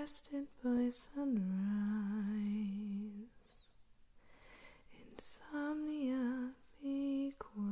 rested by sunrise. Insomnia be quelled.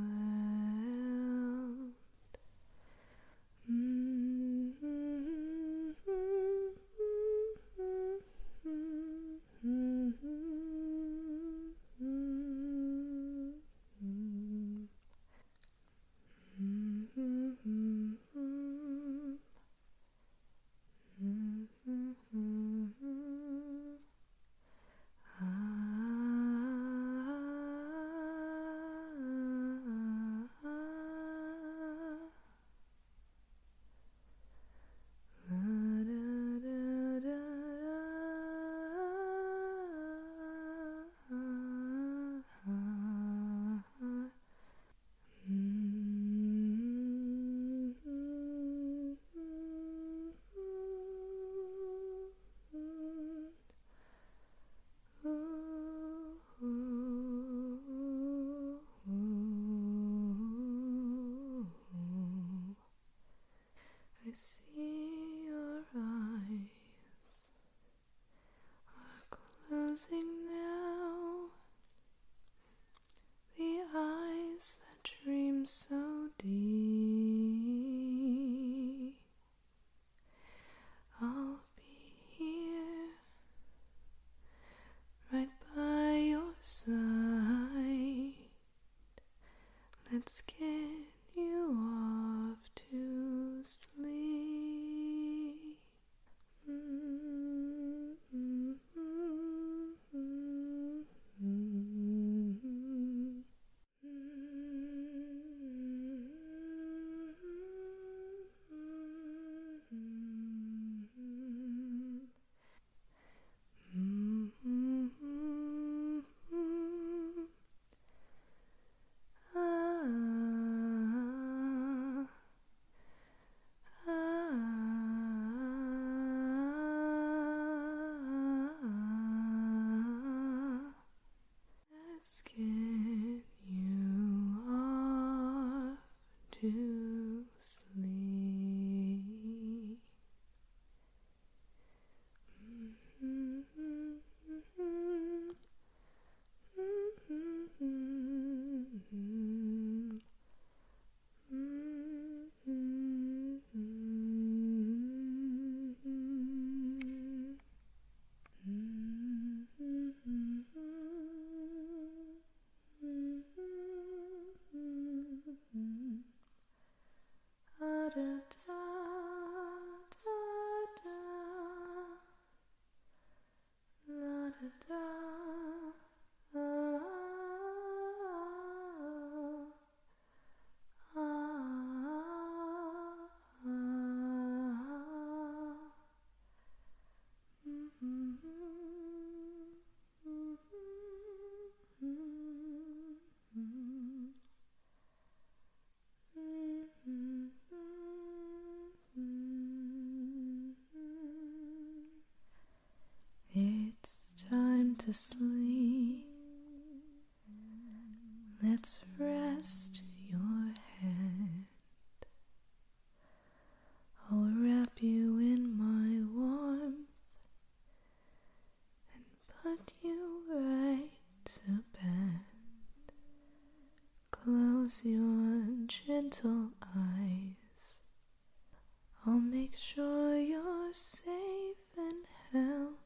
I see your eyes are closing now, the eyes that dream so deep. I'll be here, right by your side. Let's get you off to sleep. Let's get you off to sleep. It's time to sleep. Let's rest your head. I'll wrap you in my warmth and put you right to bed. Close your gentle eyes. I'll make sure you're safe and held.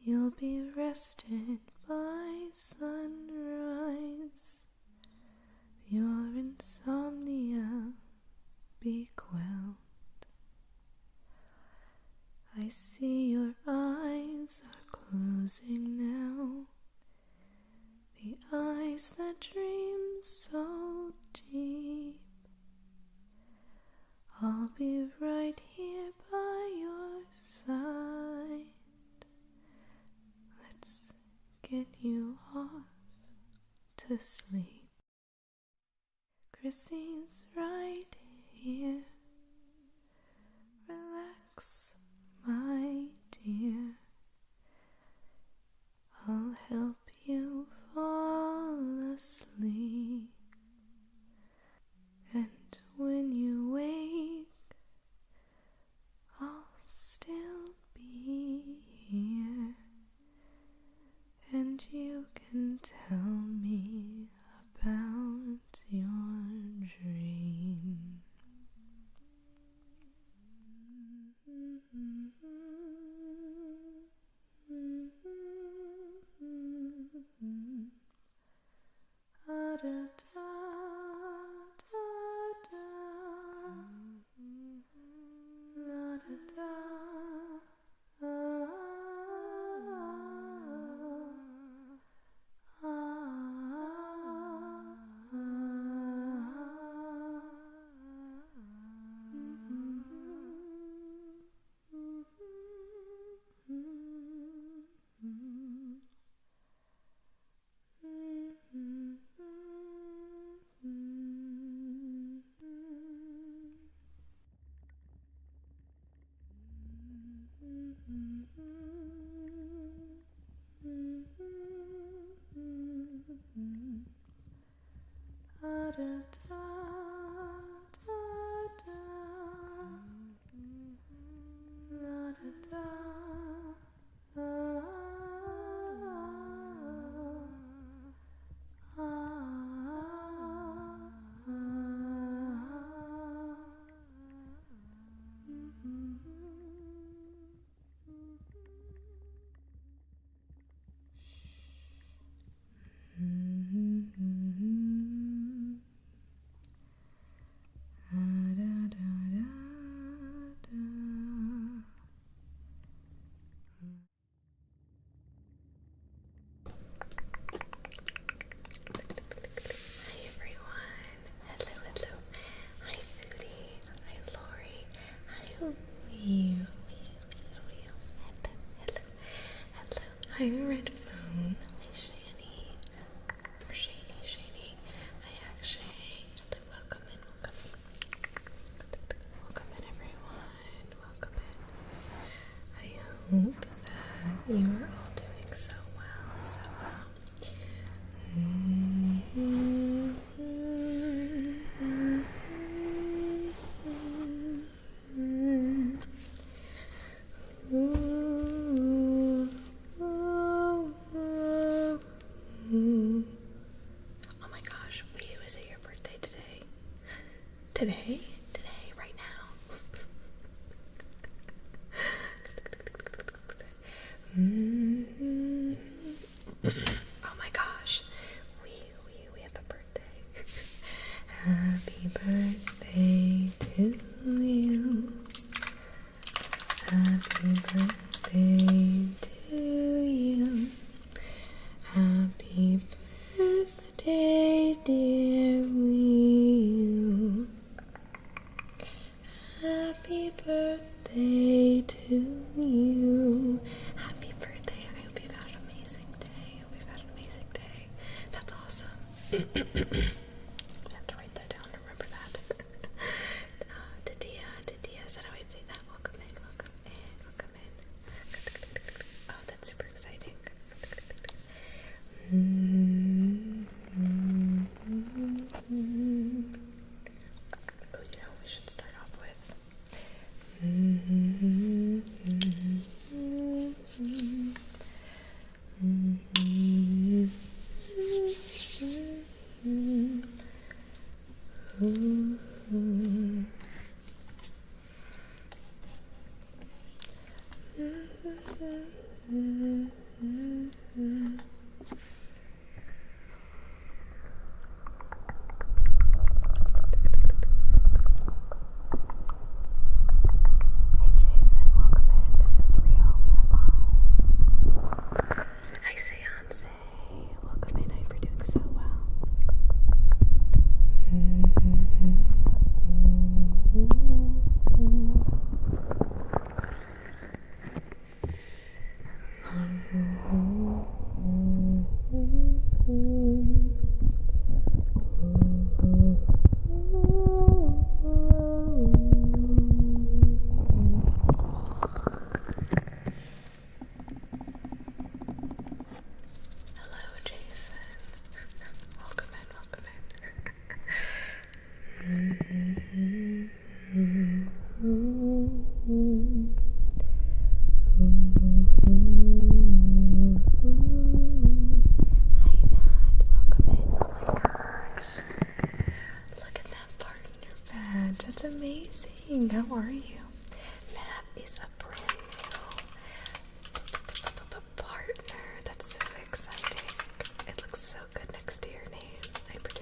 You'll be rested by sunrise. Your insomnia be quelled. I see your eyes are closing now, the eyes that dream so deep. I'll be right here by your side. Let's get you off to sleep. Chrissy's right here. Relax, my dear. I'll help you fall asleep. And when you wake, I'll stay Hi, red phone. Hi, Shani. Or Shani. Hi, Akshay. Welcome in. Welcome in, everyone. Welcome in. I hope that you are all doing so well. Oh my gosh, Wii, is it your birthday today? Today, right now. Oh my gosh, we have a birthday. Happy birthday to you. Happy birthday to you. Happy birthday, dear Will. Happy birthday to you. Happy birthday. I hope you've had an amazing day. That's awesome. I have to write that down. Remember that. Didia, is that how I say that? Welcome in. Oh, that's super exciting. Oh, we should start off with Hi Jason, welcome in. This is real. We're live. Hi Seance. Welcome in. I hope you're doing so well. Hello, Jason. Welcome in. Hi, Nat. Welcome in. Oh my gosh. Look at that part in your badge. That's amazing. How are you? Nat is a brand new partner. That's so exciting. It looks so good next to your name. I hope you're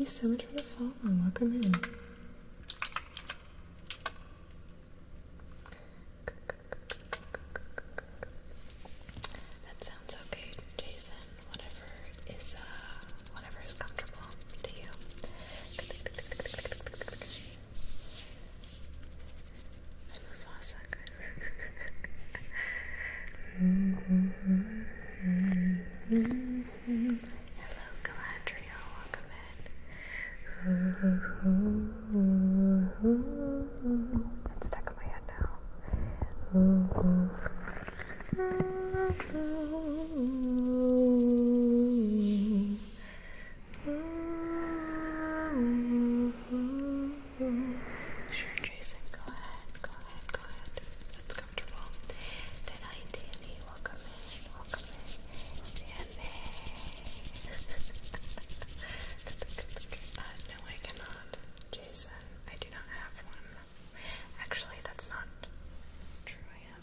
you so much for the follow. Welcome in. That sounds okay, Jason. Whatever is comfortable to you. Mufasa. Hello, Galadriel. Welcome in. It's stuck in my head now. Sure, Jason, go ahead. That's comfortable. Did Danny? Welcome in. Danny. No, I cannot. Jason, I do not have one. Actually, that's not true. I have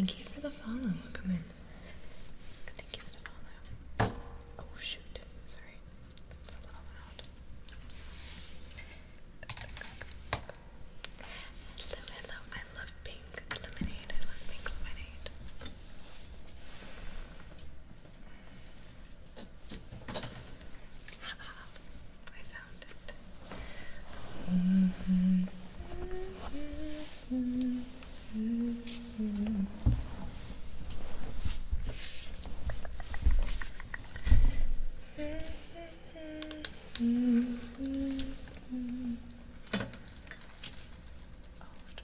Thank you for the follow. Welcome in. Thank you for the follow. Oh shoot. Sorry. That's a little loud. Hello, hello. I love pink lemonade. I love pink lemonade. Haha. I found it.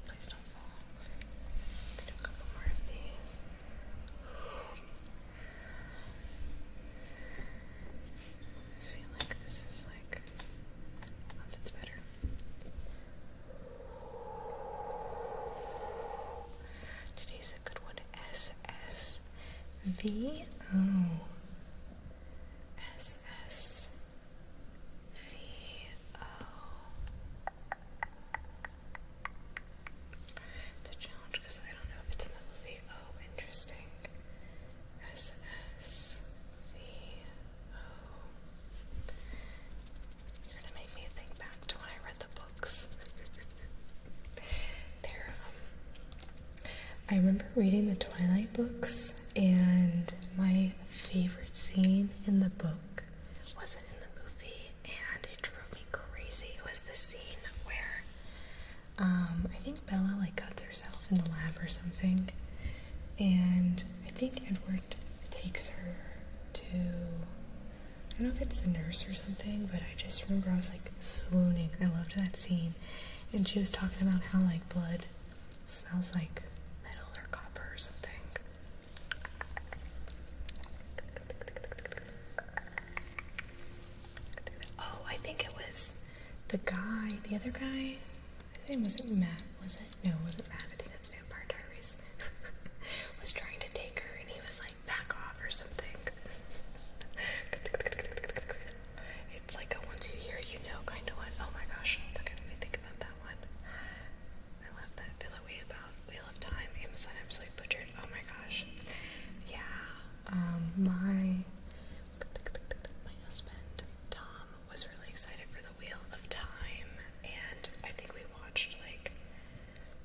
Please don't fall. Let's do a couple more of these. I feel like this is like, oh, that's better. Today's a good one. SSVO. It's a challenge because I don't know if it's in the movie. Oh, interesting. SSVO. You're gonna make me think back to when I read the books. I remember reading the Twilight books, and my favorite scene in the book wasn't in the movie, and it drove me crazy. It was the scene where I think Bella like cuts herself in the lab or something, and I think Edward takes her to, I don't know if it's the nurse or something, but I just remember I was like swooning. I loved that scene. And she was talking about how like blood smells like metal or copper or something. Oh, I think it was the other guy. His name wasn't Matt, was it? No, it wasn't Matt. I think that's Vampire Diaries. Was trying to take her, and he was like, back off or something. It's like a once you hear, you know kind of one. Oh my gosh, look at me think about that one. I love that. Feel that way about Wheel of Time. Amazon absolutely butchered. Oh my gosh. Yeah. My husband, Tom, was really excited for the Wheel of Time, and I think we watched like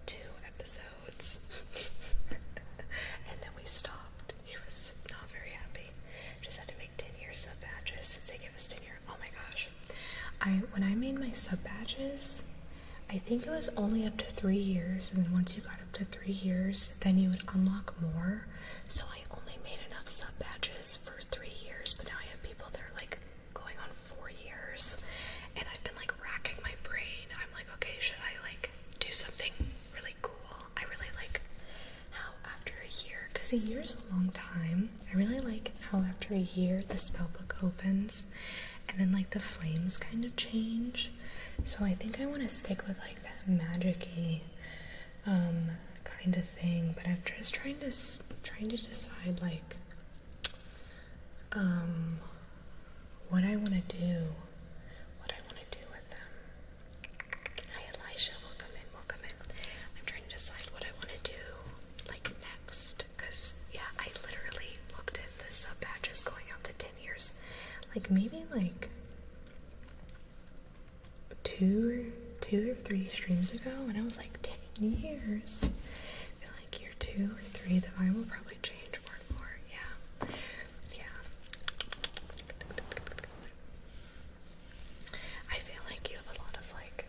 2 episodes. And then we stopped. He was not very happy. Just had to make 10 year sub badges since they give us tenure. Oh my gosh. When I made my sub badges, I think it was only up to 3 years, and then once you got up to 3 years, then you would unlock more. So I only made enough sub badges for 3 years, but now I have people that are like going on 4 years, and I've been like racking my brain. I'm like, okay, should I like do something really cool? I really like how after a year, because a year is a long time, I really like how after a year the spellbook opens, and then like the flames kind of change. So I think I want to stick with like that magic-y kind of thing, but I'm just trying to decide like what I want to do with them. Hi Elisha, welcome in. I'm trying to decide what I want to do like next, because yeah, I literally looked at the sub badges going out to 10 years, like maybe like 2 or 3 streams ago, and I was like, 10 years. I feel like year 2 or 3 the vibe will probably change more and more. Yeah. I feel like you have a lot of like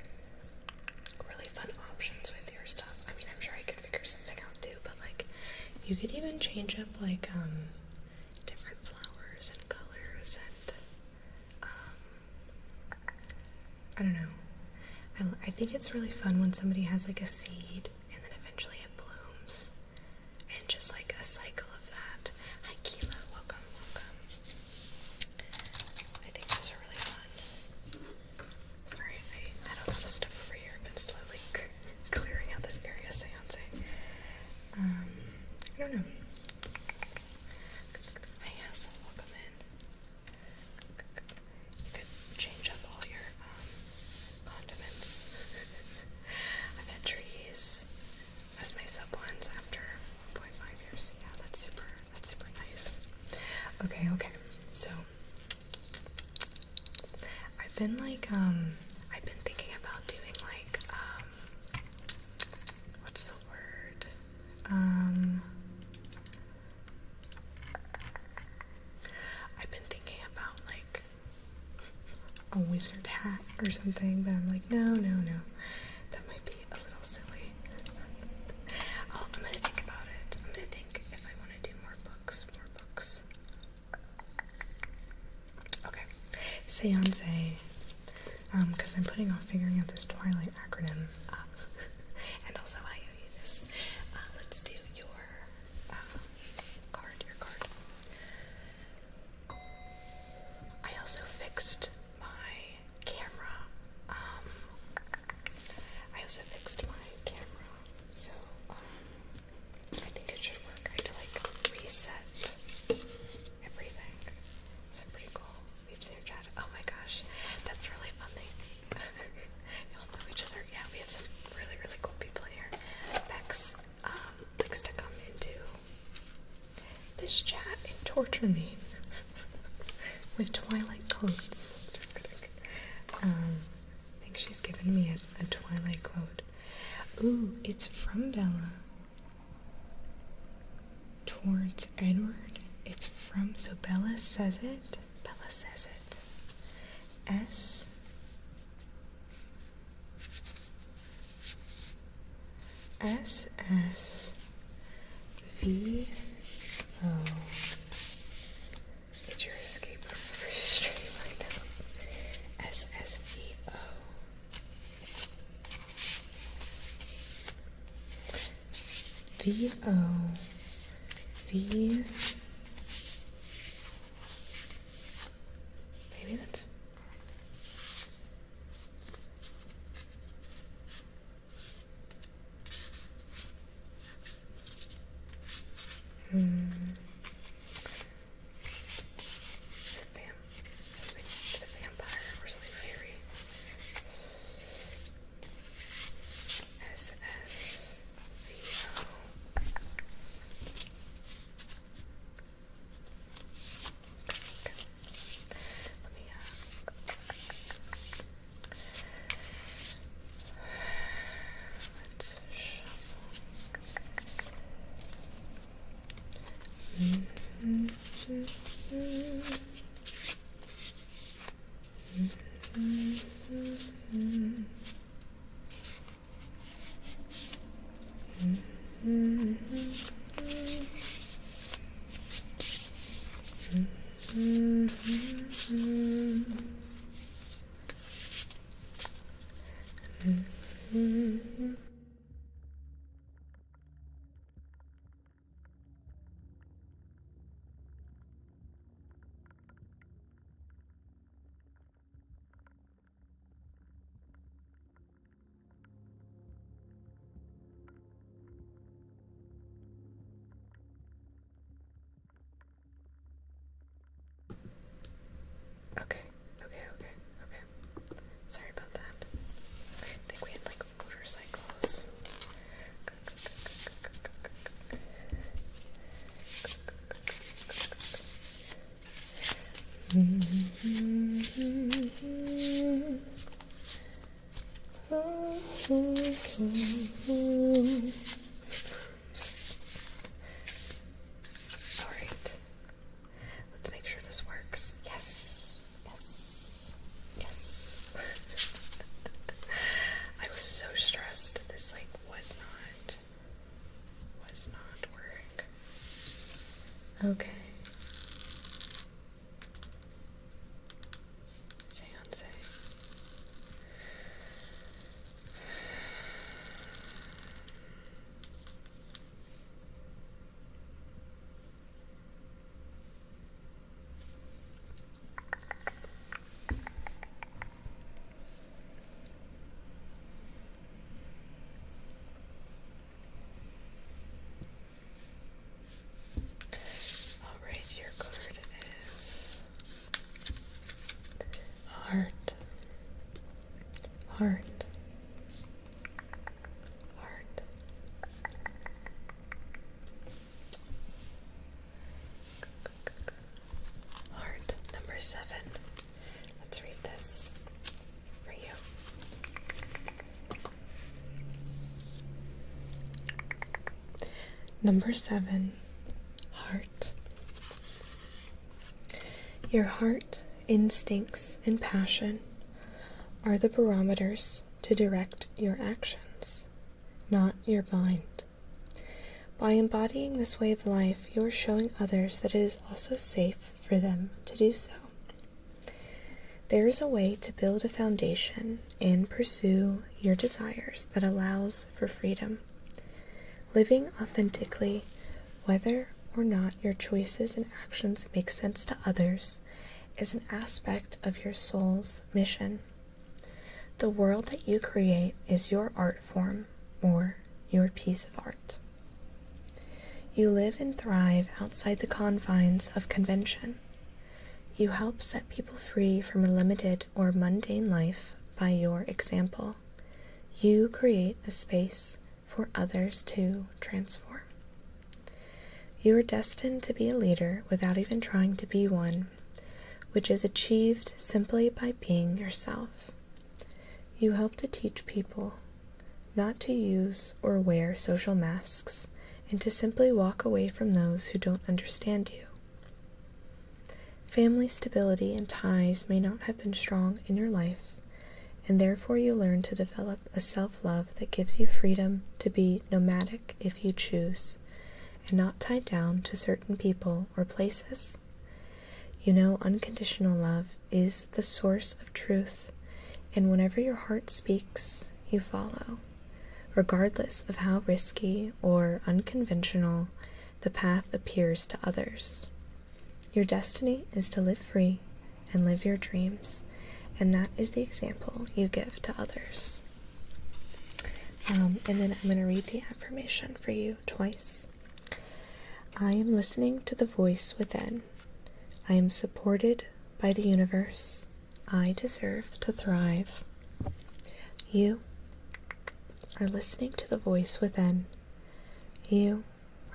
really fun options with your stuff. I mean, I'm sure I could figure something out too, but like you could even change up like different flowers and colors and I don't know. I think it's really fun when somebody has like a seed and then eventually it blooms, and just like a cycle of that. Hi Keela, welcome. I think those are really fun. Sorry, I had a lot of stuff over here. I've been slowly clearing out this area, seancing. I don't know. Hi Hassel, welcome in. You could change up all your condiments. I've had trees hat or something, but I'm like, no. That might be a little silly. I'm gonna think about it. I'm gonna think if I want to do more books. Okay. Seance. Because I'm putting off figuring out this Twilight acronym. And also I owe you this. Let's do your card. I also fixed my camera. So I think it should work. I had to like reset everything. So pretty cool. We've seen chat. Oh my gosh, that's really funny. Y'all know each other. Yeah, we have some really, really cool people in here. Bex likes to come into this chat and torture me with Twilight quotes. Just kidding. I think she's given me a Twilight quote. Ooh, it's from Bella towards Edward. It's from, so Bella says it. S S V O. It's your escape from the free stream right now. SSVO. VO. V. Maybe that's. Something with a vampire or something fairy. SSVO. Let me let's Okay. Sorry about that. I think we had like motorcycles. Alright. Let's make sure this works. Yes. I was so stressed. This like was not working. Okay. Seance. Alright, your card is heart. Heart. Heart number 7. Let's read this for you. Number 7. Heart. Your heart, instincts, and passion are the barometers to direct your actions, not your mind. By embodying this way of life, you are showing others that it is also safe for them to do so. There is a way to build a foundation and pursue your desires that allows for freedom. Living authentically, whether or not your choices and actions make sense to others, is an aspect of your soul's mission. The world that you create is your art form or your piece of art. You live and thrive outside the confines of convention. You help set people free from a limited or mundane life by your example. You create a space for others to transform. You are destined to be a leader without even trying to be one, which is achieved simply by being yourself. You help to teach people not to use or wear social masks and to simply walk away from those who don't understand you. Family stability and ties may not have been strong in your life, and therefore you learn to develop a self-love that gives you freedom to be nomadic if you choose, and not tied down to certain people or places. You know unconditional love is the source of truth, and whenever your heart speaks, you follow, regardless of how risky or unconventional the path appears to others. Your destiny is to live free and live your dreams, and that is the example you give to others. And then I'm going to read the affirmation for you twice. I am listening to the voice within. I am supported by the universe. I deserve to thrive. You are listening to the voice within. You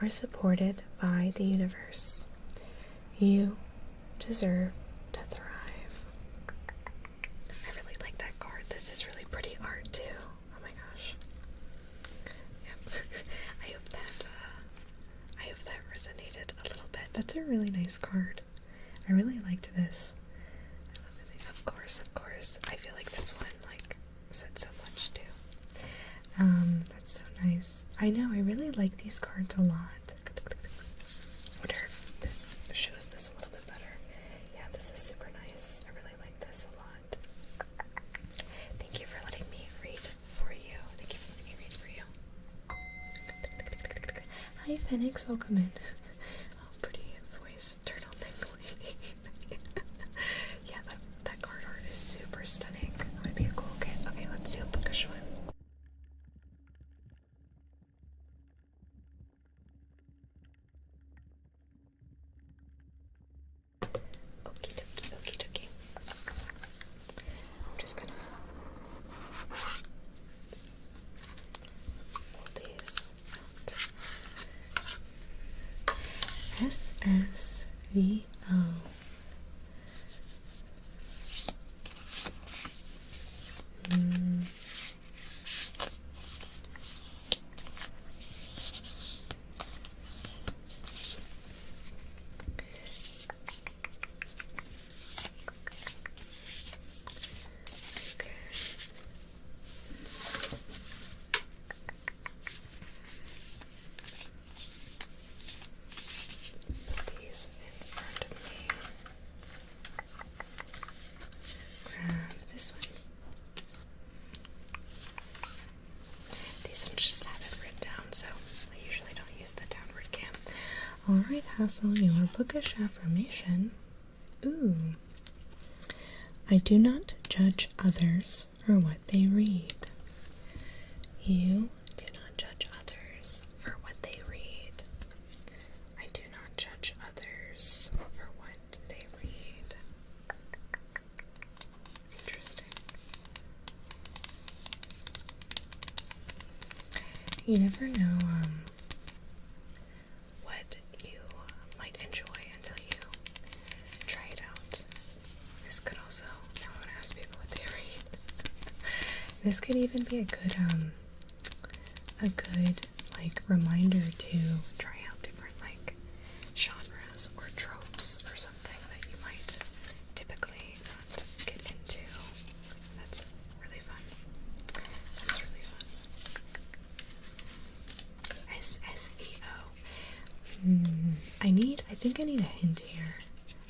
are supported by the universe. You deserve to thrive. I really like that card. This is really pretty art too. Oh my gosh. Yep. I hope that resonated a little bit. That's a really nice card. I really liked this. I love it. Of course. I feel like this one said so much too. That's so nice. I know, I really like these cards a lot. I wonder if this shows this a little bit better. Yeah, this is super nice. I really like this a lot. Thank you for letting me read for you. Hi, Phoenix. Welcome in. Oh, pretty voice. Turtleneck lady. Yeah, that card art is super stunning. That would be a cool kit. Okay, let's do a bookish one. Okie dokie. I'm just gonna hold these out. SSVO. Alright, Hassel, your bookish affirmation. Ooh. I do not judge others for what they read. You do not judge others for what they read. I do not judge others for what they read. Interesting. You never know, what you might enjoy until you try it out. This could also, now I want to ask people what they read. This could even be a good reminder to try out different genres or tropes or something that you might typically not get into. That's think I need a hint here,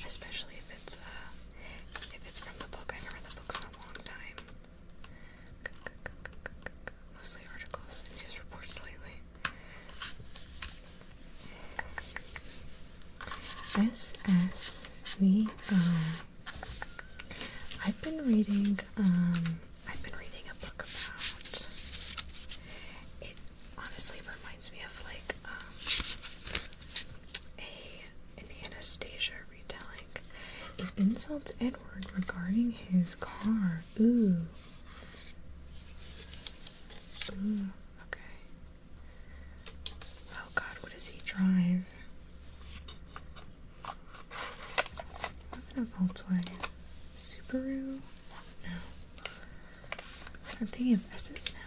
especially if it's from the book. I haven't read the books in a long time. Mostly articles and news reports lately. SSVO. I've been reading a book about it. Honestly reminds me of like an Anastasia retelling. It insults Edward regarding his car. Ooh, okay. Oh god, what does he drive? Was it a Volkswagen? Subaru? No. I'm thinking of S's now.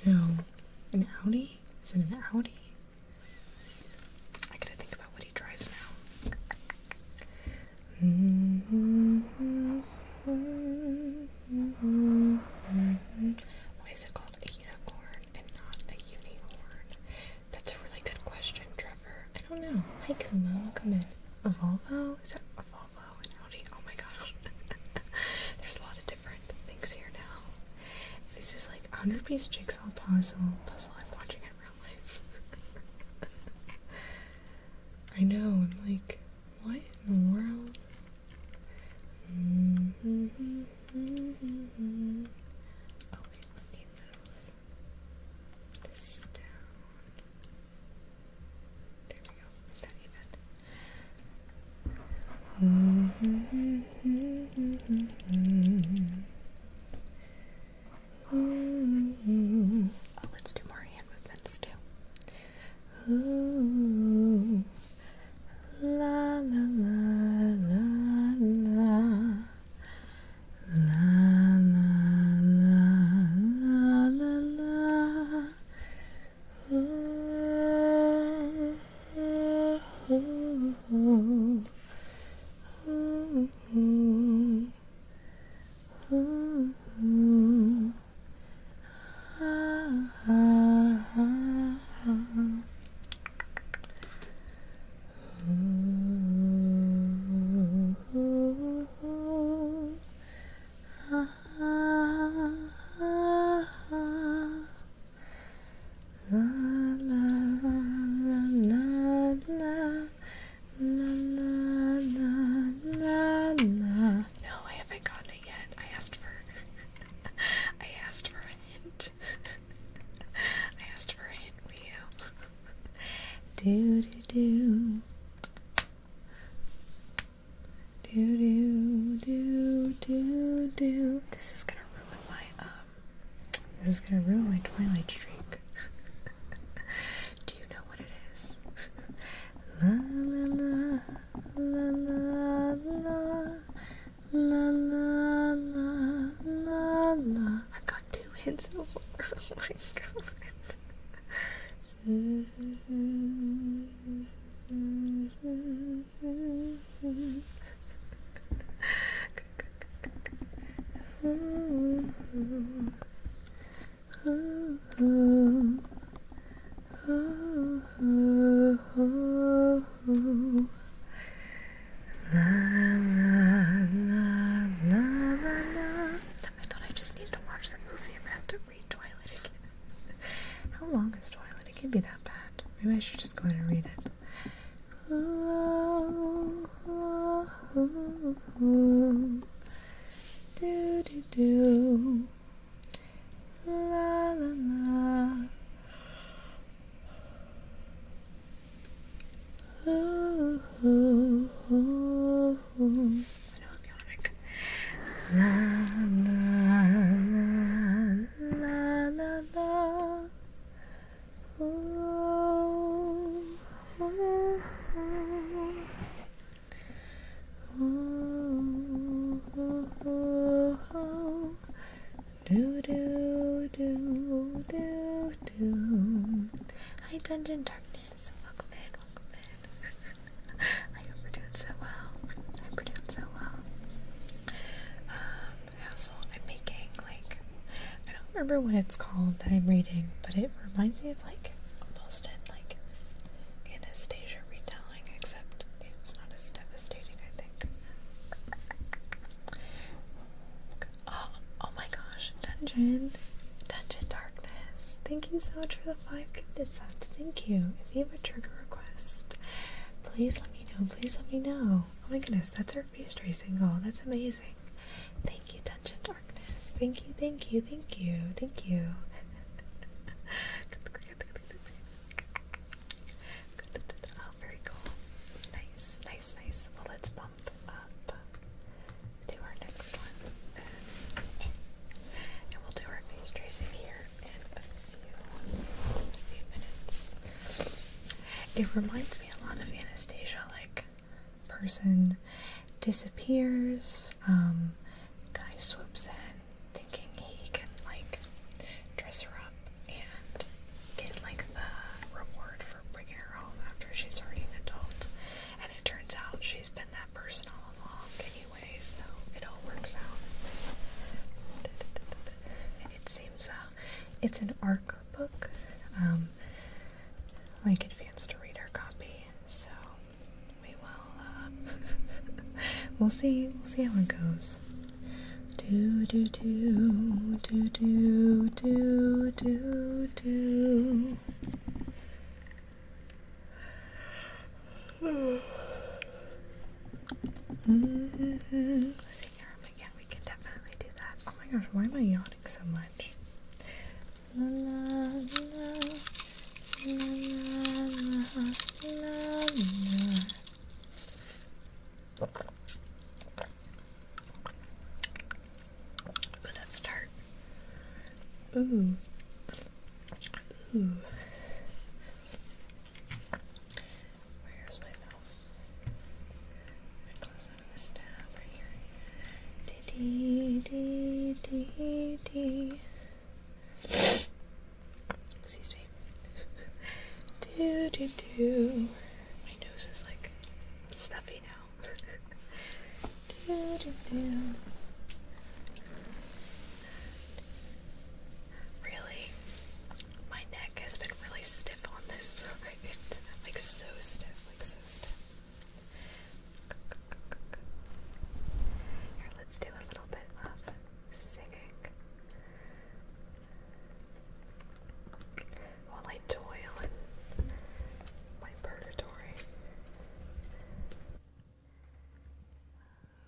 No. An Audi? Is it an Audi? I gotta think about what he drives now. Why is it called a unicorn and not a unihorn? That's a really good question, Trevor. I don't know. Hi, Kumo. Welcome in. A Volvo? Is that a Volvo? An Audi? Oh my gosh. There's a lot of different things here now. This is like a 100-piece jigsaw puzzle. I'm watching it in real life. I know. I'm like, what in the world? Oh wait, let me move this down. There we go. That even. Oh, let's do more hand movements too. Ooh, la la la la la. La la la la la la. Ooh, ooh, ooh, ooh, ooh. Ah, ah, ah, ah. No, I haven't gotten it yet. I asked for a hint. I asked for a hint, Rio. Do do do. Do do do do. This is gonna ruin my Twilight streak. Do you know what it is? La la la la la la la la la la. I've got 2 hints so far. Oh my god. I thought I just needed to watch the movie. I'm gonna have to read Twilight again. How long is Twilight? It can't be that bad. Maybe I should just go ahead and read it. Do do do. La la la. Ooh, ooh, ooh, ooh. I know I'm yawning. La la la la la la. Ooh, ooh, ooh. Ooh, ooh, ooh. Do do do do do. Hi, Dungeon Darkness. Welcome in, welcome in. I hope we're doing so well. Hassle, I'm making like, I don't remember what it's called that I'm reading, but it reminds me of like almost in like Anastasia retelling, except it's not as devastating, I think. Oh my gosh, Dungeon Darkness. Thank you so much for the 5 gifted subs. Thank you. If you have a trigger request, please let me know. Please let me know. Oh my goodness, that's our face tracing. Oh, that's amazing. Thank you, Dungeon Darkness. Thank you, thank you, thank you, thank you. Oh, very cool. Nice, nice, nice. Well, let's bump up to our next one then. And we'll do our face tracing here in a few minutes. It reminds me a lot of Anastasia, like person disappears, guy swoops in thinking he can like dress her up and get like the reward for bringing her home after she's already an adult, and it turns out she's been that person all along anyway, so it all works out. It seems it's an ARC book, like advanced reader copy, so we will we'll see how it goes. Do do do do do do do do. See, yeah, we can definitely do that. Oh my gosh, why am I yawning so much? La la la la la la. Ooh, that's tart. Ooh. Ooh. Where's my mouse? Close out of this tab right here. Dee dee dee dee. Excuse me. Do do do. My nose is like stuffy now. Do do do. Really? My neck has been really stiff on this side. Like so stiff, like so stiff. Here, let's do a little bit of singing while I toil in my purgatory.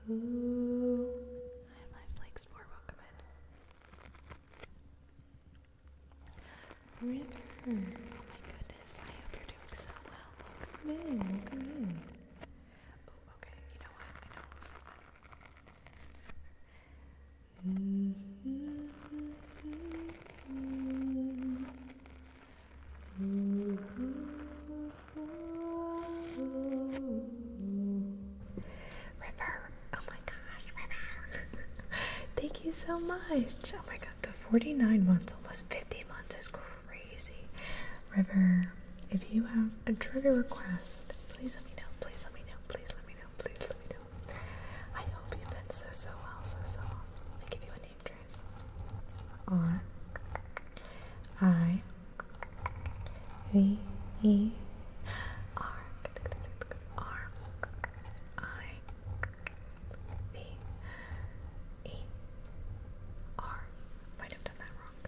Ooh. Hi, Life Likes More, welcome in. River. Oh my goodness, I hope you're doing so well. Welcome in, welcome in. Oh, okay, you know what? I know we'll say River. Oh my gosh, River. Thank you so much. Oh my god, the 49 months, almost 50 months is crazy. River, if you have a trigger request, please let me know. Please let me know. Please let me know. Please let me know. I hope you've been so well, so well. Let me give you a name trace. R I V E R R I V E R. Might have done that wrong.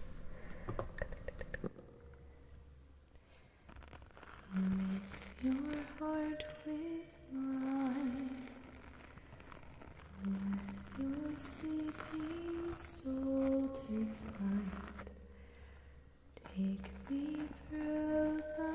Place your heart with mine. Let your sleeping soul take flight. Take me through the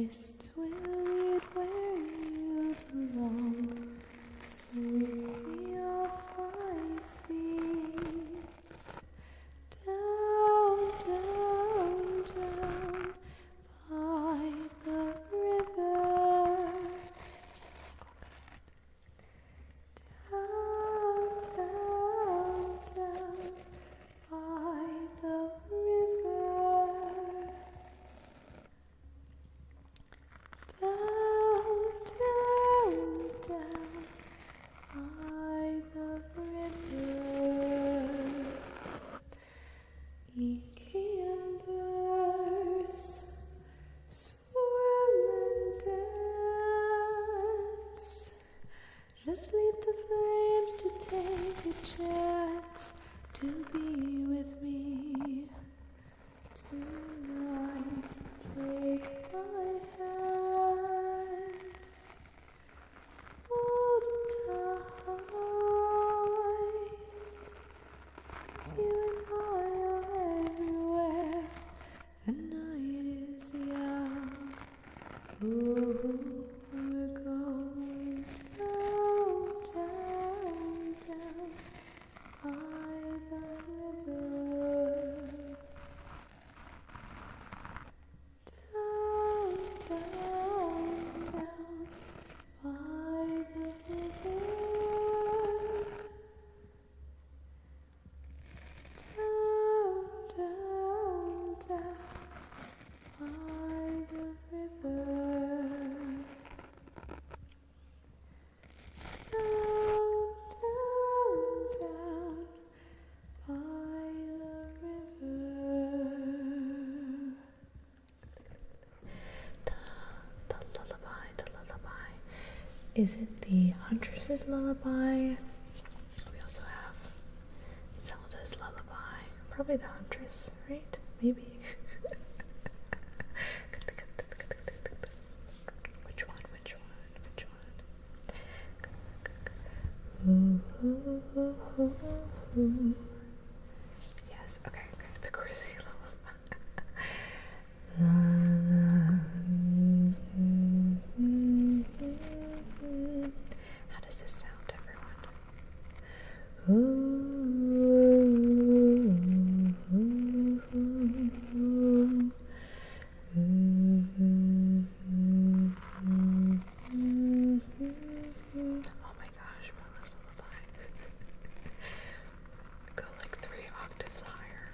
Forests will lead where you belong. Sweep me off my feet. Down, down, down by the river. Down, down, down by the river. Down, down, down by the river. Inky embers swirl and dance. Just leave the flames to take a chance to be with me tonight. Take my hand, hold tight, 'cause you and I are everywhere. The night is young. Ooh, we're going down, down, down by the river. Down, down, down by the river. Down, down, down by the river. Down, down, down by the river. The lullaby. Is it the Huntress's lullaby? We also have Zelda's lullaby. Probably the Huntress, right? Maybe. Which one? Yes, okay. The Chrissy lullaby. How does this sound, everyone? Oh my gosh, Bella's lullaby. Go like 3 octaves higher.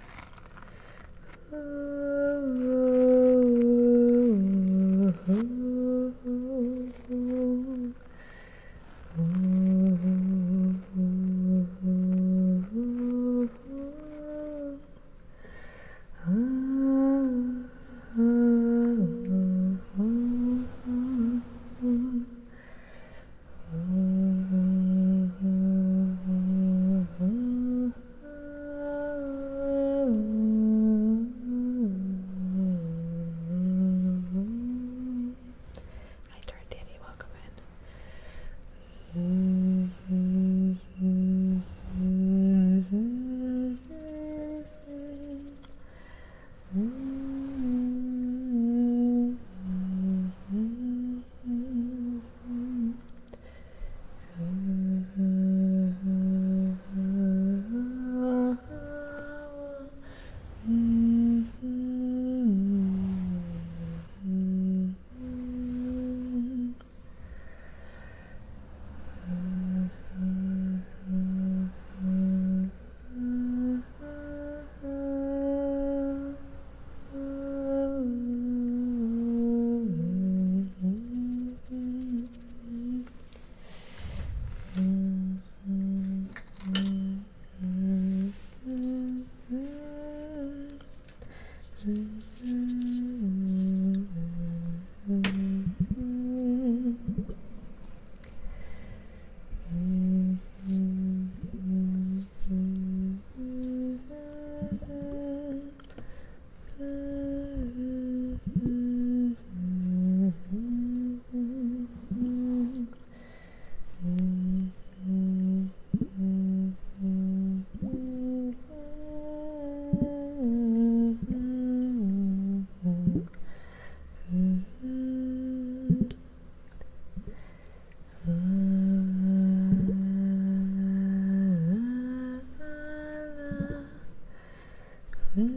Paradox,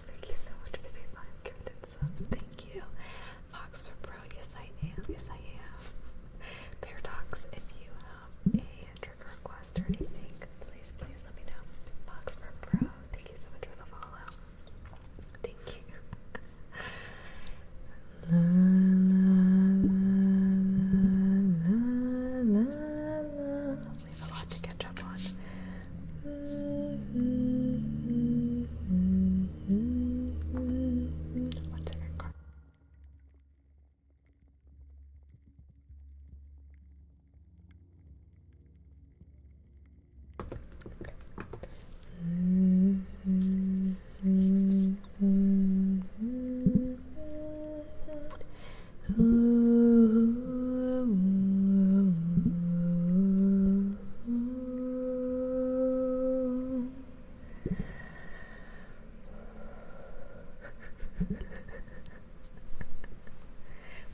thank you so much for the 5 gifted subs. Thank you. Fox for Pro, yes I am. Yes I am. Paradox, if you have a trigger request or anything, please let me know. Fox for Pro, thank you so much for the follow. Thank you. We have a lot to catch up on. One second, car.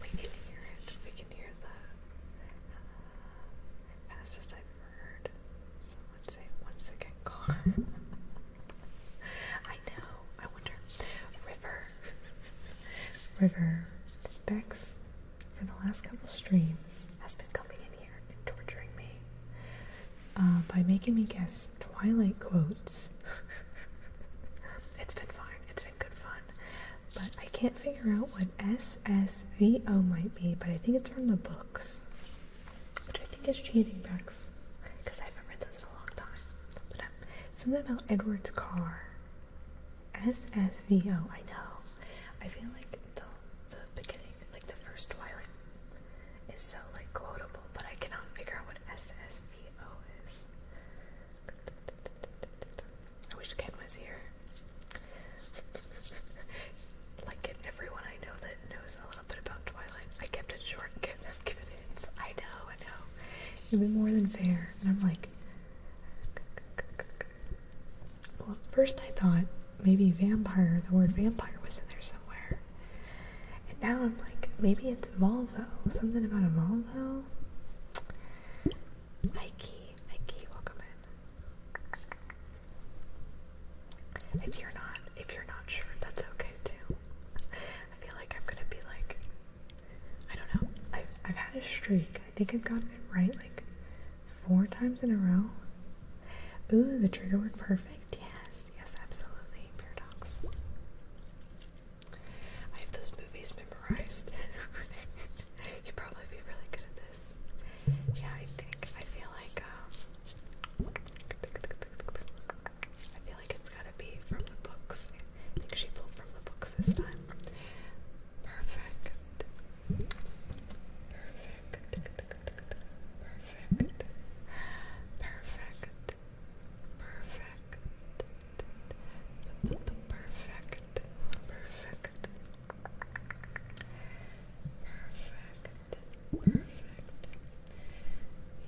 We can hear it. We can hear the fastest I've heard someone say 1 second car. I know. I wonder. River Bex, for the last couple streams, has been coming in here and torturing me by making me guess Twilight quotes. It's been fine. It's been good fun. But I can't figure out what SSVO might be, but I think it's from the books. Which I think is cheating, Bex. Because I haven't read those in a long time. But something about Edward's car. SSVO, I know. I feel like the beginning, like the first Twilight, is so like quotable, but I cannot figure out what SSVO is. I wish Ken was here. Like everyone I know that knows a little bit about Twilight, I kept it short and kept giving hints. I know. It'd be more than fair. And I'm like, well, at first I thought maybe vampire, the word vampire was in there somewhere. And now I'm like, maybe it's Volvo. Something about a Volvo? Hi Key, welcome in. If you're not sure, that's okay too. I feel like I'm gonna be like, I don't know. I've had a streak. I think I've gotten it right like 4 times in a row. Ooh, the trigger word perfect. Yes, absolutely. Paradox. I have those movies memorized. You'd probably be really good at this. Yeah, I feel like it's gotta be from the books. I think she pulled from the books this time. Perfect.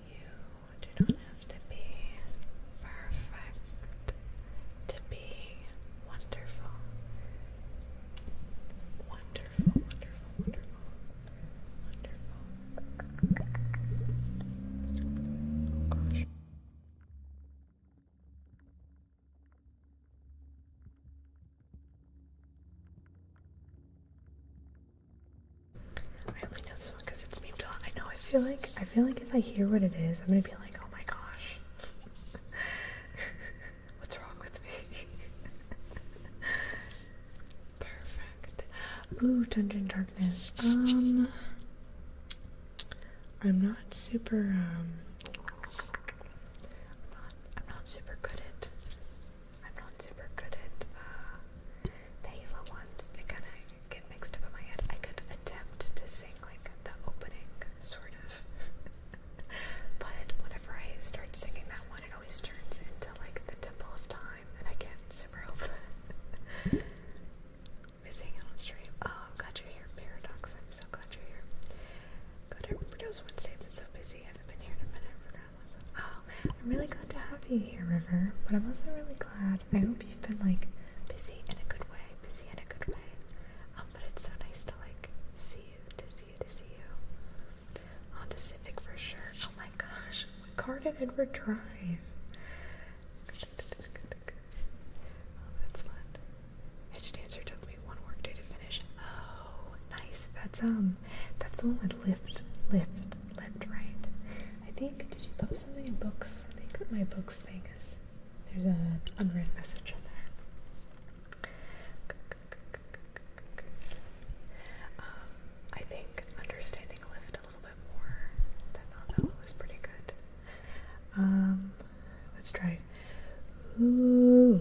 You do not have to be perfect to be wonderful. Wonderful. Oh gosh. I only know this one because it's memed on. I know. I feel like if I hear what it is, I'm gonna be like, oh my gosh, what's wrong with me? Perfect. Ooh, Dungeon Darkness. I'm not super. I'm not super good at. The Halo ones. They kind of get mixed up in my head. I could attempt to sing like the opening, sort of. But whenever I start singing that one, I'm really glad to have you here, River, but I'm also really glad. I hope you've been, like, busy in a good way, but it's so nice to, like, see you. Honda Civic for sure. Oh my gosh, what car did Edward drive? Oh, that's fun. Edge Dancer took me one work day to finish. Oh, nice. That's the one with lift, right? I think, did you post something in books? I think that my books thing is, there's an unread message on there. I think understanding lift a little bit more than Nano was pretty good. Let's try. Ooh.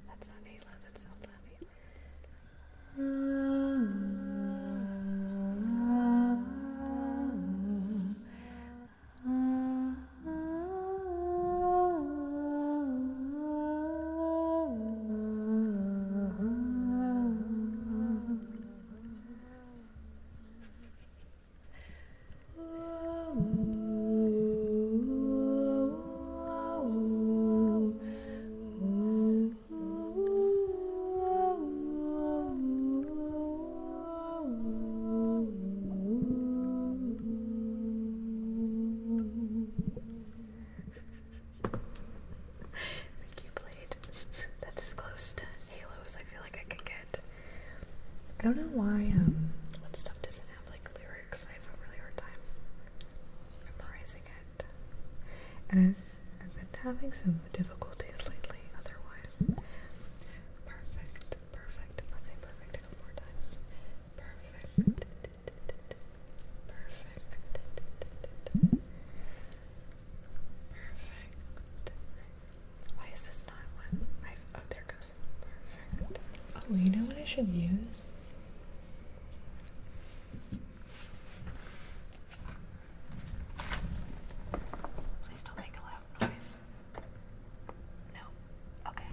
That's not Ayla, that's Zelda. That's as close to Halo as I feel like I can get. I don't know why, what stuff doesn't have, like, lyrics. I have a really hard time memorizing it. And I've been having some difficulties lately, otherwise. Perfect. Let's say perfect a couple more times. Perfect. Why is this not one? Oh, there it goes. Perfect. Oh, you know what I should use? Please don't make a loud noise. No. Okay.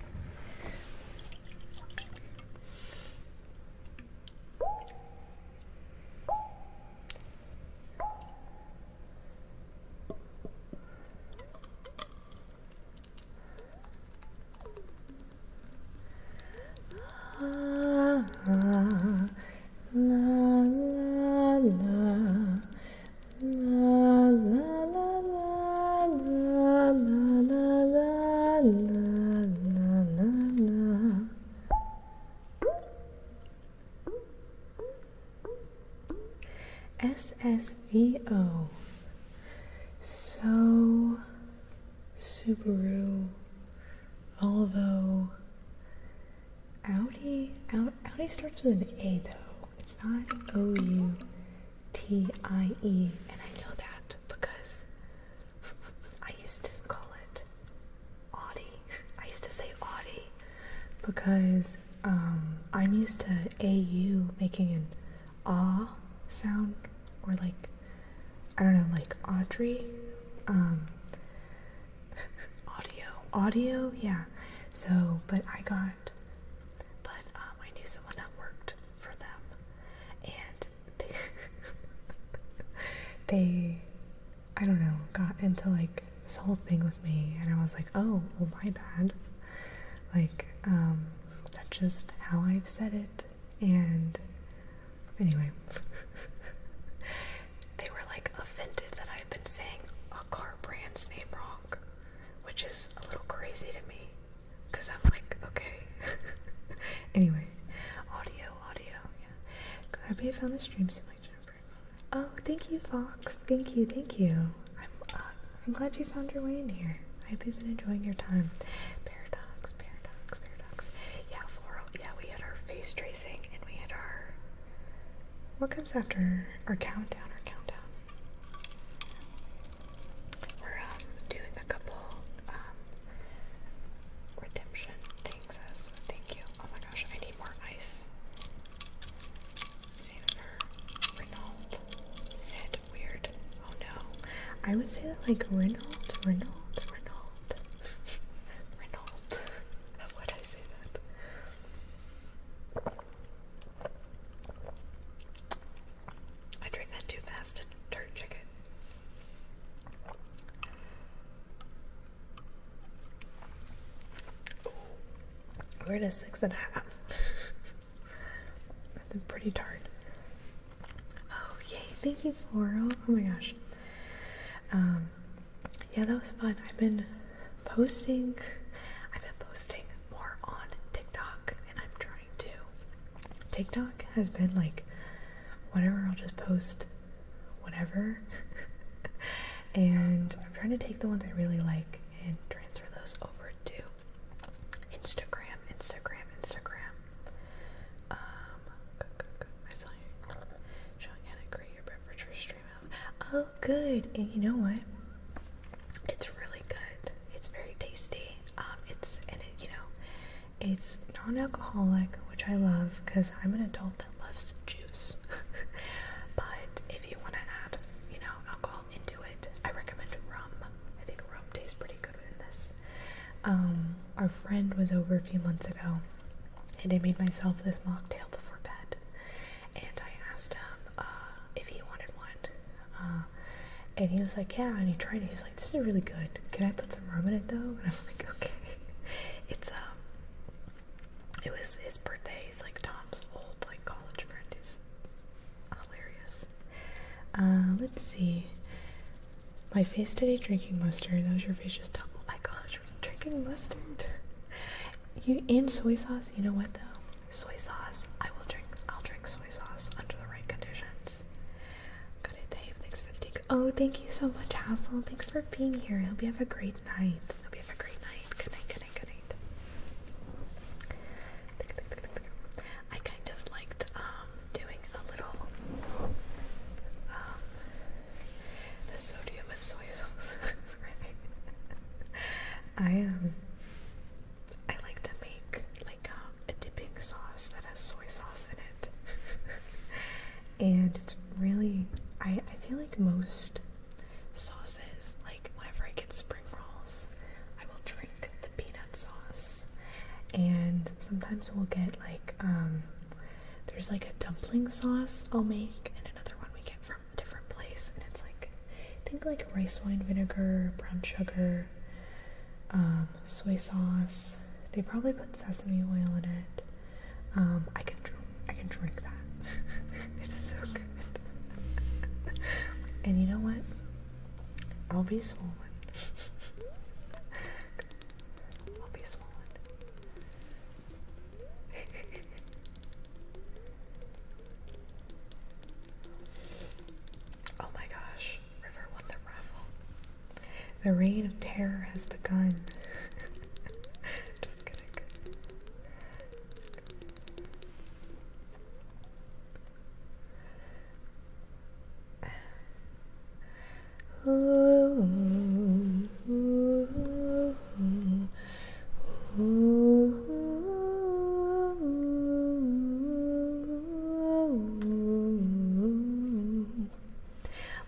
SSVO. So Subaru, Volvo, Audi starts with an A though. It's not Outie, and I know that because I used to call it Audi. I used to say Audi because I'm used to AU making an ah sound, or like, I don't know, like Audrey, audio, yeah. So, but I knew someone that worked for them, and they I don't know, got into like this whole thing with me, and I was like, oh, well, my bad. Like, that's just how I've said it, and anyway. They were like offended that I've been saying a car brand's name wrong, which is a little crazy to me, because I'm like, okay. Anyway, audio, yeah. Happy I found the stream so much. Oh, thank you, Fox. Thank you. I'm glad you found your way in here. I hope you've been enjoying your time. Paradox. Yeah, Floral. Yeah, we had our face tracing, and we had our... What comes after our countdown? We're doing a couple redemption things as a thank you. Oh my gosh, I need more ice. Renault. Sid, weird. Oh no. I would say that like Renault. we're at a 6.5. That's pretty tart. Oh, yay. Thank you, Floral. Oh my gosh. Yeah, that was fun. I've been posting more on TikTok, and I'm trying to. TikTok has been like, whatever, I'll just post whatever. And I'm trying to take the ones I really like and transfer those over to Instagram. I saw you showing how to create your beverage for stream. Oh, good. And you know what? It's really good. It's very tasty. It's non-alcoholic, which I love because I'm an adult that loves juice. But if you want to add, alcohol into it, I recommend rum. I think rum tastes pretty good in this. Our friend was over a few months ago, and I made myself this mocktail before bed. And I asked him if he wanted one. And he was like, yeah, and he tried it. He's like, this is really good. Can I put some rum in it though? And I'm like, okay. It was his birthday. He's like Tom's old college friend. He's hilarious. Let's see. My face today drinking mustard. That was your face just. Oh my gosh, drinking mustard. And soy sauce. You know what though? Soy sauce. I'll drink soy sauce under the right conditions. Got it, Dave. Thanks for the tea. Oh, thank you so much, Hassel. Thanks for being here. I hope you have a great night. Good night. I kind of liked doing a little the sodium and soy sauce. I like to make a dipping sauce that has soy sauce in it. And it's really I feel like most sauces, whenever I get spring rolls, I will drink the peanut sauce. And sometimes we'll get there's a dumpling sauce I'll make, and another one we get from a different place, and it's I think rice wine vinegar, brown sugar, soy sauce. They probably put sesame oil in it. I can drink that. It's so good. And you know what? I'll be swollen. Oh my gosh, River won the raffle. The reign of terror has begun. Just kidding.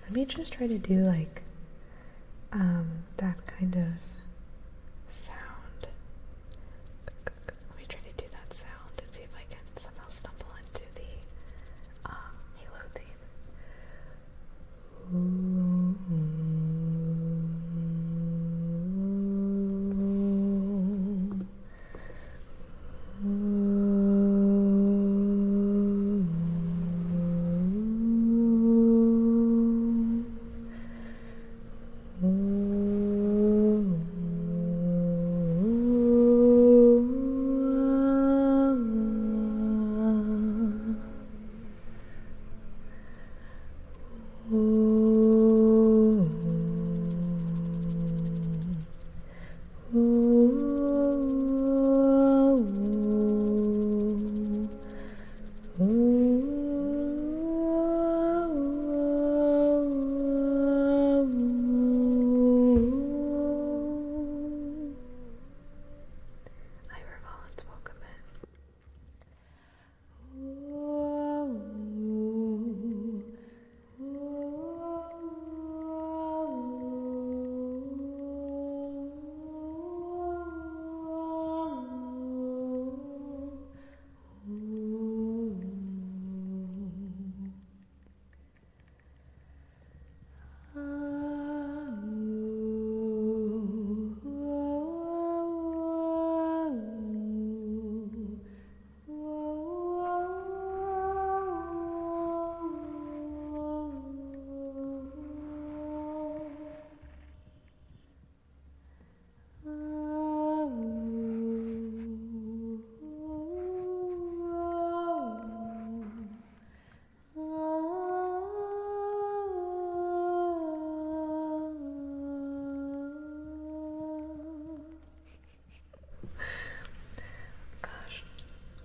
Let me just try to do that kind of sound. Let me try to do that sound and see if I can somehow stumble into the Halo theme.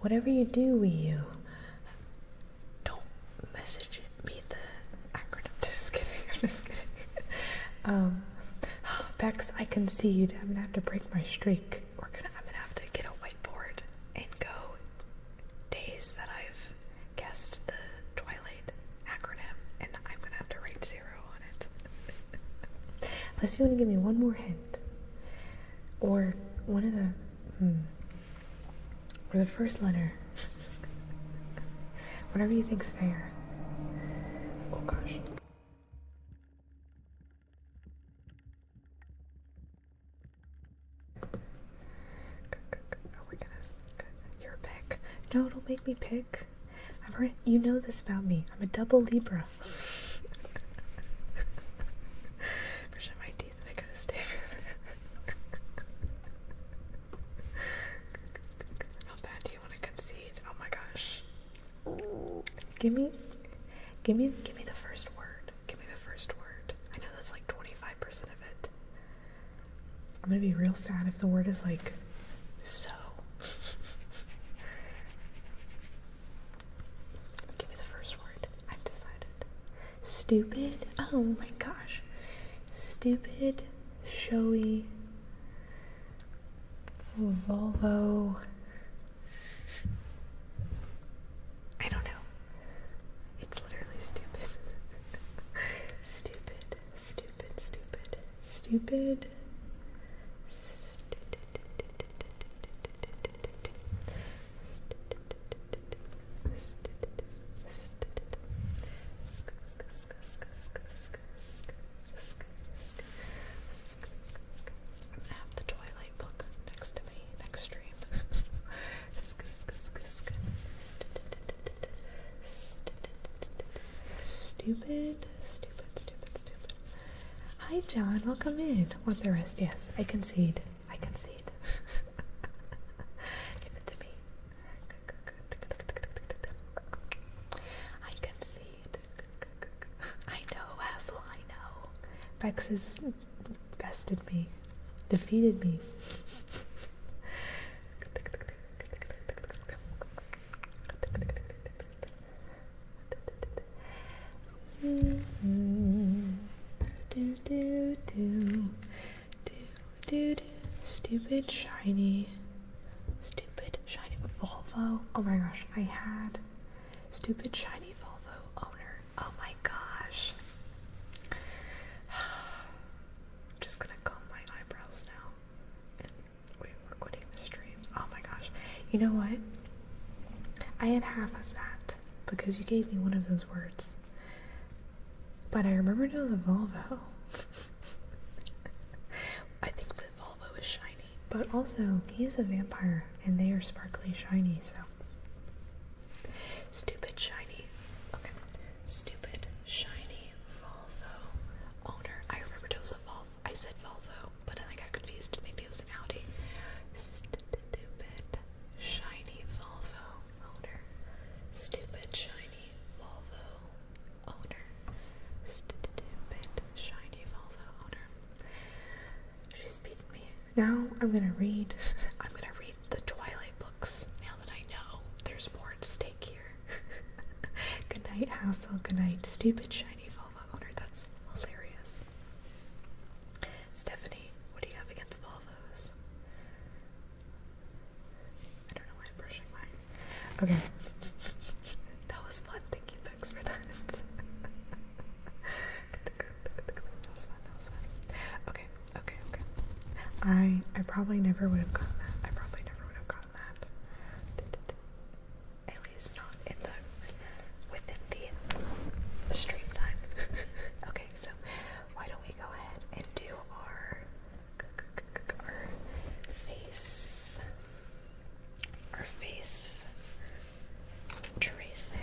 whatever you do, you don't message me the acronym. Just kidding. I'm just kidding. Bex, I concede. I'm gonna have to break my streak. I'm gonna have to get a whiteboard and go days that I've guessed the Twilight acronym, and I'm gonna have to rate 0 on it. Unless you want to give me one more hint, or one of the, or the first letter. Whatever you think's fair. Oh gosh. Oh my goodness. You're a pick. No, don't make me pick. I've heard, you know this about me. I'm a double Libra. Brushing my teeth and I gotta stay. How bad do you want to concede? Oh my gosh. Give me the first word. Give me the first word. I know that's like 25% of it. I'm gonna be real sad if the word is like so. Give me the first word. I've decided. Stupid? Oh my gosh. Stupid, showy, Volvo. I don't know. It's literally stupid. Stupid, stupid, stupid, stupid. I'm gonna have the Twilight book next to me next stream. Stupid, stupid, stupid, stupid. Hi John, welcome in. Want the rest? Yes, I concede. I concede. Give it to me. I concede. I know, asshole, I know. Bex has bested me. Defeated me. Stupid shiny Volvo. Oh my gosh, I had stupid shiny Volvo owner. Oh my gosh. I'm just gonna comb my eyebrows now. And we're quitting the stream. Oh my gosh. You know what? I had half of that because you gave me one of those words. But I remembered it was a Volvo. I think the Volvo is shiny. But also, he is a vampire, and they are sparkly shiny, so. Stupid shiny. Okay. Stupid shiny Volvo owner. I remembered it was a Volvo. I said Volvo, but then I got confused. Maybe it was an Audi. Stupid shiny Volvo owner. Stupid shiny Volvo owner. Stupid shiny Volvo owner. She's beaten me. Now I'm gonna read the Twilight books now that I know there's more at stake here. Good night, Hassel. Good night. Stupid shiny Volvo owner. That's hilarious. Stephanie, what do you have against Volvos? I don't know why I'm brushing mine. Okay. That was fun. Thank you, Bex, for that. That was fun. Okay. I probably never would have gotten that. At least not in within the stream time. Okay, so why don't we go ahead and do our face tracing.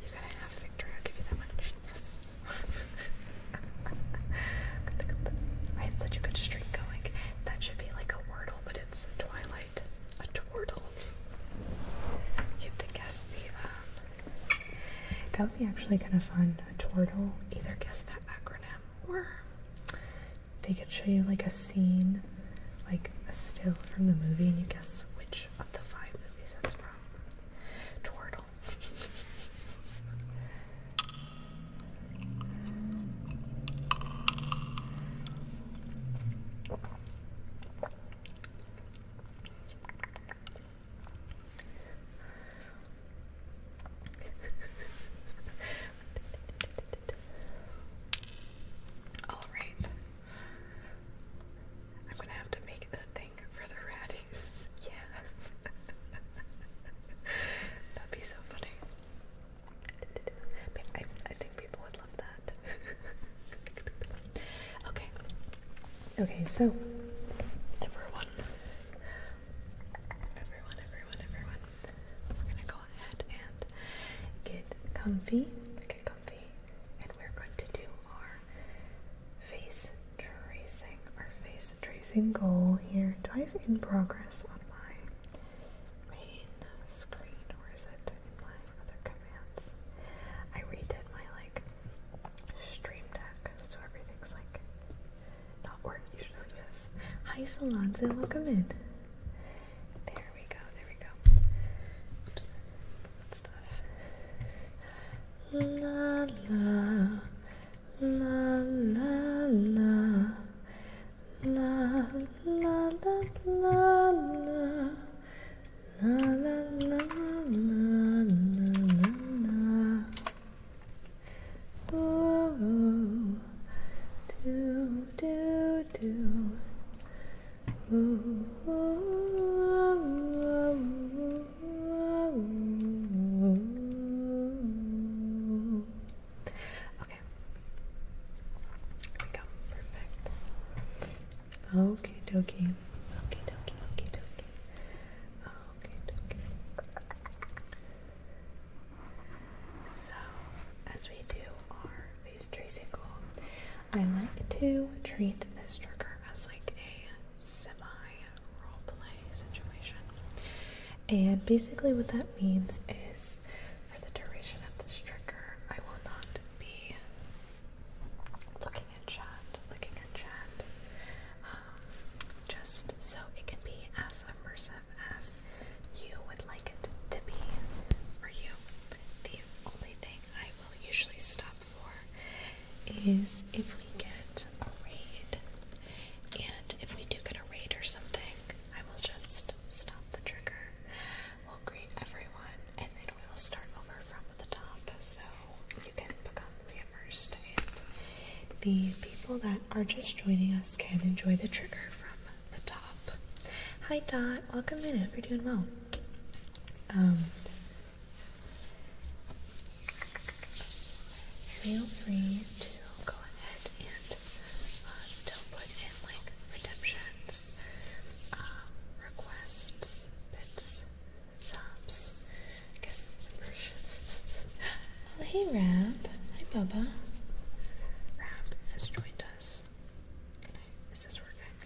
You got a half victory, I'll give you that much. Yes. I had such a good streak going. That should be like a Wordle, but it's a Twilight. A Twordle. You have to guess the, that would be actually kind of fun. A Twordle. Either guess that acronym, or they could show you like a scene, like a still from the movie, and you guess which of the 5 movies that's Okay, so everyone, we're gonna go ahead and get comfy, and we're going to do our face tracing goal here. Do I have in progress on my main screen, or is it in my other commands? I redid my stream deck, so everything's not where it usually is. Hi Solanza, welcome in. There we go. Oops, good stuff. La la la la la la la la la la la la la la. Oh, do do do. Okay. Here we go. Perfect. Okie dokie. So, as we do our face tracing goal, I like to treat this trigger as a semi-roleplay situation. And basically what that means is, for the duration of this trigger, I will not be looking at chat, just so it can be as immersive as you would like it to be for you. The only thing I will usually stop for is if we get a raid, and if we do get a raid or something, I will just stop the trigger. We'll greet everyone, and then we will start over from the top, so you can become re-immersed, and the people that are just joining us can enjoy the trigger from the top. Hi Dot, welcome in. Hope you're doing well. Feel free to go ahead and still put in redemptions, requests, bits, subs, I guess memberships. Oh, hey Rab. Hi Bubba. Rab has joined us. Is this working?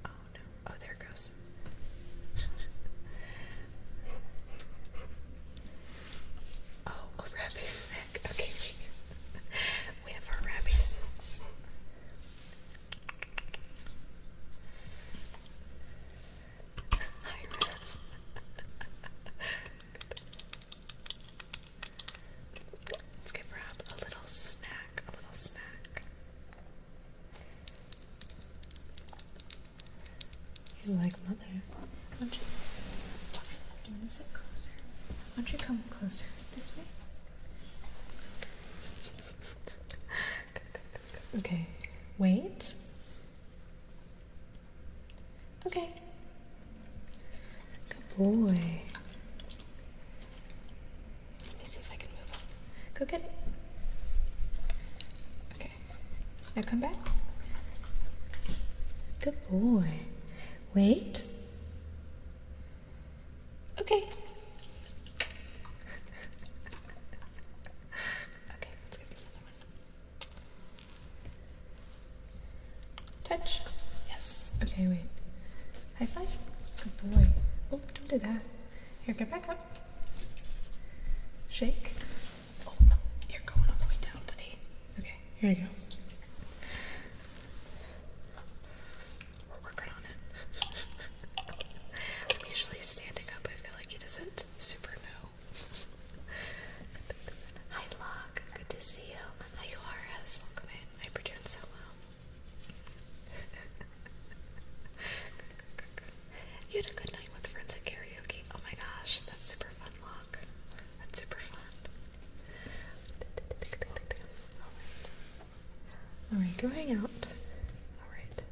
Oh no. Oh, there it goes. Oh, Rabbi snack. Okay. We have our Rabbi snacks. Hi, Rabs. Let's give Rab a little snack. You like mother? Why don't you? Do you want to sit closer? Why don't you come closer this way? Okay. Wait. Okay. Good boy. Let me see if I can move him. Go get it. Okay. Now come back. Good boy. Wait. Okay. Okay, let's get another one. Touch. Yes. Okay, wait. High five. Good boy. Oh, don't do that. Here, get back up. Shake. Oh, you're going all the way down, buddy. Okay, here you go. We're working on it. I'm usually standing up. I feel like he doesn't super know. Hi, Locke. Good to see you. How you are? How's welcome in? I hope you're doing so well. You had a good night with friends at karaoke. Oh my gosh, that's super fun, Locke. That's super fun. Alright, go hang out. Alright.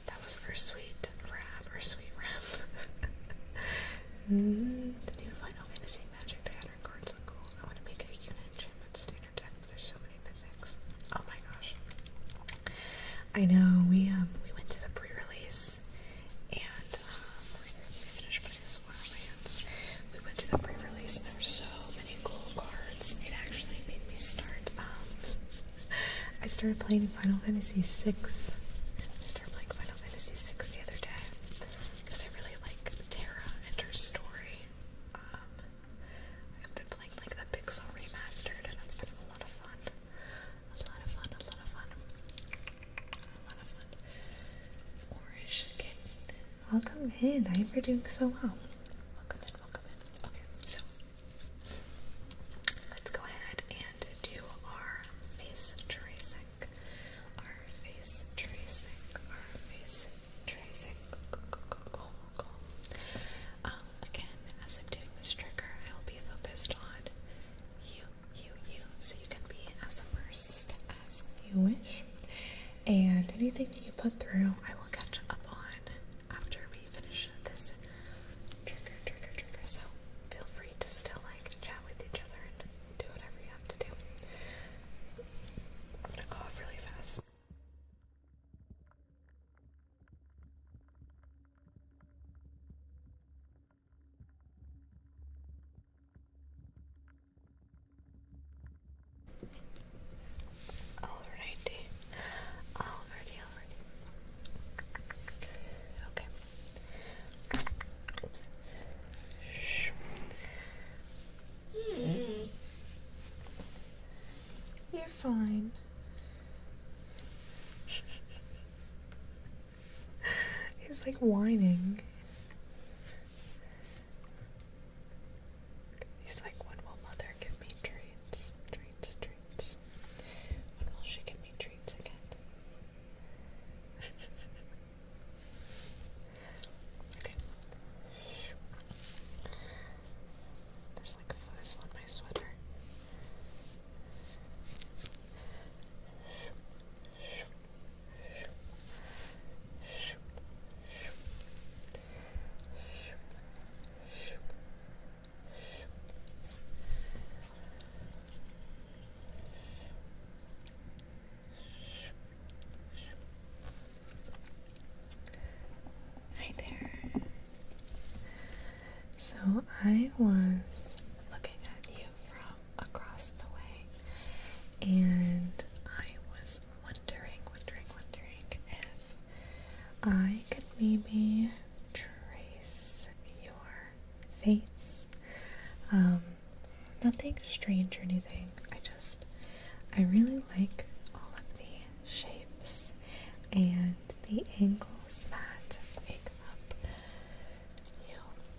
That was our sweet Rab. The new Final Fantasy Magic the Gathering cards look cool. I want to make a unit enchantment standard deck, but there's so many mythics. I know, we went to the pre-release, and let me finish putting this one on my hands. We went to the pre-release, and there were so many cool cards. It actually made me start, I started playing Final Fantasy VI. I started playing Final Fantasy VI the other day, because I really like Terra and her story. I've been playing like the Pixel Remastered, and that's been a lot of fun. A lot of fun, a lot of fun. A lot of fun. Orange kitten. Welcome in. I hope you're doing so well. Welcome in, welcome in. Okay, so let's go ahead and do our face tracing. Our face tracing. Our face tracing. Again, as I'm doing this trigger, I will be focused on you, so you can be as immersed as you wish. And anything that you put through, I will catch up on after we finish this trigger. So feel free to still chat with each other and do whatever you have to do. I'm gonna cough really fast. Alrighty. Okay. Oops. You're fine. He's like whining. He's like, when will mother give me treats? Treats. When will she give me treats again? Okay. There's like fuzz on my sweater. Hi there. So I was looking at you from across the way, and I was wondering if I could maybe trace your face. Nothing strange or anything. I really like all of the shapes and the angles that make up you.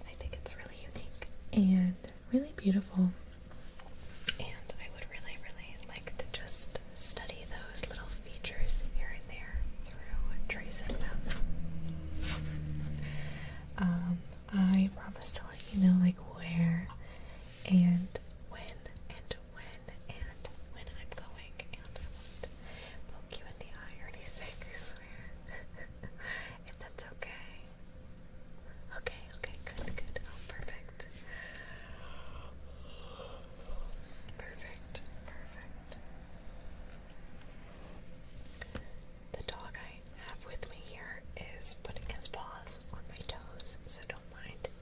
I think it's really unique and really beautiful. And I would really, really like to just study those little features here and there through tracing them. I promise to let you know where and when I'm going, and I won't poke you in the eye or anything, I swear. If that's okay. Okay, good. Oh, perfect. The dog I have with me here is putting his paws on my toes, so don't mind him.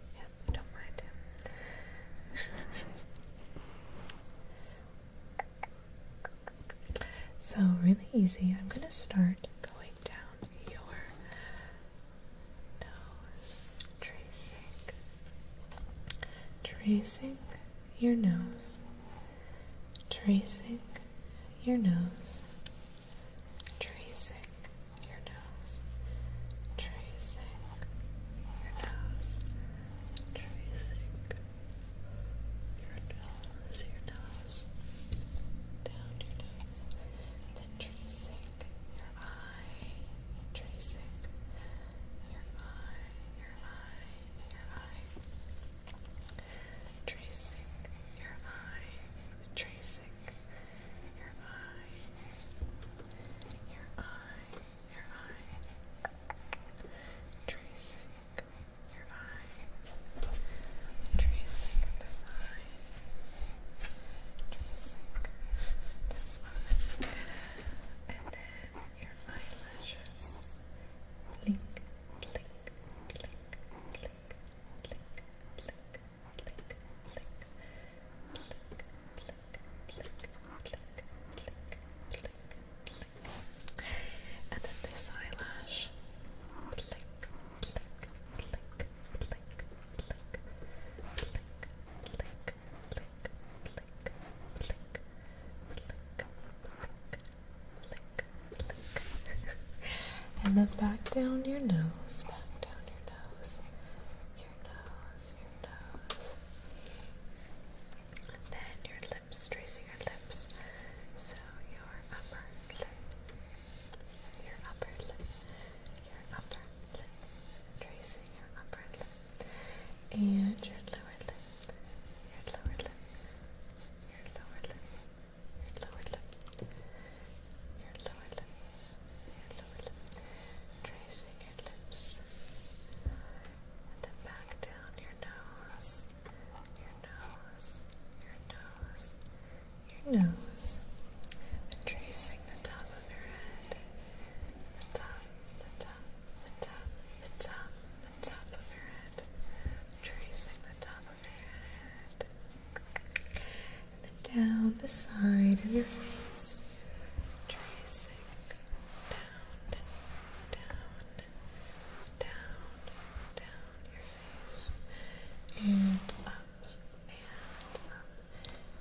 So really easy. I'm gonna start going down your nose, tracing your nose, tracing your nose, tracing your nose, tracing your nose, tracing your nose, down your nose, then tracing your eye, tracing your eye, tracing your eye, tracing your eye, And then back down your nose, back down your nose, your nose, your nose. And then your lips, tracing your lips. So your upper lip, your upper lip, your upper lip, tracing your upper lip. And your lower lip, your lower lip, your lower lip, your lower lip, your lower lip, your lower lip, tracing your lips, and then back down your nose, your nose, your nose, your nose, and tracing the top of your head, the top, the top, the top, the top, the top of your head, tracing the top of your head, and then down the side of your face, tracing down, down, down, down your face, and up, and up,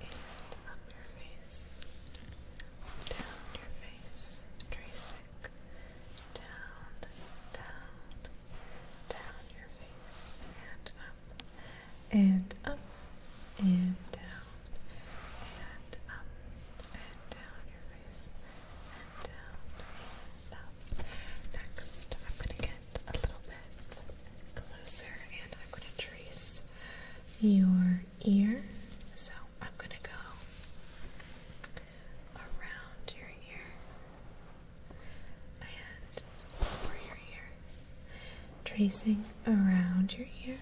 and up your face, down your face, tracing down, down, down your face, and up, and up, and down, and up, and down your face, and down, and up. Next, I'm going to get a little bit closer, and I'm going to trace your ear. So I'm going to go around your ear and over your ear, tracing around your ear,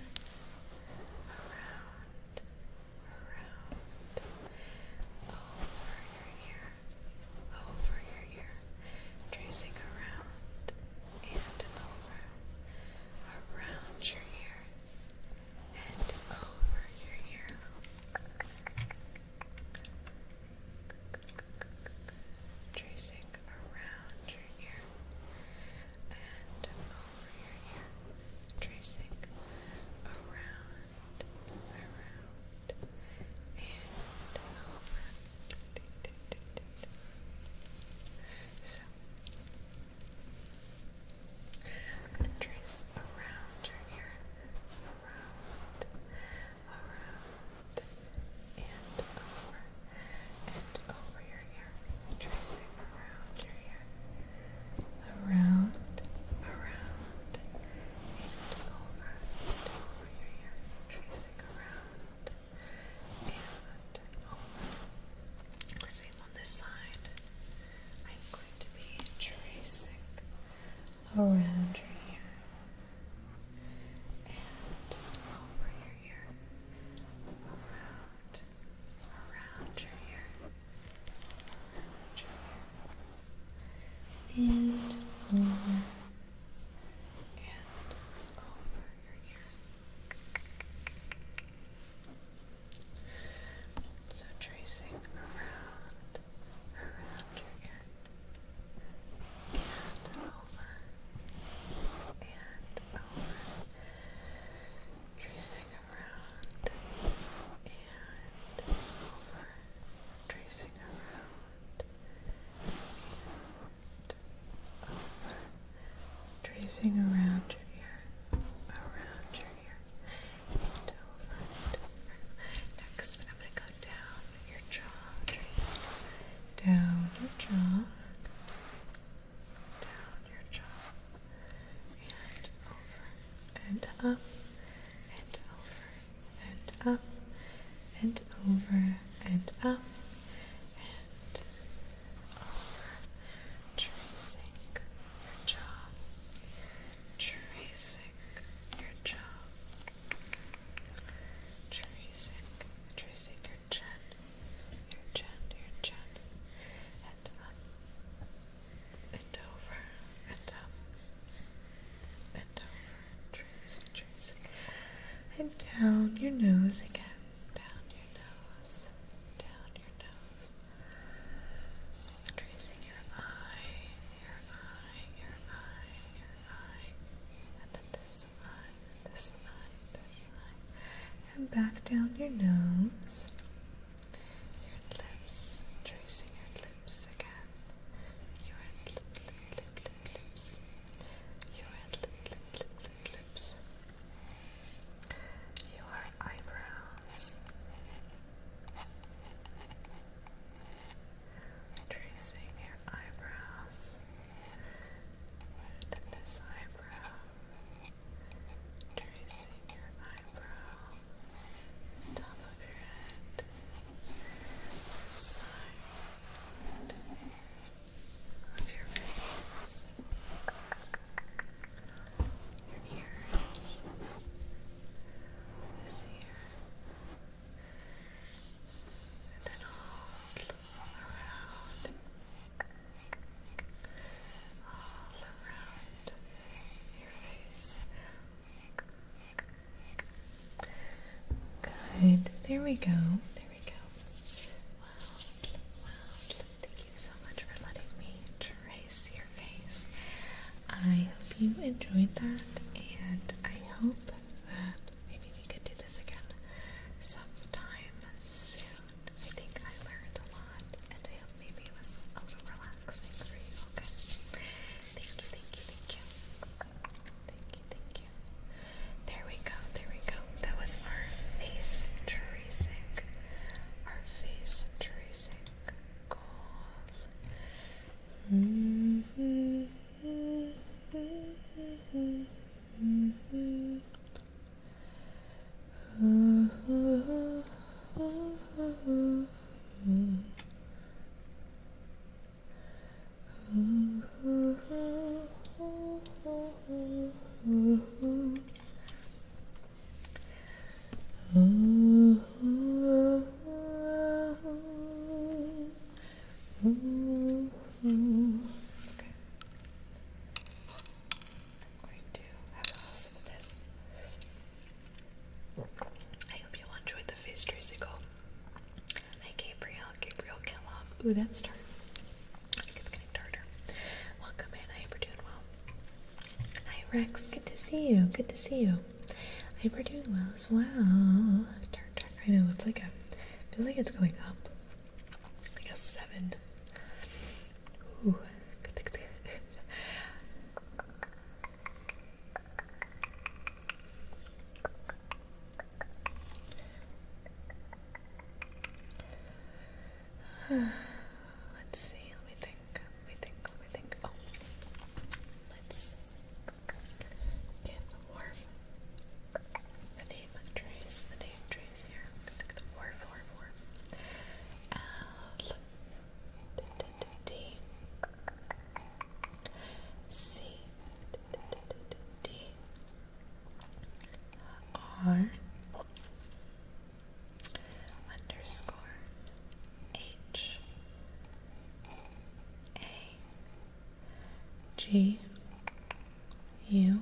around, over your ear, over your ear, tracing around and over, around your ear and over your ear, tracing around your ear and over your ear, tracing around, and over. So I'm going to trace around your ear, around, and over your ear, tracing around your ear, around, and over your ear, tracing around and over. Same on this side. I'm going to be tracing around your ear and over your ear, around your ear, and over your ear. So tracing around your ear and over, tracing around and over, tracing around and over, tracing around your ear, and over and over. Next, I'm going to go down your jaw, tracing down your jaw, and over, and over, and up, and over, and up, and over, tracing your jaw, tracing your jaw, tracing your chin, and up, and over, and up, and over, tracing, and down your nose again, down your nose, tracing your eye, and then this eye, and back down your nose, your lips, tracing your lips again, your lips, go. There we go. Wow. Thank you so much for letting me trace your face. I hope you enjoyed that, and I hope that maybe we could do this again sometime soon. I think I learned a lot, and I hope maybe it was a little relaxing for you, okay? Thank you. There we go. That was our face tracing. Goal. Okay. I'm going to have a sip of this. I hope you enjoyed the face tracing. Hi, Gabriel Kellogg. Ooh, that's dark. I think it's getting darker. Welcome in. I hope you're doing well. Hi, Rex. Good to see you. I hope you're doing well as well. Dark. I know, it's like feels like it's going up. Like a 7. Ooh. Let's see, let me think. Oh, let's give Worf the name trace here. The Worf. L D C D R underscore H A G U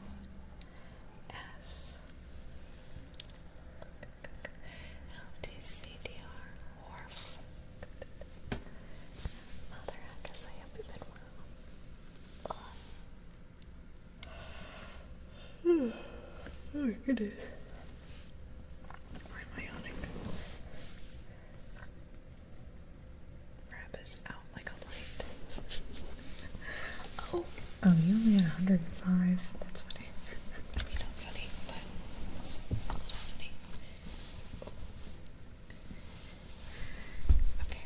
S LTCDR Worf. Mother Haggis, I hope you've been well. Oh my goodness. Why am I yawning? Rap is out like a light. Oh, you only had 105. That's funny. I mean, not funny, but also a little funny. Okay.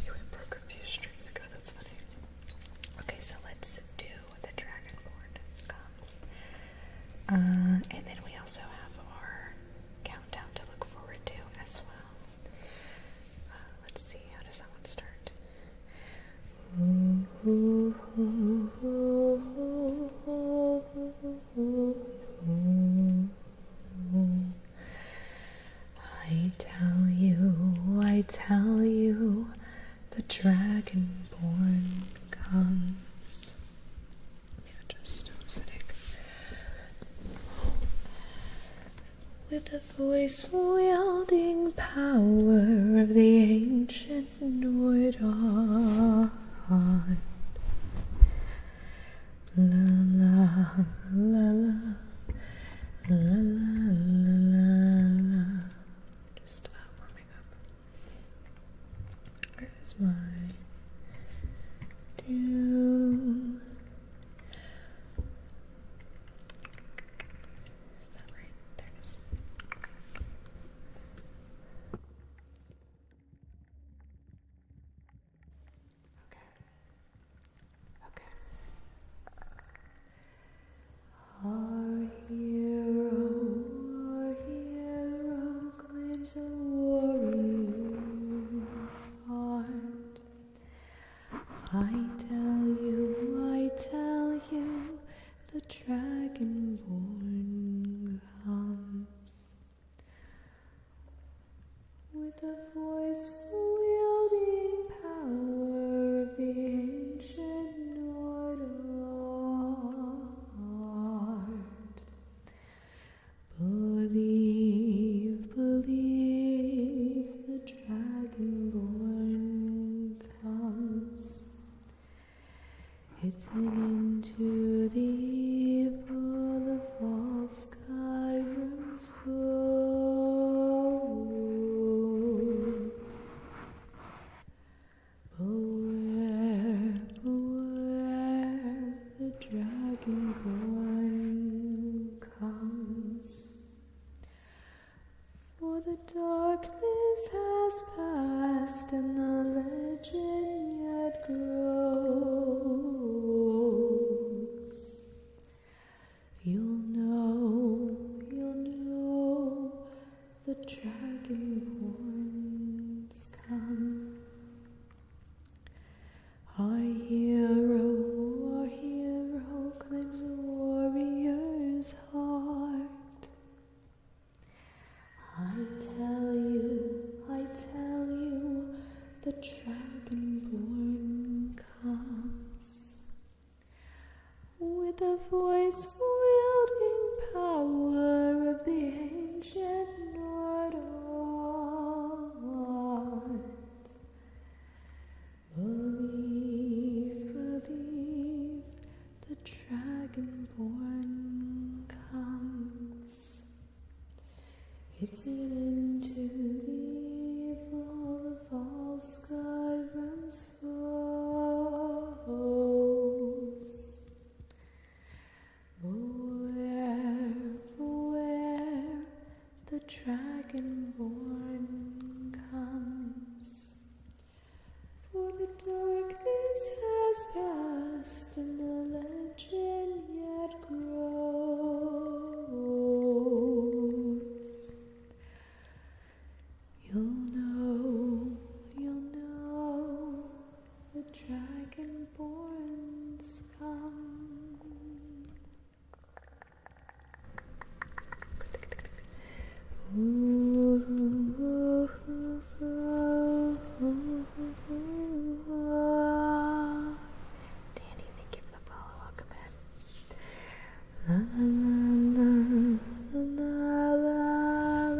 You went broke a few streams ago. That's funny. Okay, so let's do the Dragonborn comes. And then we also have our countdown to look forward to as well. Let's see, how does that one start? I tell you, the Dragonborn comes. Yeah, just I'm sitting. With the voice wielding power of the ancient wood art. La la la la la la la. Just about warming up. Where is my tune? Is that right? There it is. Okay. Our hero claims a warrior's heart. I tell you, the Dragonborn comes. With a voice wielding power of the ancient order. you'll know the dragonborns come. Danny, thank you for the follow. Welcome in. La la la la la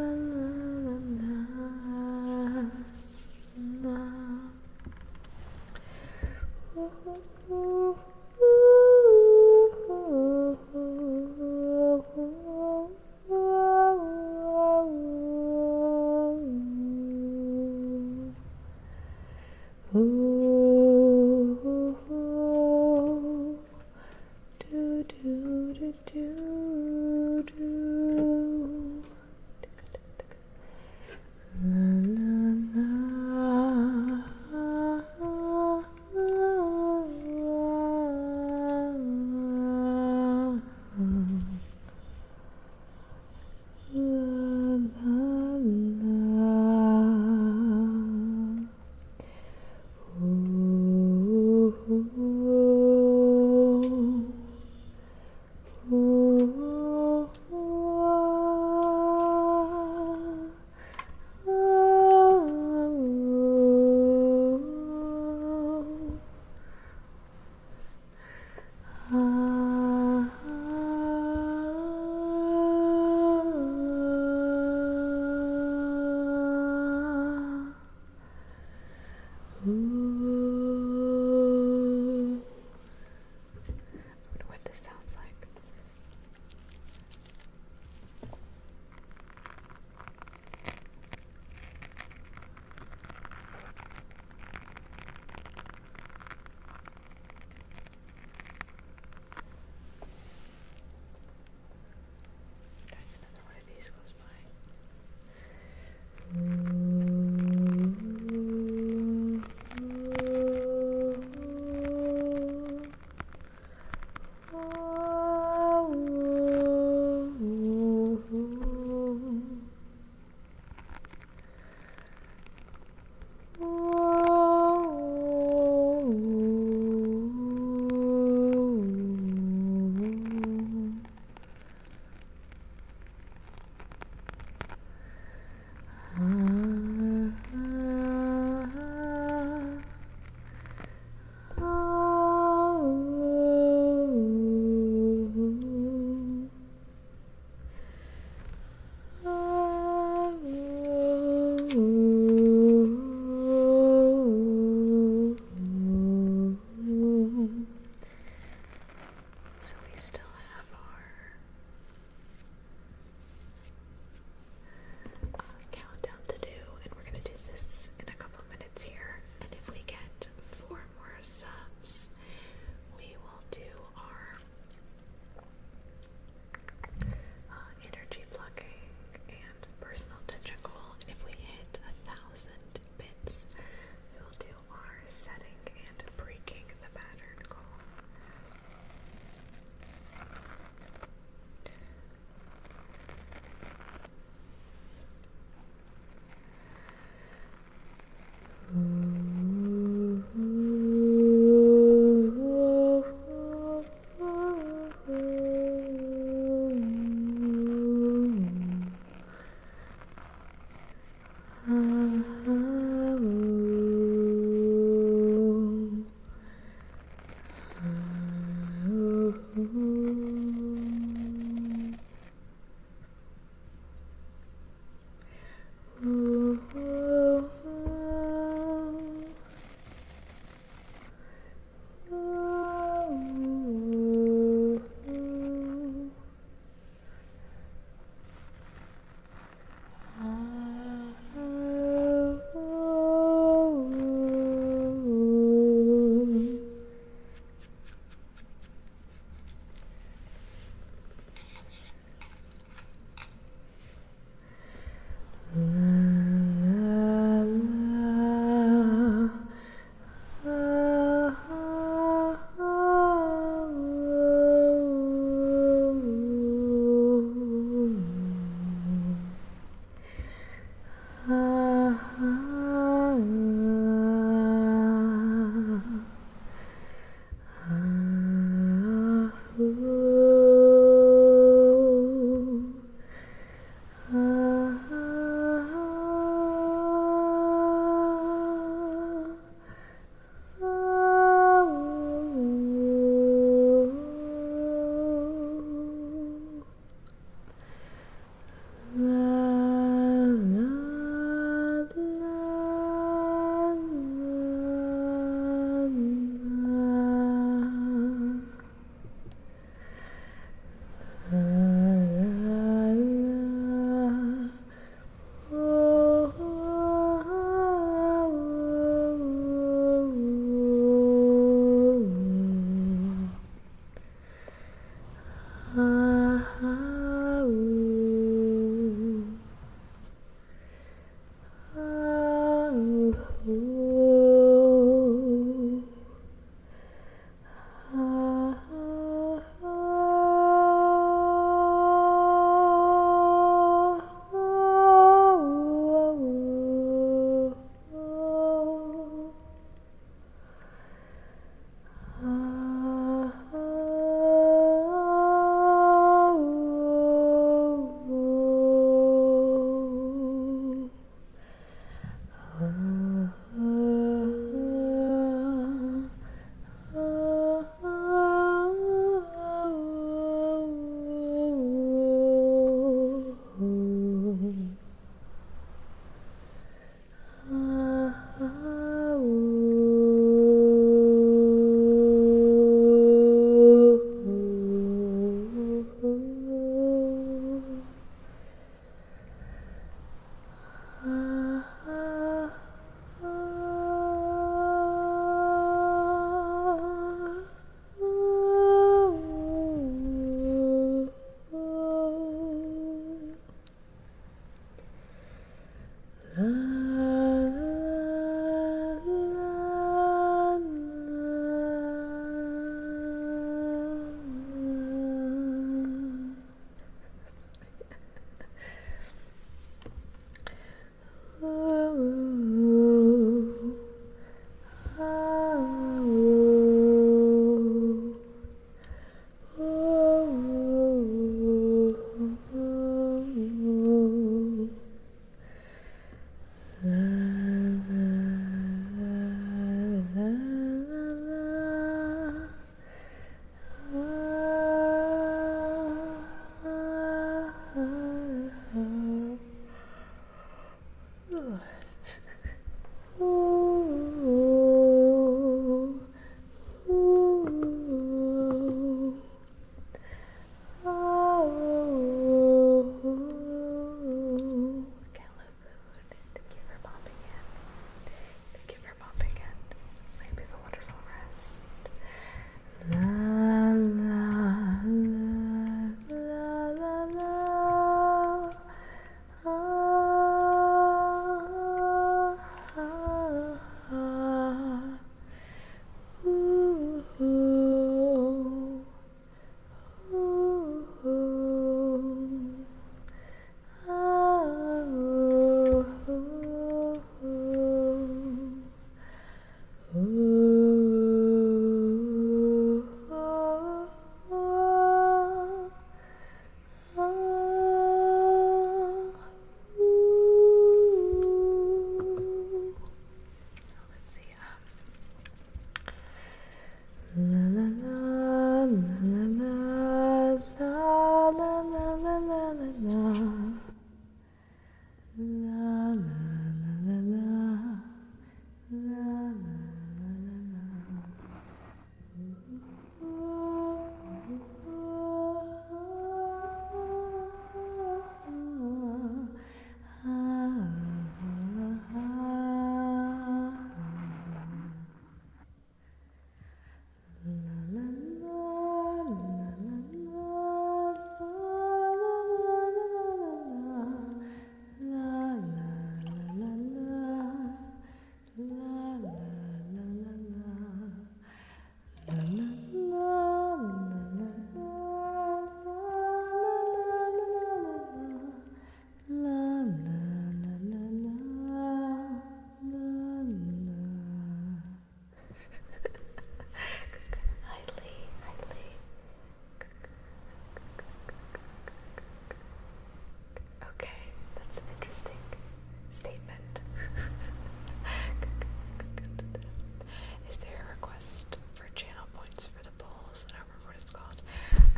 la la la.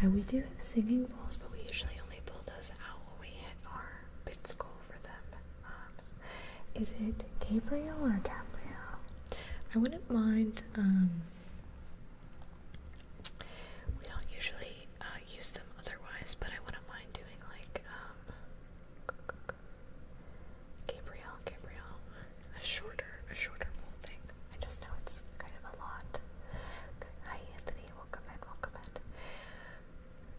And we do have singing bowls, but we usually only pull those out when we hit our bits goal for them. Is it Gabriel or Gabrielle? I wouldn't mind, we don't usually use them otherwise, but I wouldn't mind doing like, Gabrielle, a shorter bowl thing. I just know it's kind of a lot. Hi Anthony, welcome in.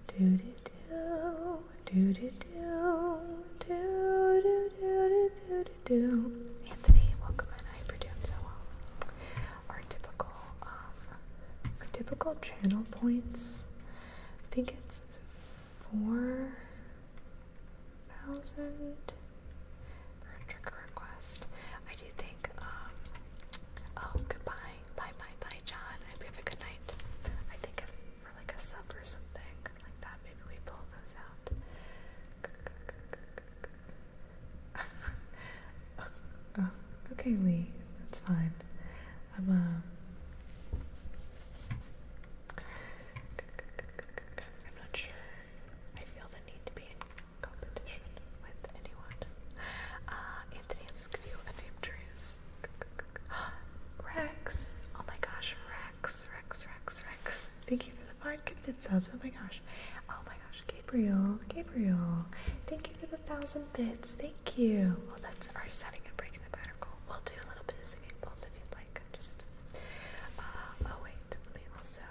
Do do do do do do do do do do do. Anthony, welcome in. I hope you're doing so well. Our typical channel points. I think it's 4,000 for a trigger request. I do think. Oh, goodbye. Bye, John. I hope you have a good night. I think for like a sub or something like that, maybe we pull those out. Okay, Lee, that's fine. I'm not sure. I feel the need to be in competition with anyone. Anthony, let's give you a name choice. Rex! Oh my gosh, Rex. Thank you for the 5 gifted subs. Oh my gosh. Gabriel. Thank you for the 1,000 bits. Thank you. Well, that's our setting and breaking the pattern goal. We'll do a little bit of singing bowls if you'd like. Oh wait, let me also,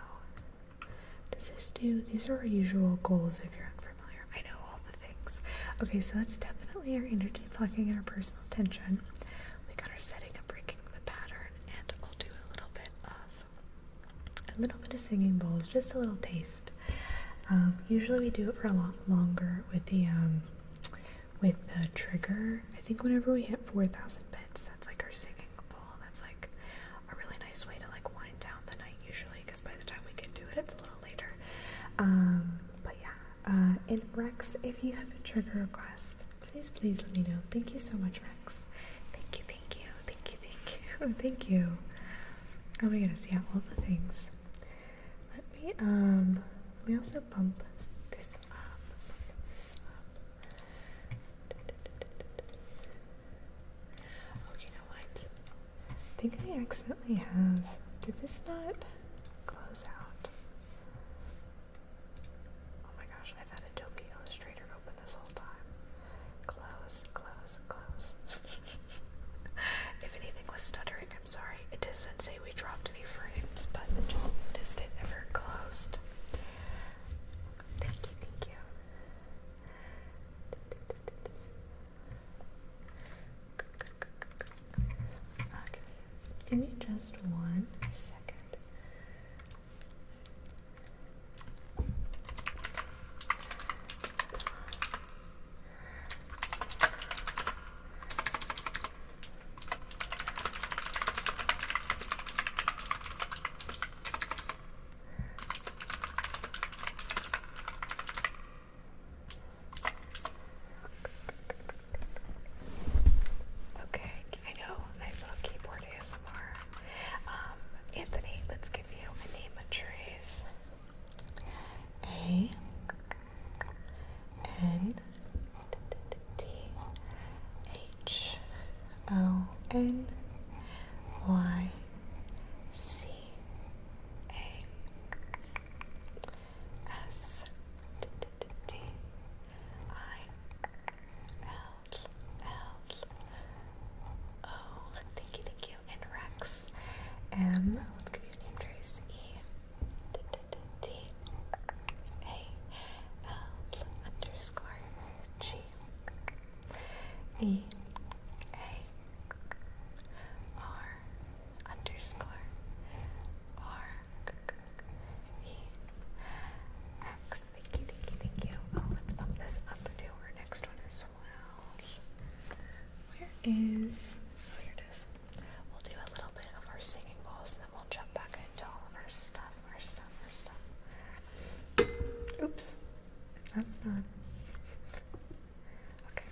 does this do, these are our usual goals if you're unfamiliar. I know all the things. Okay, so that's definitely our energy plucking and our personal attention. We got our setting and breaking the pattern, and I'll do a little bit of singing bowls, just a little taste. Usually we do it for a lot longer with the trigger. I think whenever we hit 4,000 bits, that's like our singing bowl. That's like a really nice way to like wind down the night usually, because by the time we get to it, it's a little later. But yeah, and Rex, if you have a trigger request, please let me know. Thank you so much, Rex. Thank you. Thank you. Oh my goodness, yeah, all the things. Let me also bump this up. Oh, you know what? I think I accidentally have. Did this not close out? Oh my gosh, I've had Adobe Illustrator open this whole time. Close. If anything was stuttering, I'm sorry. It doesn't say we dropped any frames, but I just noticed it never closed. Thank you. Okay. Give me just 1 second. Okay, I know, nice little keyboard ASMR. Anthony, let's give you a name of trees. A N T H O N Y C A S T I L L O. Thank you. And Rex. M. Let's give you a name trace. E T A L underscore G E A R underscore R E X. Thank you. Oh, let's bump this up to our next one as well. Where is, oh, here it is. We'll do a little bit of our singing bowls, and then we'll jump back into all of our stuff. Oops, that's not. Okay.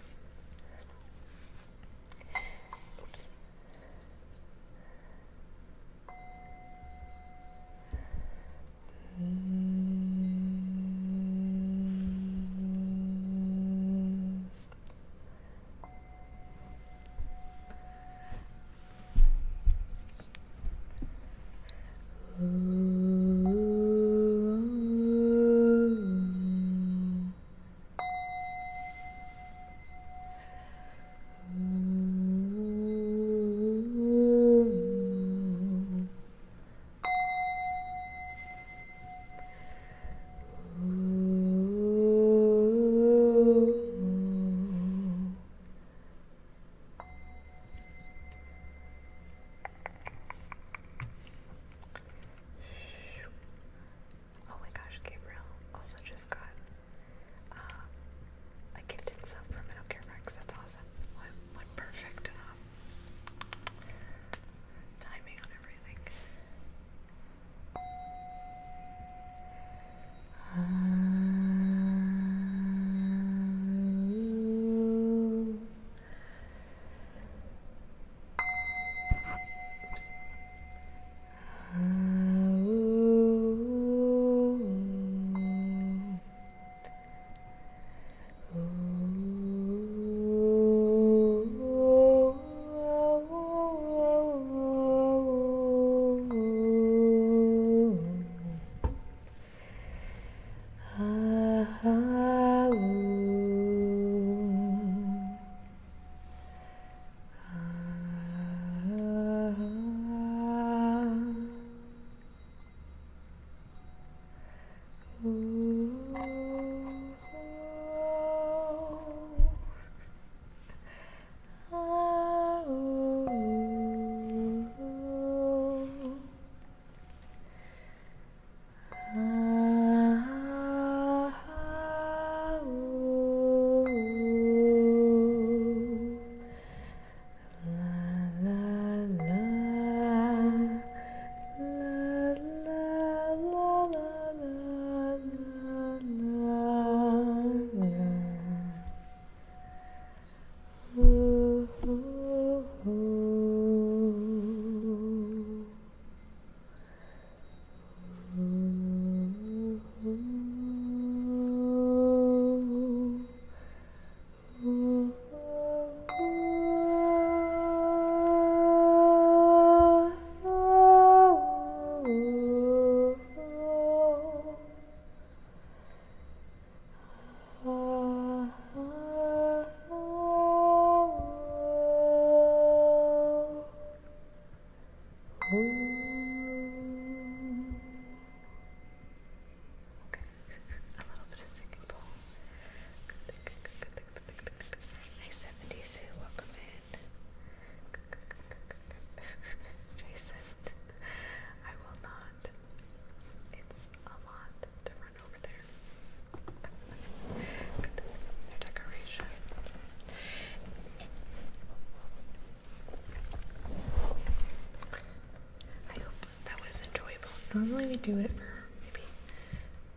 Normally we do it for maybe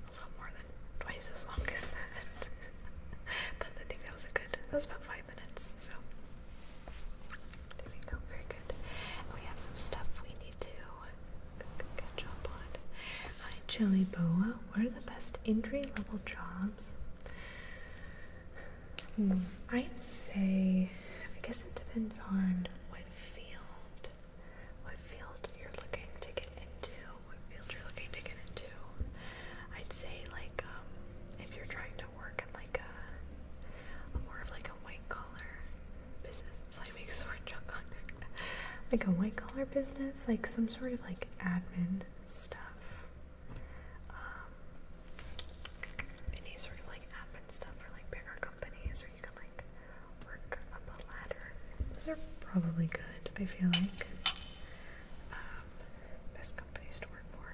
a little more than twice as long as that. But I think that was about 5 minutes, so there we go, very good. And we have some stuff we need to catch up on. Hi Chili Boa, what are the best entry level jobs? I'd say, I guess it depends on what field you're looking to get into, I'd say, like, if you're trying to work in, like, a more of, like, a white-collar business, flaming sword junk on like a white-collar business, like, some sort of, like, admin stuff. Any sort of, like, admin stuff for, like, bigger companies, or you can, like, work up a ladder. Those are probably good, I feel like. Best companies to work for.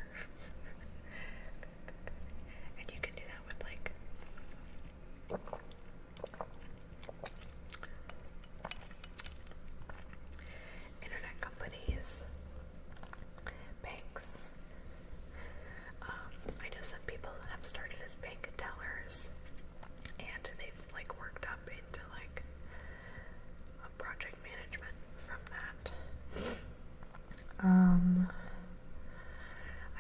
And you can do that with, like, internet companies, banks. I know some people have started as bank tellers, and they've, like, worked up into, like, a project management from that.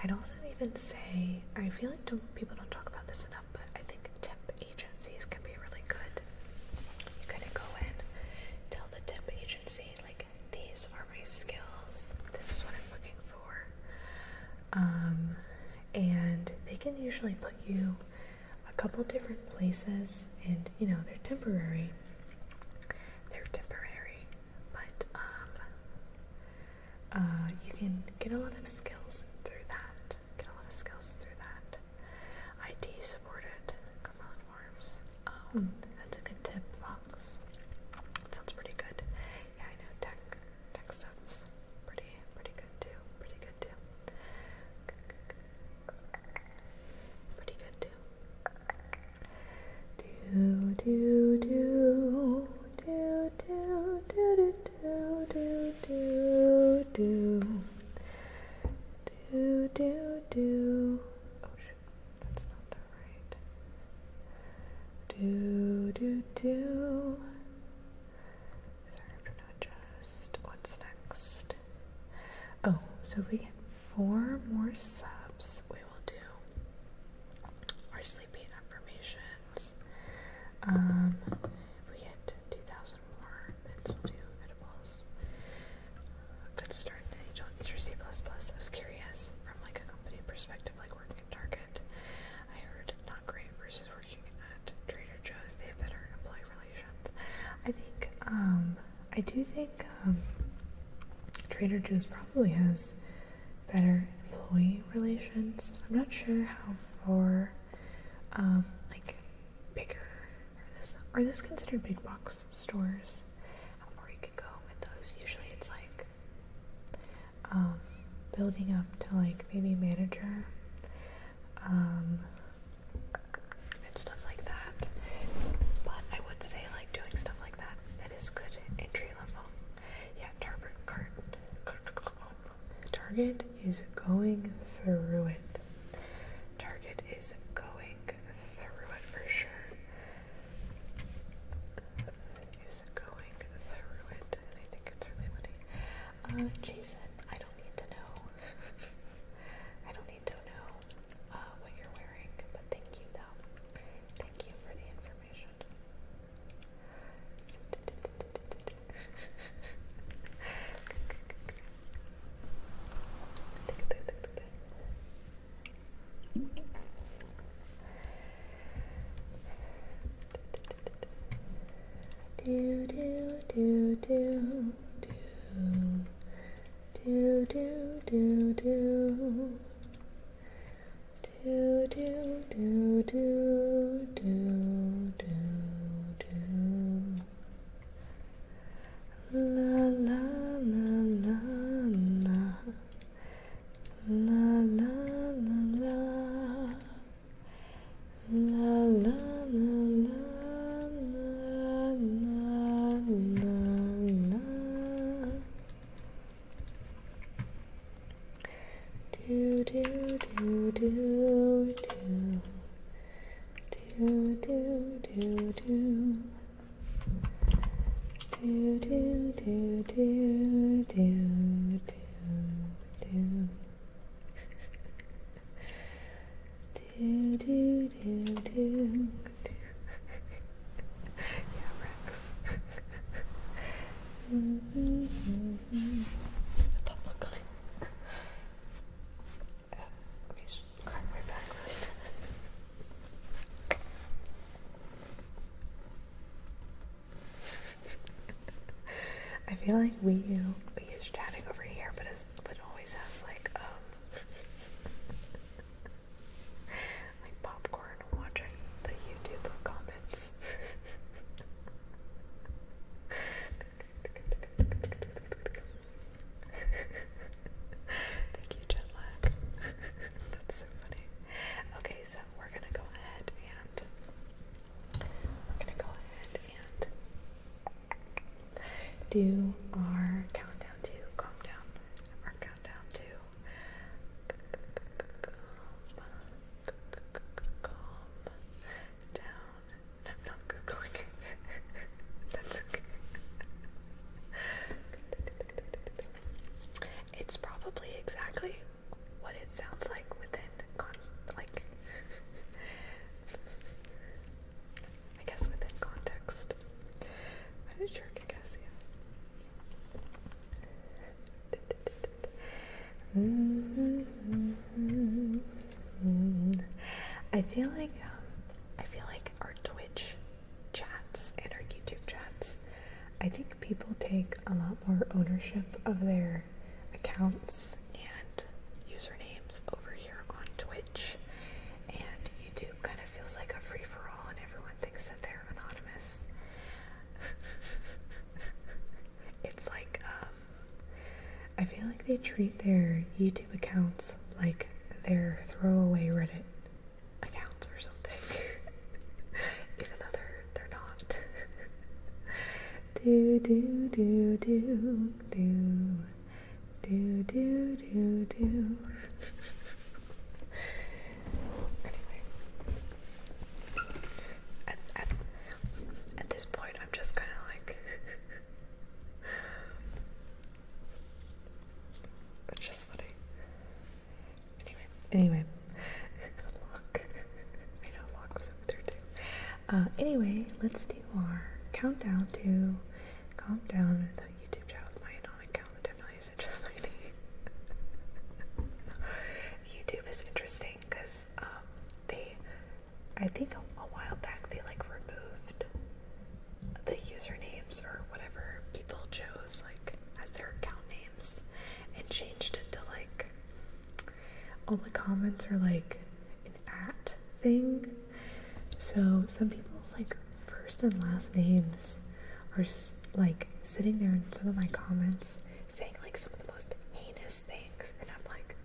I'd also even say, I feel like people don't talk about this enough, but I think temp agencies can be really good. You kind of go in, tell the temp agency, like, these are my skills, this is what I'm looking for, and they can usually put you a couple different places, and, you know, they're temporary, but you can get a lot of skills through that. IT supported Cumberland Farms. Oh, that's a good tip, Fox. Sounds pretty good. Yeah, I know tech stuff's pretty good too. Pretty good too. Do do do do do do do do do do do do do. Oh shoot, that's not the right. Do do do. Sorry, I'm trying to adjust. What's next? Oh, so if we get 4 more subs, we will do our sleepy affirmations. If we get 2,000 more bits, we'll do edibles. Good start. You don't need your C++. I was curious from, like, a company perspective, like working at Target. I heard not great versus working at Trader Joe's. They have better employee relations. I do think Trader Joe's probably has better employee relations. I'm not sure how far, like, bigger are this considered big box stores? How far you can go with those? Usually it's like, building up to, like, maybe manager, and stuff like that. But I would say, like, doing stuff like that, that is good entry level. Yeah, Target is going through it. Target is going through it for sure. Is going through it, and I think it's really funny. Jason, I don't need to know. I don't need to know what you're wearing, but thank you though. Thank you for the information. Do do do do do do do do do do do do do do do. La la la la la la la la la la la la. Do do do do do. Do do do do. Do do do do do do. Do do do do. Yeah, Rex. The public. Let me just crack my back really fast. I feel like we use chatting over here, but it always has like like popcorn watching the YouTube comments. Thank you, Jetlag. That's so funny. Okay, so we're gonna go ahead and do our countdown to calm down. Our countdown to calm down. I'm not Googling it. That's okay. It's probably exactly what it sounds like within I guess within context. I'm sure I can guess, yeah. I feel like our Twitch chats and our YouTube chats, I think people take a lot more ownership of their accounts and usernames over here on Twitch, and YouTube kind of feels like a free-for-all and everyone thinks that they're anonymous. It's like, I feel like they treat their YouTube accounts like their throwaway Reddit accounts or something, even though they're not. Do do do do do do do do do. Anyway, at this point, I'm just kind of like. It's just funny. Anyway. Locke. I know Locke was over there too. Anyway, let's do our countdown to calm down. The YouTube channel is my anonymous account. That definitely isn't just my name. YouTube is interesting because I think a while back they like removed the usernames or whatever people chose like as their account names and changed it to like all the comments are like an @ thing. So some people's like first and last names are like sitting there in some of my comments saying like some of the most heinous things, and I'm like,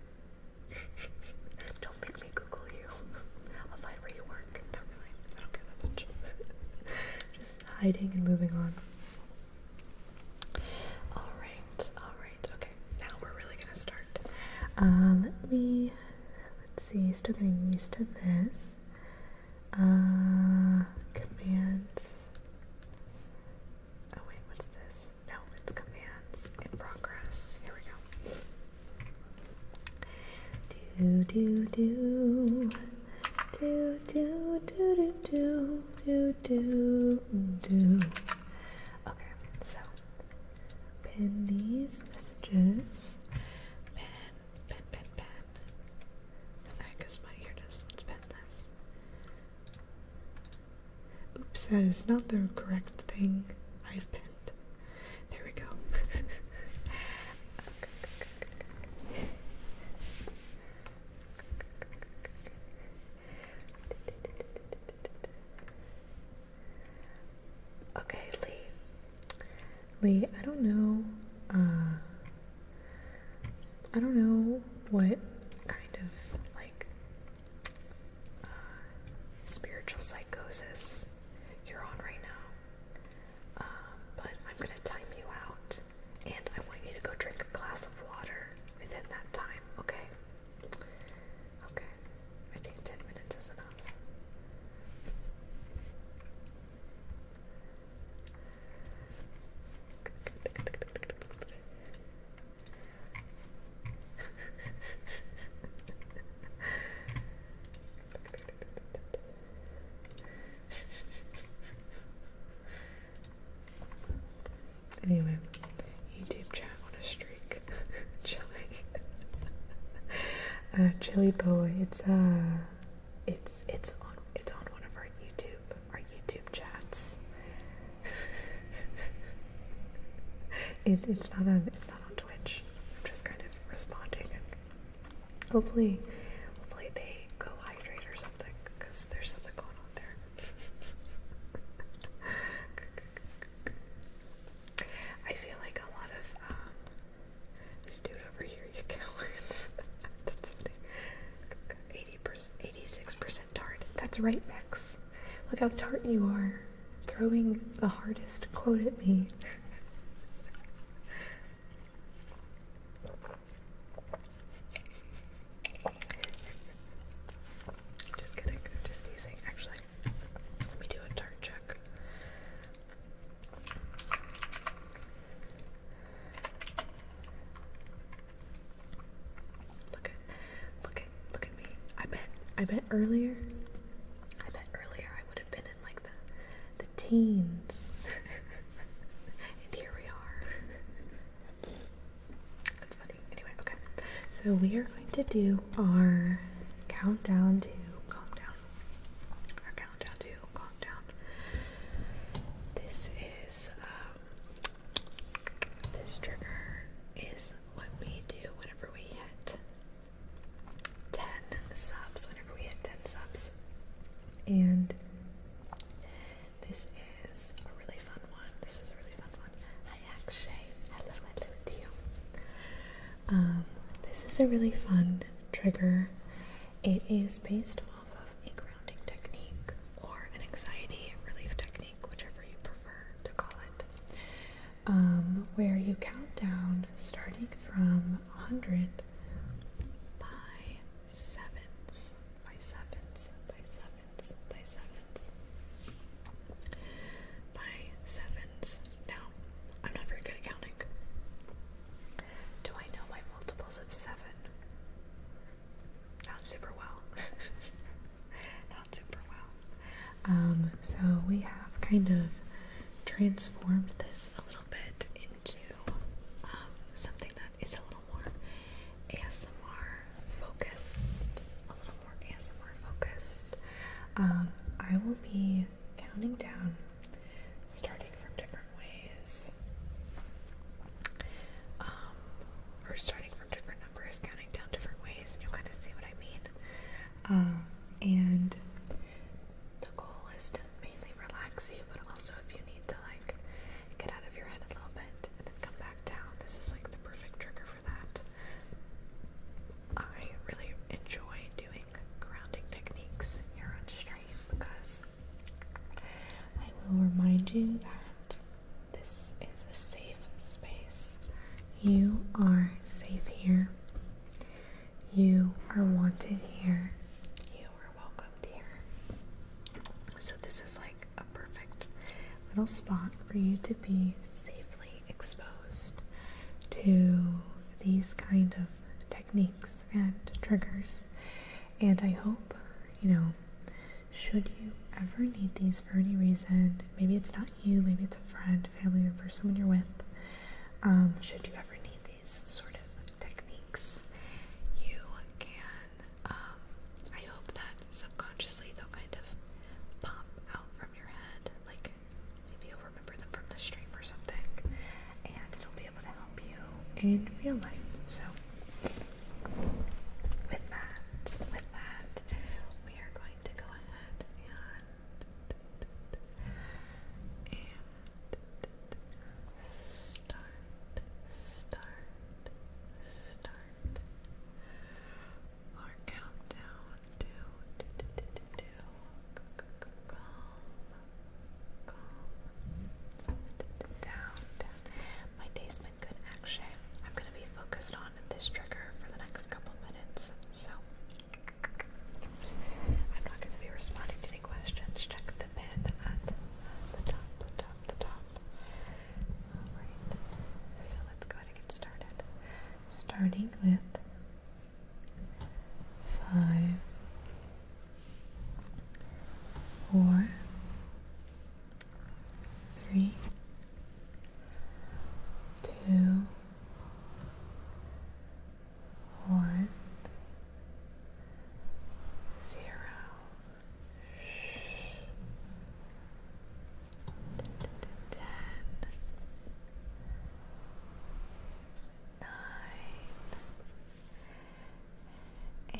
don't make me Google you. I'll find where you work. Not really. I don't care that much. Just hiding and moving on. Alright, okay. Now we're really gonna start. Let's see, still getting used to this. Commands. Oh wait, what's this? No, it's commands in progress. Here we go. Do do do. Do do do do do do do. Okay, so pin these messages. Pen. I guess my ear does. Let's pen this. Oops, that is not the correct thing I've pinned. There we go. Okay, Lee, I don't know what kind of like spiritual psychosis you're on right now, but I'm gonna time you out, and I want you to go drink a glass of water within that time, okay? Chili Boy. It's on one of our YouTube chats. It's not on Twitch. I'm just kind of responding, and hopefully they go hydrate or something, because there's something going on there. I feel like a lot of this dude over here, you cowards. That's funny. 86% tart. That's right, Max. Look how tart you are. Throwing the hardest quote at me. Just kidding. I'm just teasing. Actually, let me do a tart check. Look at me. I bet earlier I would have been in like the teens. And here we are. That's funny. Anyway, okay. So we are going to do our countdown to calm down. Our countdown to calm down. This trigger is what we do whenever we hit 10 subs, and this is a really fun one. Hi Akshay, hello to you. This is a really fun trigger. It is based off of a grounding technique or an anxiety relief technique, whichever you prefer to call it, where you count down starting from 100 by sevens. Now, I'm not very good at counting. Do I know my multiples of 7? Not super well. So we have kind of transformed this a little bit into something that is a little more ASMR focused. I will be counting down, starting from different ways, or starting from different numbers, counting down different ways, and you'll kind of see what I mean. And the goal is to mainly relax you, but also if you need to like get out of your head a little bit and then come back down, this is like the perfect trigger for that. I really enjoy doing grounding techniques here on stream because I will remind you that this is a safe space. You are safe here. You are wanted here. You are welcomed here. So this is like a perfect little spot for you to be safely exposed to these kind of techniques and triggers. And I hope, should you ever need these for any reason, maybe it's not you, maybe it's a friend, family member, someone you're with, should you ever need these sort of techniques, you can, I hope that subconsciously they'll kind of pop out from your head, like maybe you'll remember them from the stream or something, and it'll be able to help you in real life. So with that, we are going to go ahead and start our countdown to calm down. My day's been good, actually. I'm going to be focused on this trigger for the next couple minutes, so I'm not going to be responding to any questions. Check the pin at the top. Alright, so let's go ahead and get started. Starting with 5, 4, 3, 2, 1,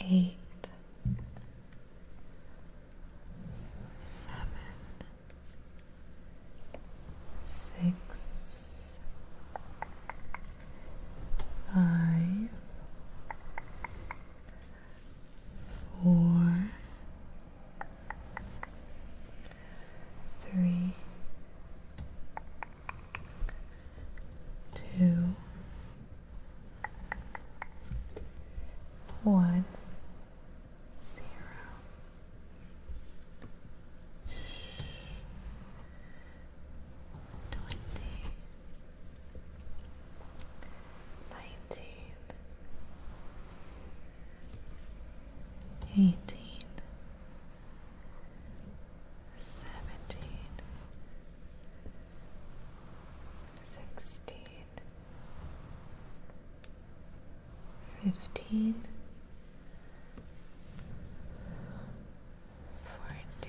8, 7, 6, 5, 4, 3, 2, 1, 0. 20, 19, 18, 17, 16, 15, 14,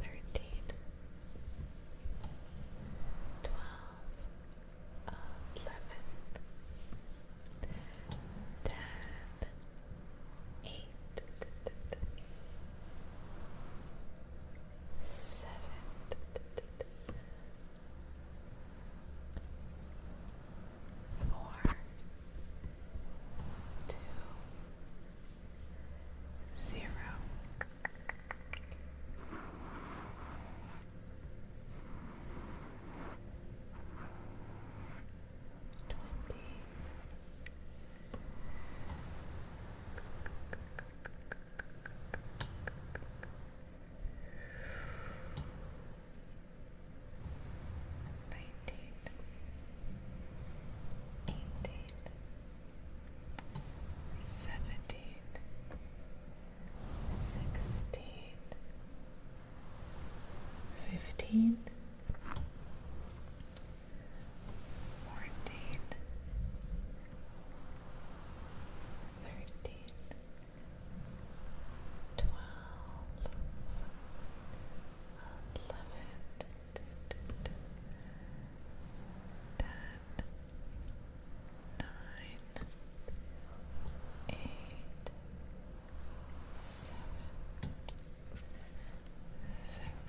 13, 12, 11, 10, 8, 7, 4, 2, 0. 20, 19, 18, 17, 16, 15, 14, 13, 12, 11, 10, 9, 8, 7,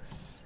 6,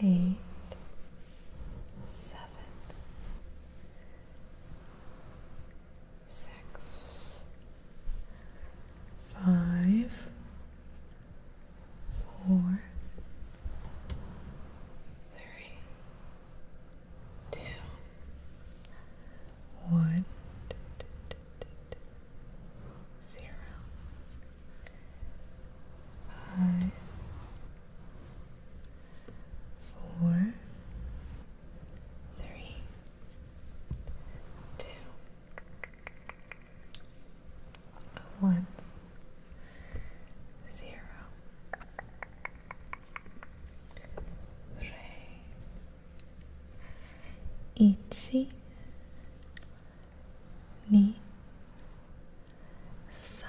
8, 7, 6, 5, 4, 3, 2, 1, 0, 5, 4, 3, 2, 1, 0. Re. Ichi. Ni. San.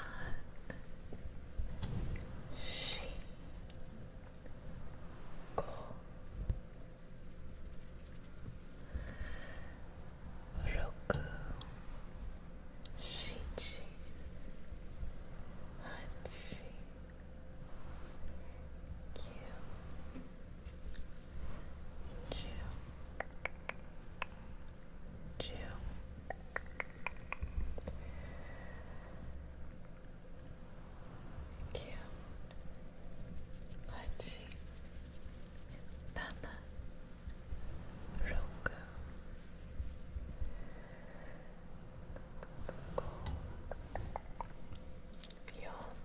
Shi. Go. Roku. Shichi. Hachi. Kyu. Ju. Ju. Kyu. Hachi. Nana. Roku. Go. Yon.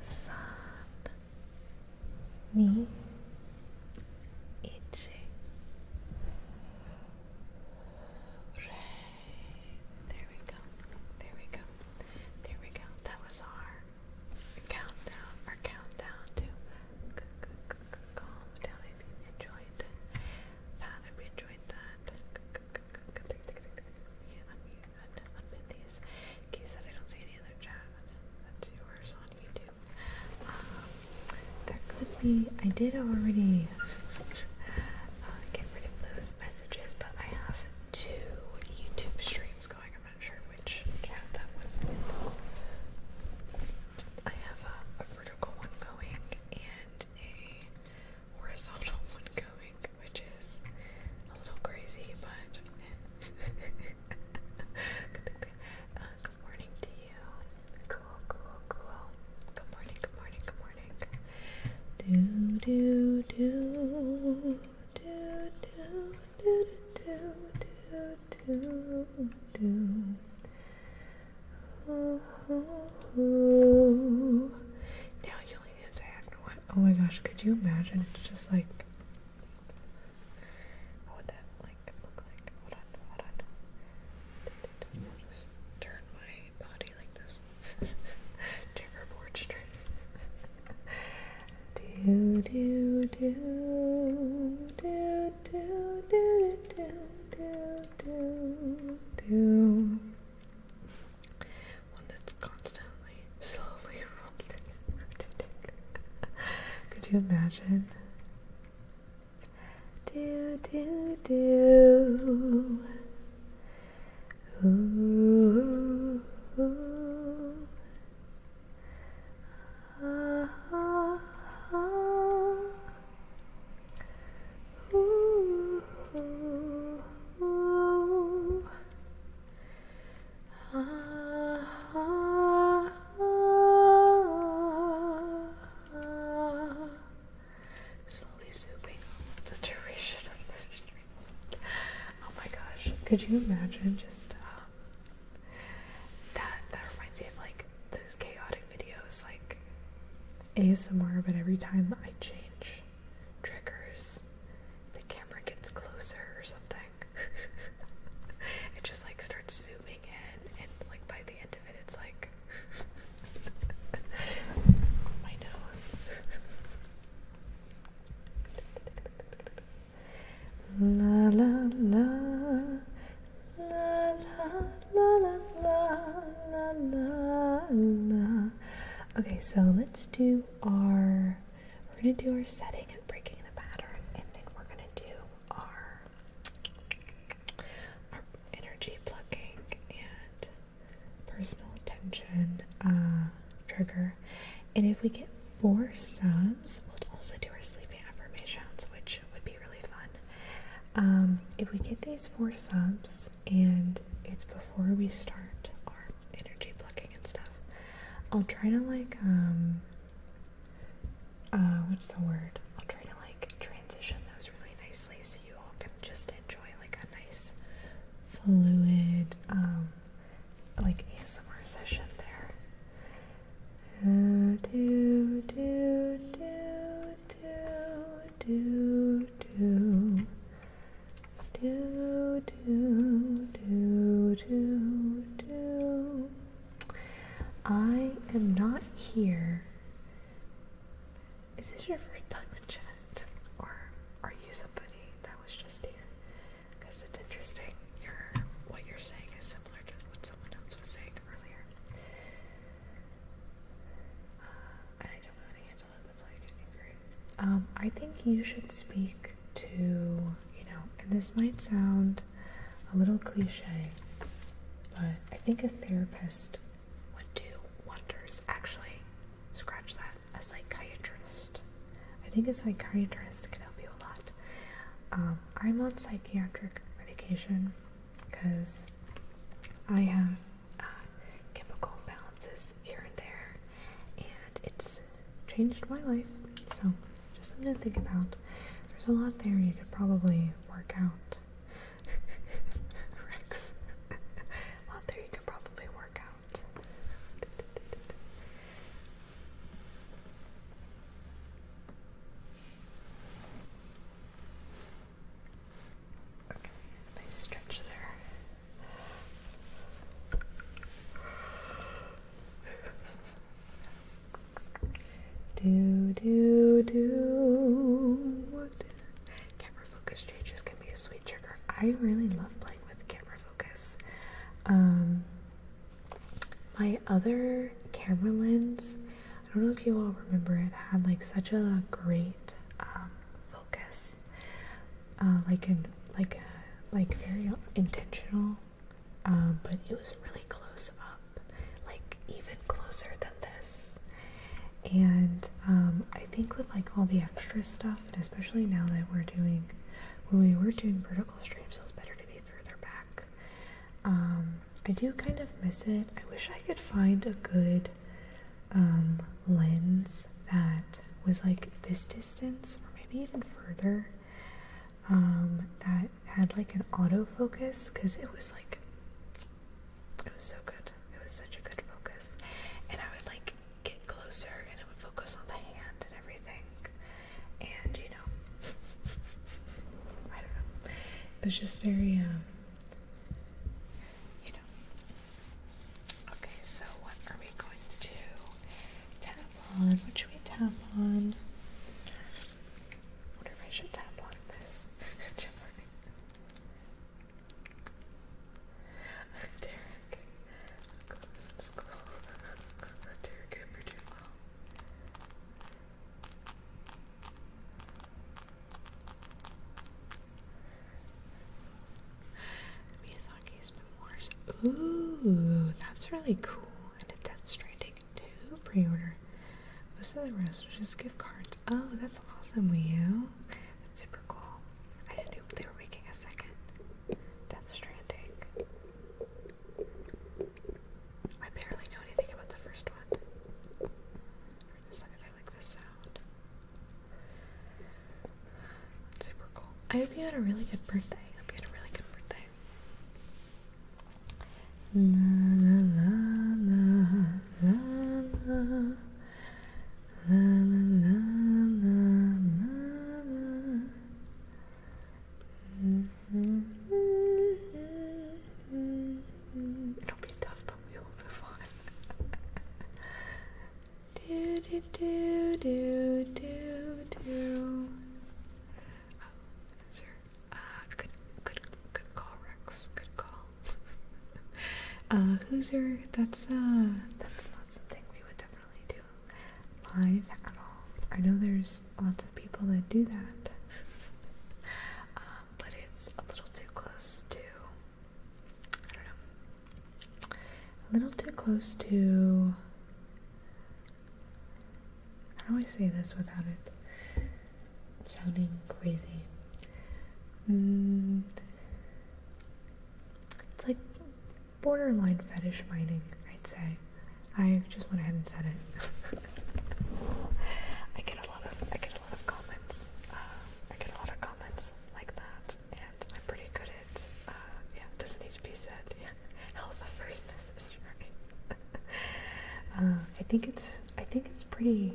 San. Ni. Ichi. Re. There we go. There we go. There we go. That was our countdown. Our countdown to calm down. If you enjoyed that, if you enjoyed that. Yeah, unmute these. Key said I don't see any other chat. That's yours on YouTube. That could be. I did already get rid of those messages, but I have 2 YouTube streams going. I'm not sure which chat that was in. I have a vertical one going and a horizontal one going, which is a little crazy, but good morning to you. Cool, cool, cool. Good morning, good morning, good morning. Do, do, do, do, do, do, do, do, do, do. Now you only need a diagonal one. Oh my gosh, could you imagine? It's just like, what would that like look like? Hold on. I'll just turn my body like this. Checkerboard strings. Do do do do do do do do do. One that's constantly slowly rotating. Could you imagine? Do do do. Ooh, ooh. Ah, ah, ah. Ooh, ooh, ooh. Ah, ah, ah. Slowly zooming the duration of the stream. Oh my gosh, could you imagine just that reminds me of like those chaotic videos, like ASMR, but every time I change triggers, the camera gets closer or something. It just like starts zooming in, and like by the end of it, it's like my nose. La la la la la la la la la. Okay, so let's do we're gonna do our setting and breaking the pattern, and then we're gonna do our energy plucking and personal attention trigger. And if we get 4 subs, we'll also do our sleeping affirmation. If we get these 4 subs and it's before we start our energy plucking and stuff, I'll try to like, what's the word? I'll try to like transition those really nicely so you all can just enjoy like a nice fluid, like ASMR session there. Do, do, do, do, do, do. Do, do, do, do, do. I am not here. Is this your first time in chat? Or are you somebody that was just here? Because it's interesting. What you're saying is similar to what someone else was saying earlier. And I don't know how to handle it. That's why I get angry. I think you should speak to, and this might sound a little cliche, but I think a therapist would do wonders. Actually, scratch that. A psychiatrist. I think a psychiatrist can help you a lot. I'm on psychiatric medication because I have chemical imbalances here and there, and it's changed my life. So, just something to think about. There's a lot there you could probably work out. Rex. A lot there you could probably work out. Okay, nice stretch there. Do, do, do. Camera focus changes can be a sweet trigger. I really love playing with camera focus. My other camera lens, I don't know if you all remember it, had like such a great focus. Like very intentional. But it was really close up, like even closer than this. And I think with like all the extra stuff, and especially now that when we were doing vertical streams, it was better to be further back. I do kind of miss it. I wish I could find a good lens that was like this distance, or maybe even further, that had like an autofocus, because it was so good. It was such a good focus. And I would like get closer and it would focus on the hand and everything. And I don't know. It was just very, Okay, so what are we going to tap on? What should we tap on? I wonder if I should tap on this. Derek. Close in school. Derek, ever do well. Miyazaki's memoirs. Ooh, that's really cool. And a Death Stranding 2 pre-order. Most of the rest was just gift cards. Oh, that's awesome, Wii. That's super cool. I didn't know they were making a second Death Stranding. I barely know anything about the first one. For a second, I like this sound. Super cool. I hope you had a really good birthday. I hope you had a really good birthday. La la la la la la la la la la. It'll be tough, but we will move on. Do do do do do do. Sir, good call, Rex. Good call. Hoosier, that's not something we would definitely do live at all. I know there's lots of people that do that, but it's a little too close to, I don't know, a little too close to, how do I say this without it sounding crazy? Mm, it's like borderline fetish mining, I'd say. I just went ahead and said it. I get a lot of comments. I get a lot of comments like that, and I'm pretty good at. Yeah, it doesn't need to be said. Yeah, hell of a first message, right? I think it's pretty.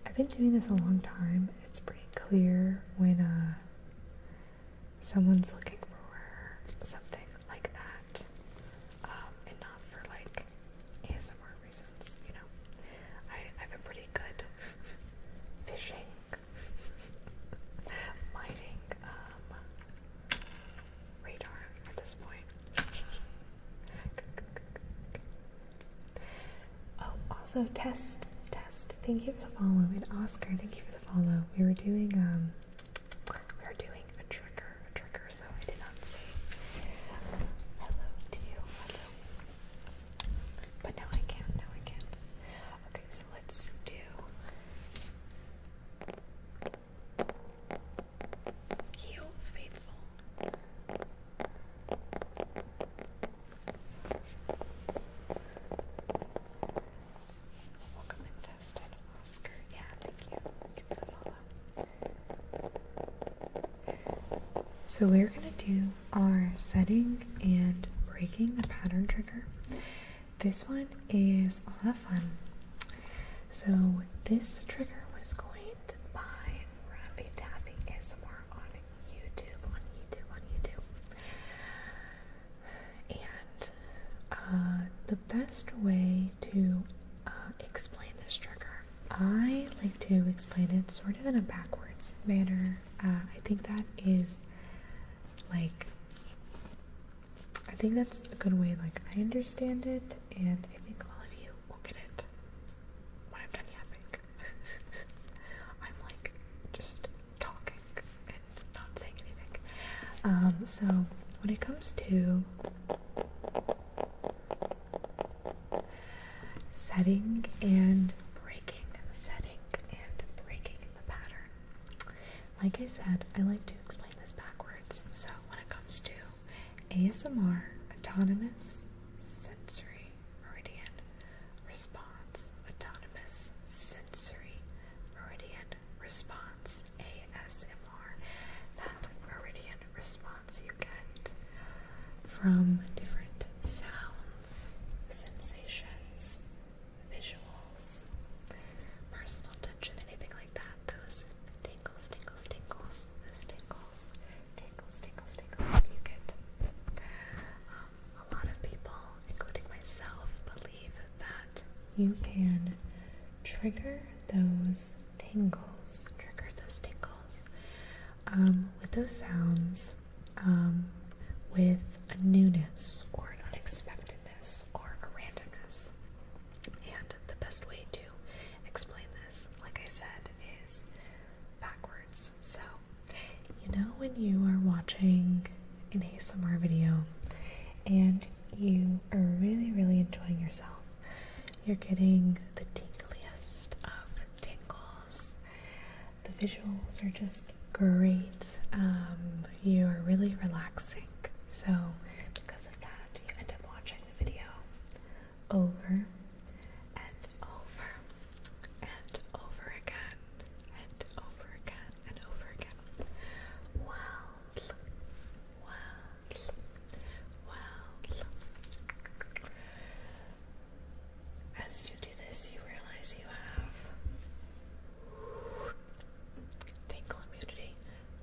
I've been doing this a long time. It's pretty clear when someone's looking for something like that, and not for like ASMR reasons. You know, I have a pretty good fishing, mining radar at this point. Oh, also test. Thank you for the follow, and Oscar, thank you for the follow. We were doing a trigger, so I did not say hello to you. Hello. But now I can. Okay, so let's do Heal Faithful. Welcome and tested, Oscar. Yeah, thank you. Thank you for the follow. So we're gonna do our setting and breaking the pattern trigger. This one is a lot of fun. So this trigger was coined by Raffy Taffy ASMR on YouTube. And the best way to explain this trigger, I like to explain it sort of in a backwards manner. I think that is like, I think that's a good way, like, I understand it, and I think all of you will get it when I'm done yapping. I'm like, just talking and not saying anything. So when it comes to setting and breaking the pattern, like I said, I like to explain this backwards. So when it comes to ASMR, autonomous sensory meridian response, autonomous sensory meridian response, ASMR, that meridian response you get from different sounds, sensations, visuals, personal tension, anything like that, those tingles that you get. A lot of people, including myself, believe that you can trigger those tingles, with those sounds, with a newness or an unexpectedness or a randomness. And the best way to explain this, like I said, is backwards. So, you know when you are watching an ASMR video and you are really, really enjoying yourself, you're getting the tingliest of tingles, the visuals are just great, you're really relaxing. So because of that, you end up watching the video over and over and over again and over again and over again. Well. As you do this, you realize you have tingle immunity.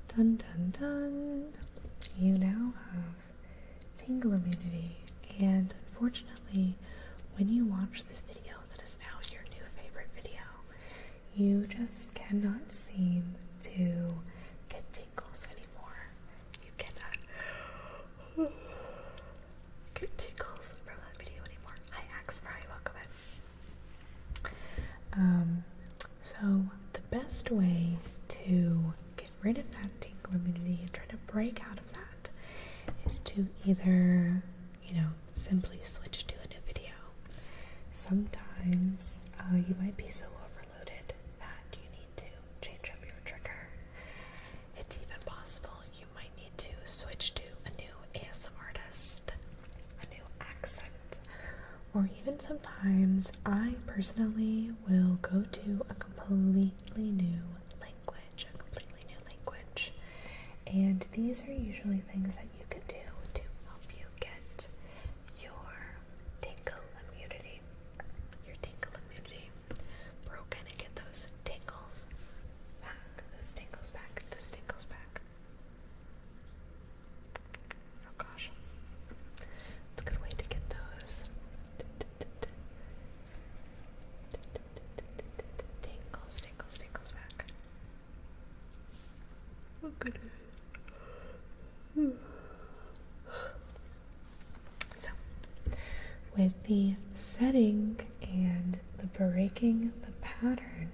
Dun dun dun. You now have tingle immunity, and unfortunately, when you watch this video that is now your new favorite video, you just cannot seem to get tingles anymore. You cannot get tingles from that video anymore. Hi Axfry, welcome in. So the best way to get rid of that tingle immunity and try to break out of that is to either, simply switch to a new video. Sometimes you might be so overloaded that you need to change up your trigger. It's even possible you might need even sometimes I personally will go to a completely new language, and these are usually things that you can do to help you get your tingle immunity, broken and get those tingles back, those tingles back. Oh gosh. It's a good way to get those tingles back. Oh goodness. So, with the setting and the breaking the pattern,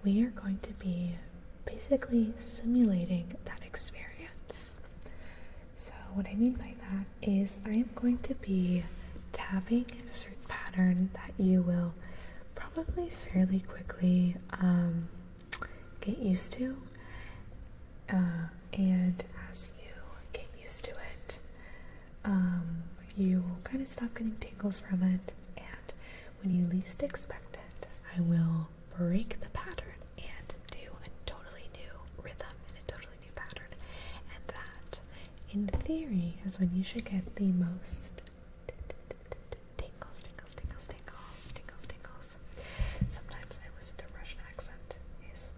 we are going to be basically simulating that experience. So what I mean by that is I am going to be tapping in a certain pattern that you will probably fairly quickly get used to. And as you get used to it, you will kind of stop getting tingles from it, and when you least expect it, I will break the pattern and do a totally new rhythm and a totally new pattern. And that, in theory, is when you should get the most tingles. Sometimes I listen to Russian accent is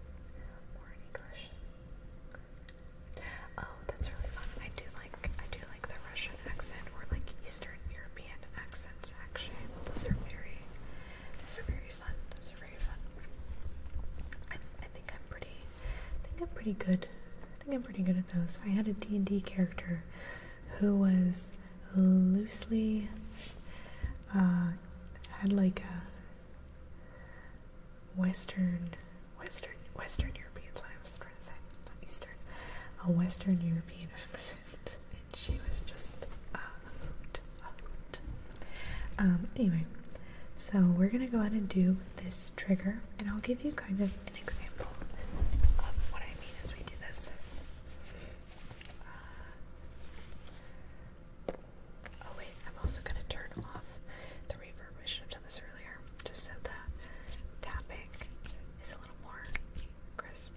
more in English. Oh, that's really fun. I do like the Russian accent, or like Eastern European accents actually. Those are very fun. I think I'm pretty good. I think I'm pretty good at those. I had a D&D character who was loosely had like a Western European, is what I was trying to say, not Eastern, a Western European accent, and she was just a hoot. Anyway, so we're gonna go ahead and do this trigger, and I'll give you kind of an example of what I mean as we do this. Oh wait, I'm also gonna turn off the reverb. I should have done this earlier, just so the tapping is a little more crisp.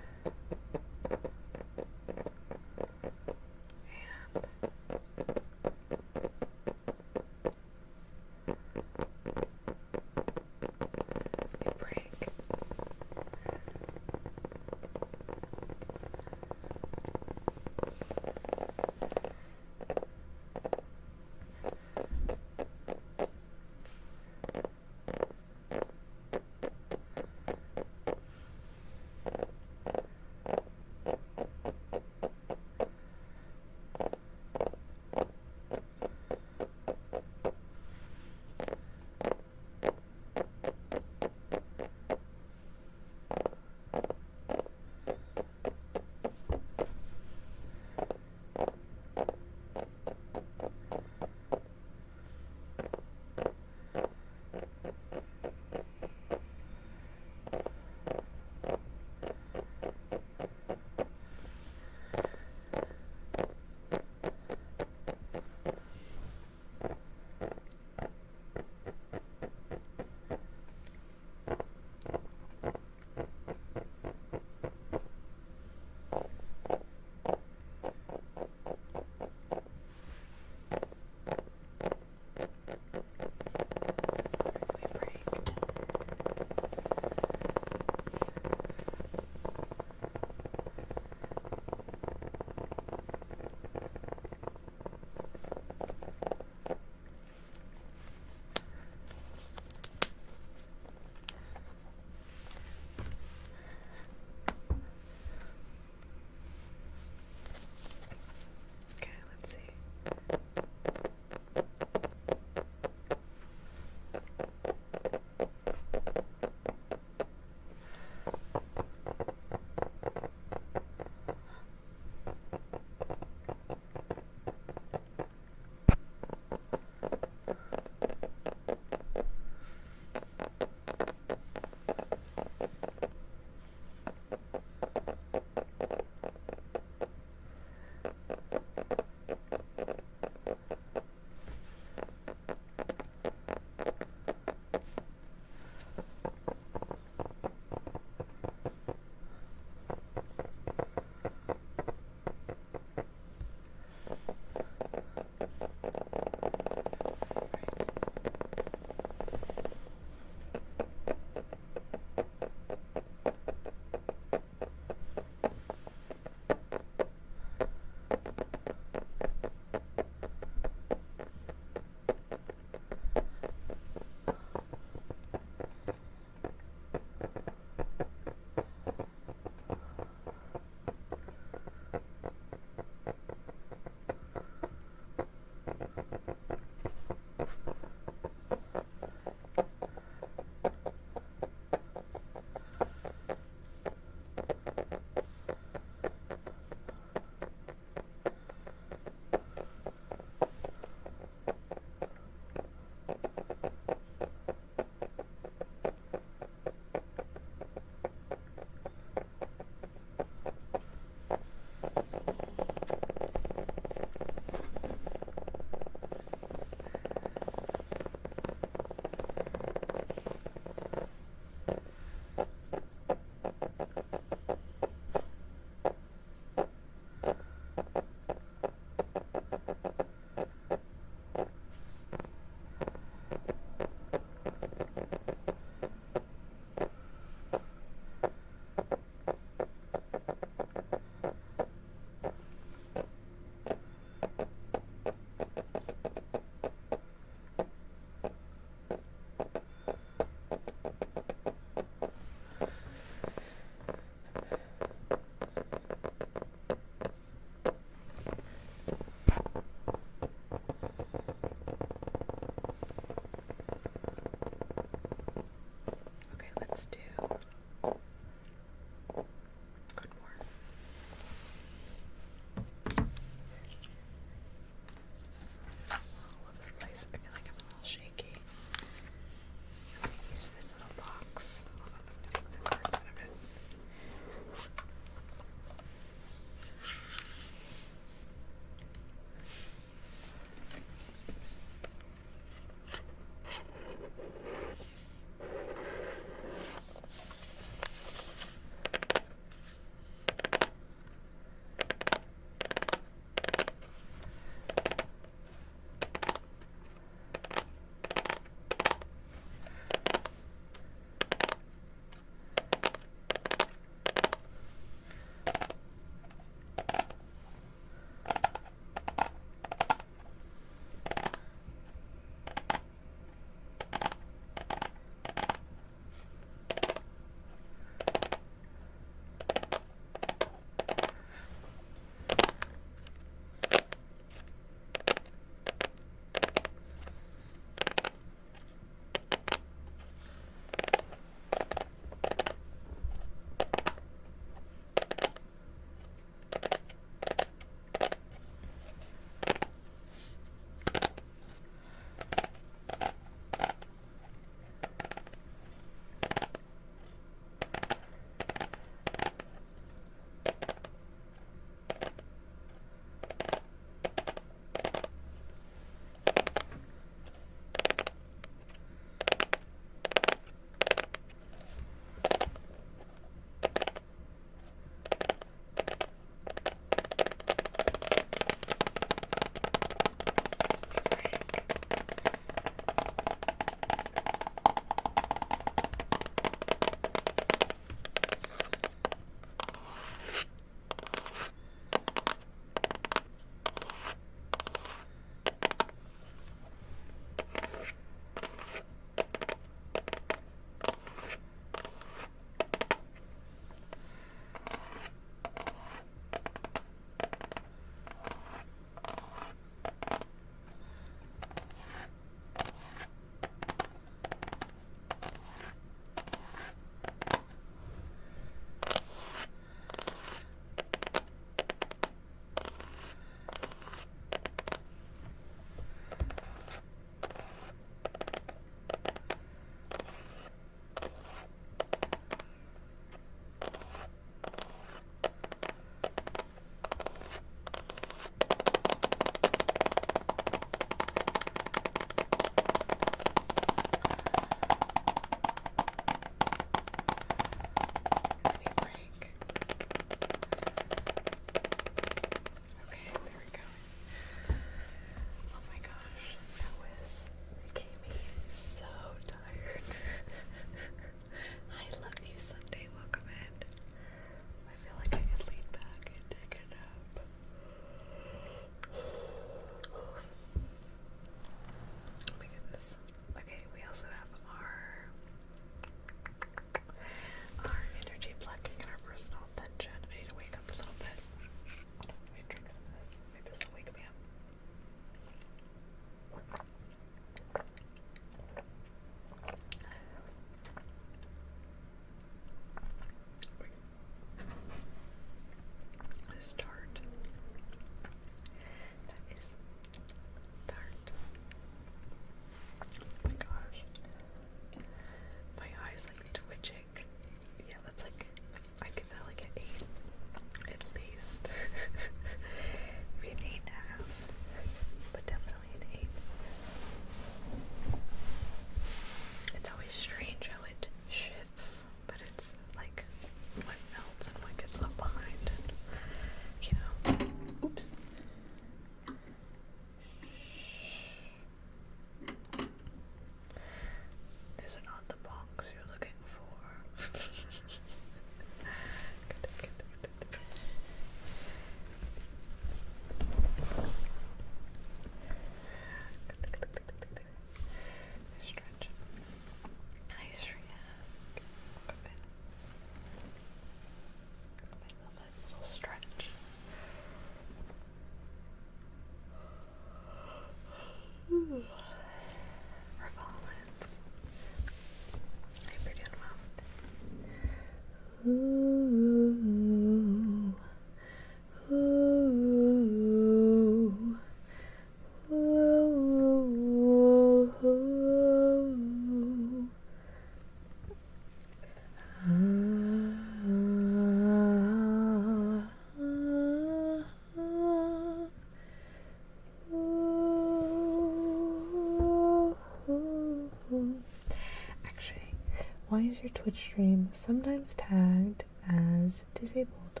why is your Twitch stream sometimes tagged as disabled?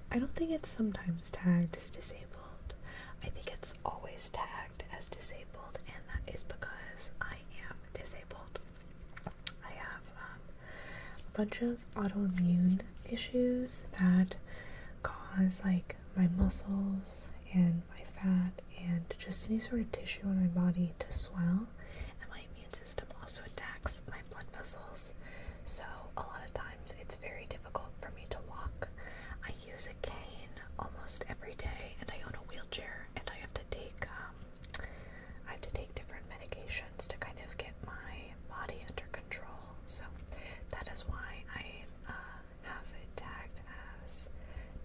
I don't think it's sometimes tagged as disabled. I think it's always tagged as disabled, and that is because I am disabled. I have a bunch of autoimmune issues that cause like my muscles and my fat and just any sort of tissue on my body to swell, and my immune system also attacks my blood vessels, so a lot of times it's very difficult for me to walk. I use a cane almost every day, and I own a wheelchair, and I have to take different medications to kind of get my body under control. So that is why I have it tagged as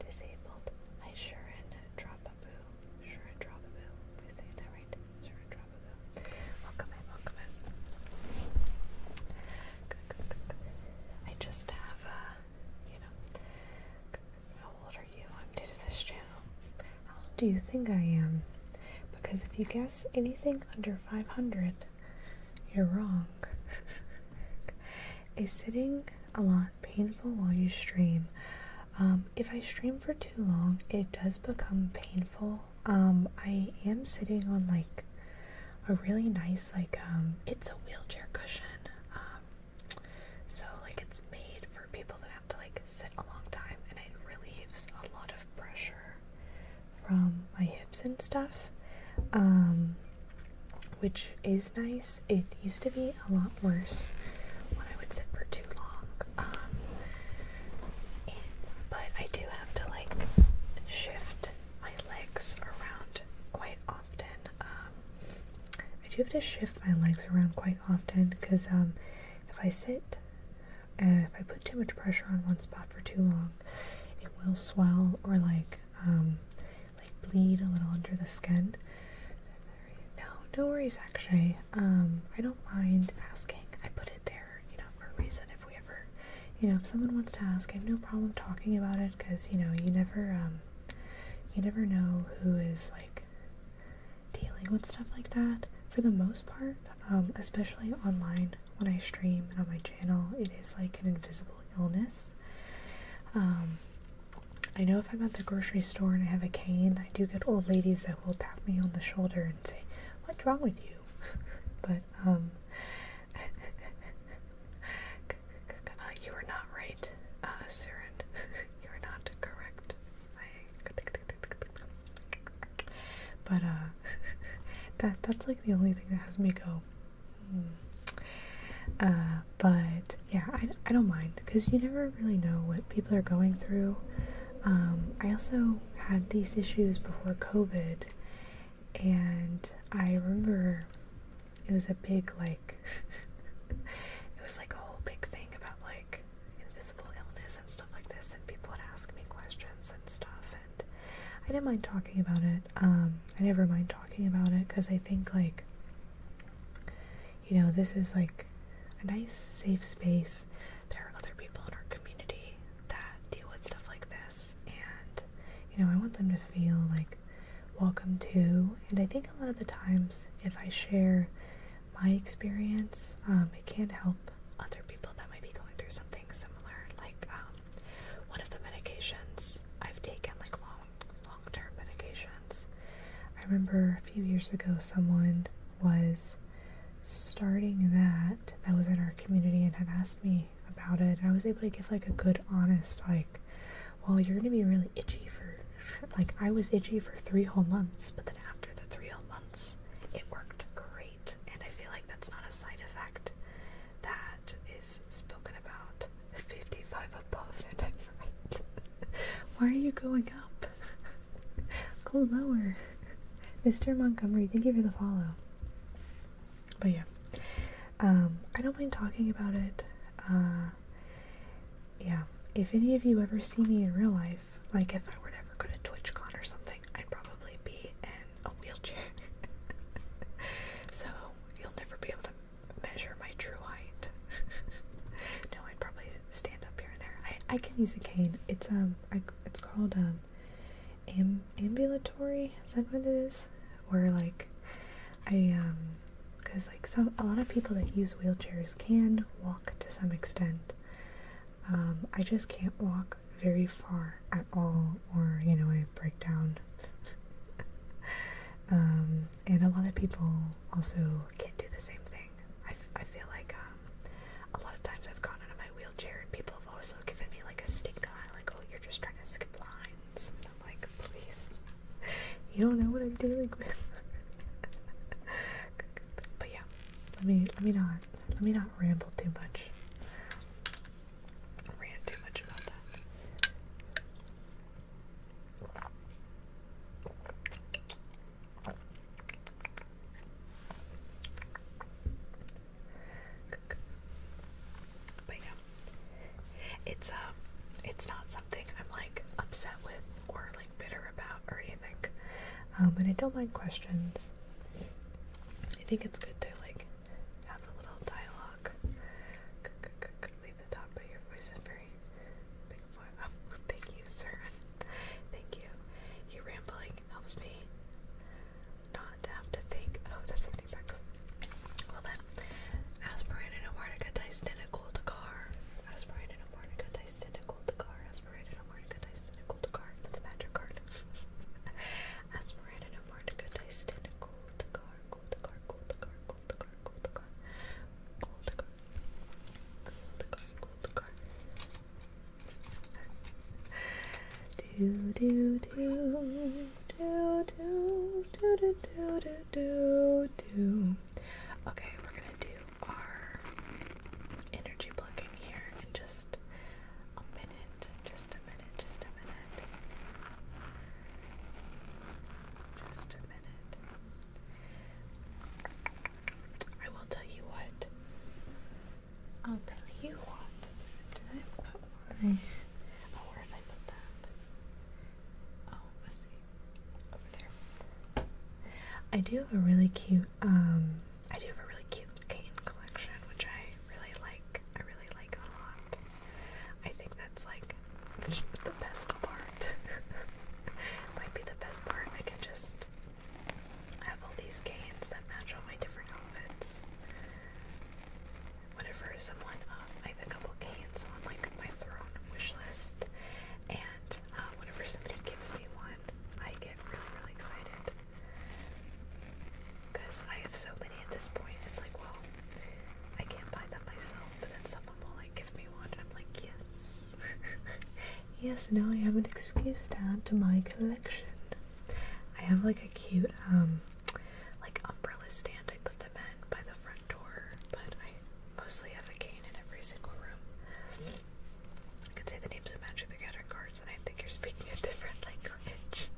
disabled. Hi Sharon Dropaboo. Sharon Dropaboo. Am I saying that right? Sharon Dropaboo. Welcome in, welcome in. I just have, how old are you? I'm new to this channel. How old do you think I am? Because if you guess anything under 500, you're wrong. Is sitting a lot painful while you stream? If I stream for too long, it does become painful. I am sitting on like a really nice, it's a wheelchair cushion. So like it's made for people that have to like sit a long time, and it relieves a lot of pressure from my hips and stuff. Which is nice. It used to be a lot worse when I would sit for too long. But I do have to like shift my legs around quite often. Because if I put too much pressure on one spot for too long, it will swell or like bleed a little under the skin. No worries actually. I don't mind asking. I put it there, for a reason. If we ever, if someone wants to ask, I have no problem talking about it, because, you never know who is like dealing with stuff like that. For the most part, especially online when I stream and on my channel, it is like an invisible illness. I know if I'm at the grocery store and I have a cane, I do get old ladies that will tap me on the shoulder and say, "What's wrong with you?" But, you are not right, Surin. You are not correct. But, that's like the only thing that has me go, but yeah, I don't mind, because you never really know what people are going through. I also had these issues before COVID, and I remember it was a big, it was like a whole big thing about like invisible illness and stuff like this, and people would ask me questions and stuff, and I didn't mind talking about it. I never mind talking about it, because I think this is like a nice safe space. There are other people in our community that deal with stuff like this, and I want them to feel like welcome too. And I think a lot of the times, if I share my experience, it can help other people that might be going through something similar. Like one of the medications I've taken, like long-term medications, I remember a few years ago someone was starting that was in our community and had asked me about it, and I was able to give like a good honest well, you're gonna be really itchy for I was itchy for 3 whole months, but then after the 3 whole months it worked great. And I feel like that's not a side effect that is spoken about. 55 above, and I'm right. Why are you going up? Go lower. Mr. Montgomery, thank you for the follow. But yeah, I don't mind talking about it. Yeah, if any of you ever see me in real life, like if I were to ever go to TwitchCon or something, I'd probably be in a wheelchair. So you'll never be able to measure my true height. No, I'd probably stand up here and there. I can use a cane. It's called ambulatory. Is that what it is? Where like I because like a lot of people that use wheelchairs can walk to some extent. I just can't walk very far at all, or you know, I break down. And a lot of people also can't do the same thing. I feel like a lot of times I've gone out of my wheelchair and people have also given me like a stink eye, like, oh, you're just trying to skip lines. And I'm like, please, you don't know what I'm dealing with. But yeah, let me not ramble too much. Rant too much about that. But yeah, it's not something I'm like upset with or like bitter about or anything. And I don't mind questions. I think it's good to like have a little dialogue. Leave the talk, but your voice is very big. Oh, thank you, sir. Thank you. You rambling helps me not to have to think. Oh, that's 50 bucks. Well then, aspirate in a Martica Dice in a cold car. Aspirate in a Martica Dice in a cold car. Aspirate in a Martica Dice in a cold car. That's a magic card. Aspirate in a Martica Dice in a cold car. Cold car. Cold car. Cold car. Cold car. Cold car. Cold car. Cold car. Do do do do do do do do do do. Okay, we're gonna do our energy plucking here in just a minute. Just a minute. Just a minute. Just a minute. I will tell you what. I'll tell you what. Did I put my... Oh, where did I put that? Oh, it must be over there. I do have a really cute, cane collection, which I really like. I really like a lot. I think that's like the best part. Might be the best part. I can just have all these canes that match all my different outfits. Whenever someone, I have a couple canes on like my throne wish list, and whenever somebody gives me one, I get really, really excited. Because I have so many at this point, it's like, well, I can't buy them myself, but then someone will like give me one, and I'm like, yes. Yes, now I have an excuse to add to my collection. I have like a cute, like umbrella stand I put them in by the front door, but I mostly have a cane in every single room. I could say the names of Magic the Gathering cards, and I think you're speaking a different language.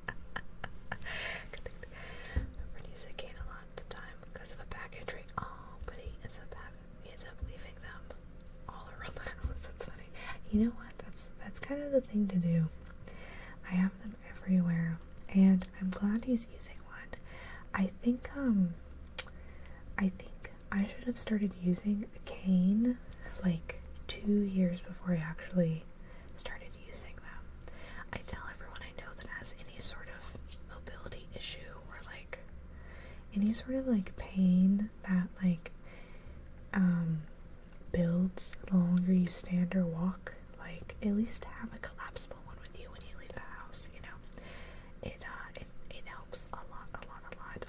Everyone uses a cane a lot of the time because of a back injury. Oh, but he ends up leaving them all around the house. That's funny. You know what? That's kind of the thing to do. I have them everywhere, and I'm glad he's using one. I think I should have started using a cane like 2 years before I actually started using them. I tell everyone I know that has any sort of mobility issue or like any sort of like pain that like builds the longer you stand or walk, like at least have a collapsible one with you when you leave the house, you know. It helps a lot.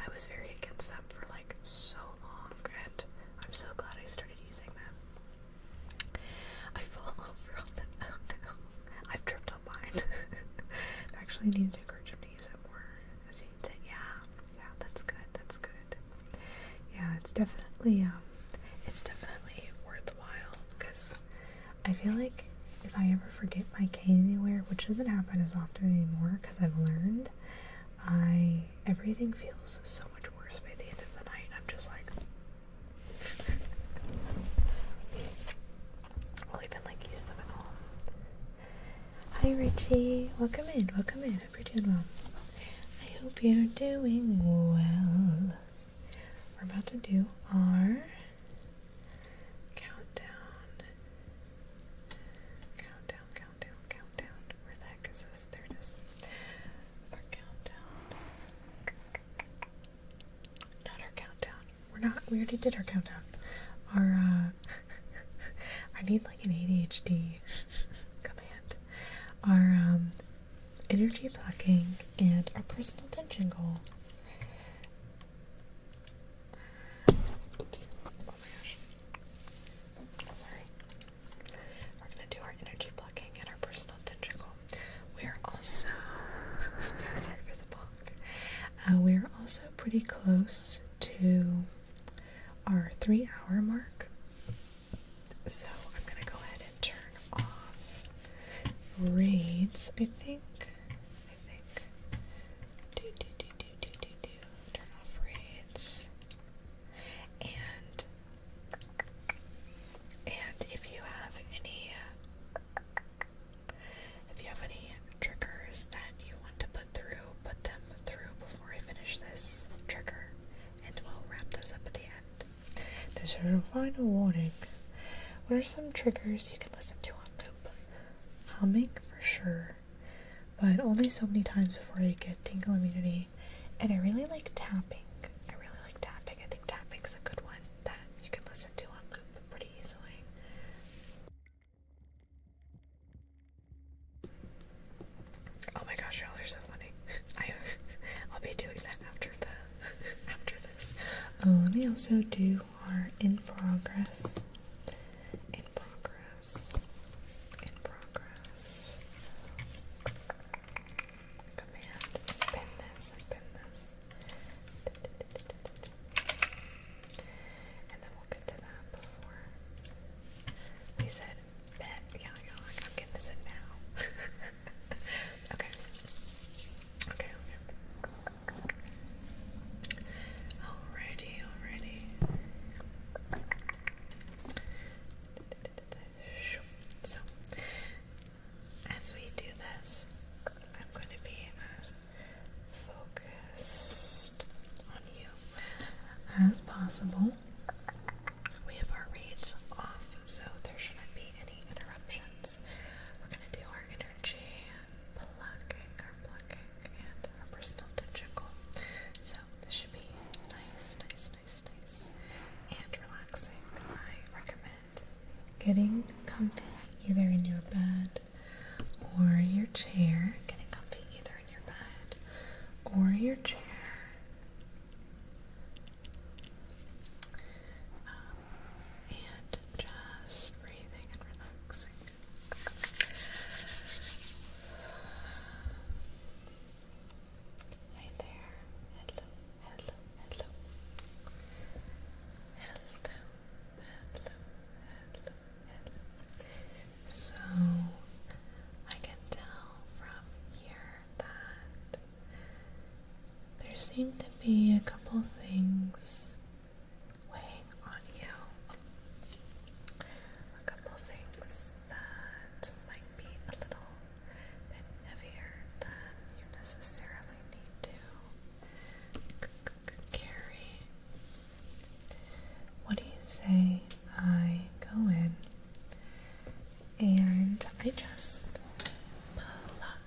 I was very against them for like so long, and I'm so glad I started using them. I fall over on them. Oh no. I've tripped on mine. I actually need to encourage him to use it more. As he said, yeah, that's good. Yeah, it's definitely worthwhile, because I feel like if I ever forget my cane anywhere, which doesn't happen as often anymore because I've learned, everything feels so much worse by the end of the night. I'm just like, I'll even like use them at home. Hi Richie, welcome in. Hope you're doing well. I hope you're doing well. We're about to do our countdown. Where the heck is this? There it is. Our countdown. Not our countdown. We're already did our countdown. Our, I need like an ADHD command. Our, energy plucking and our personal attention goal. Oops. Oh my gosh. Sorry. We're gonna do our energy plucking and our personal attention goal. We're also sorry for the bonk. We're also pretty close to our 3-hour mark. So I'm gonna go ahead and turn off raids, I think. Turn off raids. And if you have any triggers that you want to put them through before I finish this trigger, and we'll wrap those up at the end. This is your final warning. What are some triggers you can listen to on loop? Humming for sure, but only so many times before you get tingle immunity. And I really like tapping. I think tapping's a good one that you can listen to on loop pretty easily. Oh my gosh, y'all are so funny. I'll be doing that after this. Let me also do our in progress. Command. Pin this. And then we'll get to that before we said bet. Yeah, I'm getting this in now. Okay. Alrighty. So, as we do this, I'm going to be as focused on you as possible. We have our reads off, so there shouldn't be any interruptions. We're going to do our energy plucking, and our personal attention goal. So this should be nice, and relaxing. I recommend getting comfy either in your bed or your chair. Getting comfy either in your bed or your chair. And just breathing and relaxing. Right there. Hello. So, I can tell from here that there seem to be a couple things weighing on you. A couple things that might be a little bit heavier than you necessarily need to carry. What do you say I go in and I just pluck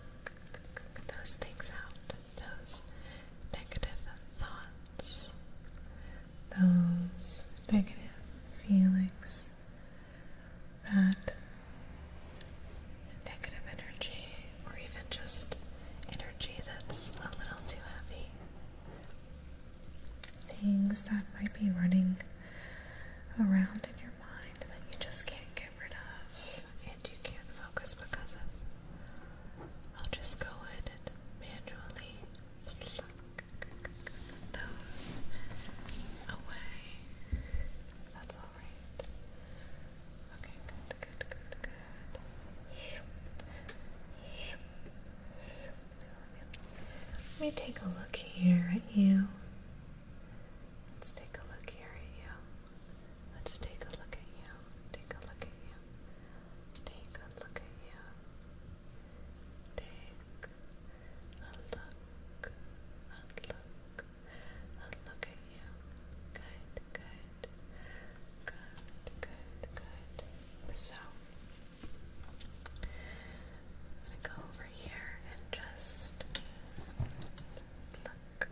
those things out, those negative thoughts, those negative feelings, that negative energy, or even just energy that's a little too heavy. Things that might be running around in your mind that you just can't get rid of and you can't focus because of. I'll just go in and manually pluck those away. That's alright. Okay, good. Let me take a look here at you. Let's take a look here at you. Let's take a look at you. Take a look at you. Take a look at you. Take a look at you. Good. So, I'm gonna go over here and just look.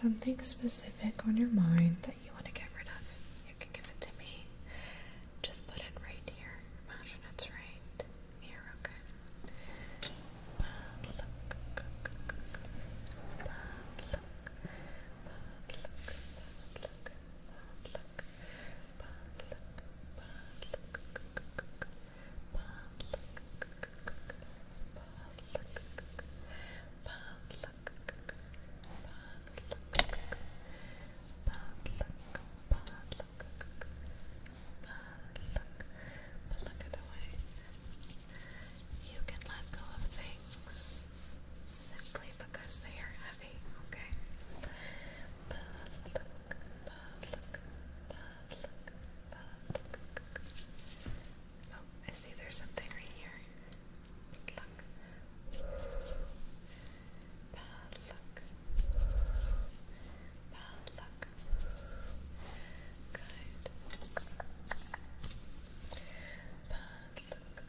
something specific on your mind that you want to get rid of, you can give it to me. Just put it right here. Imagine it's right here, okay? You can let go of things simply because they are heavy, okay? Oh, I see there's something right here. Look. Bad luck. Bad luck. Good. Bad luck.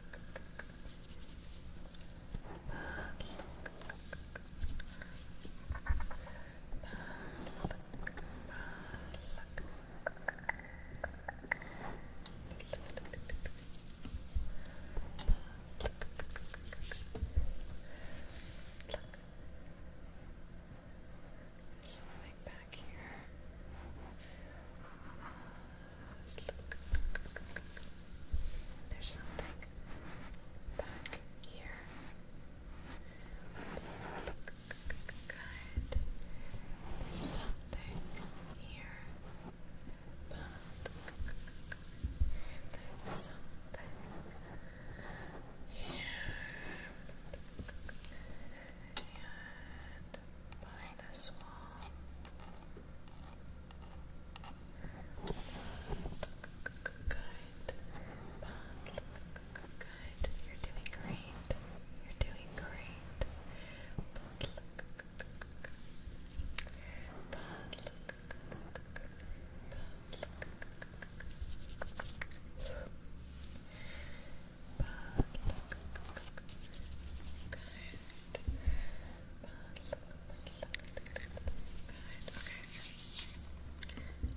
Something back here. There's something back here. Good. There's something here. There's something here. And behind this wall. Good. Good. You're doing great. You're doing great.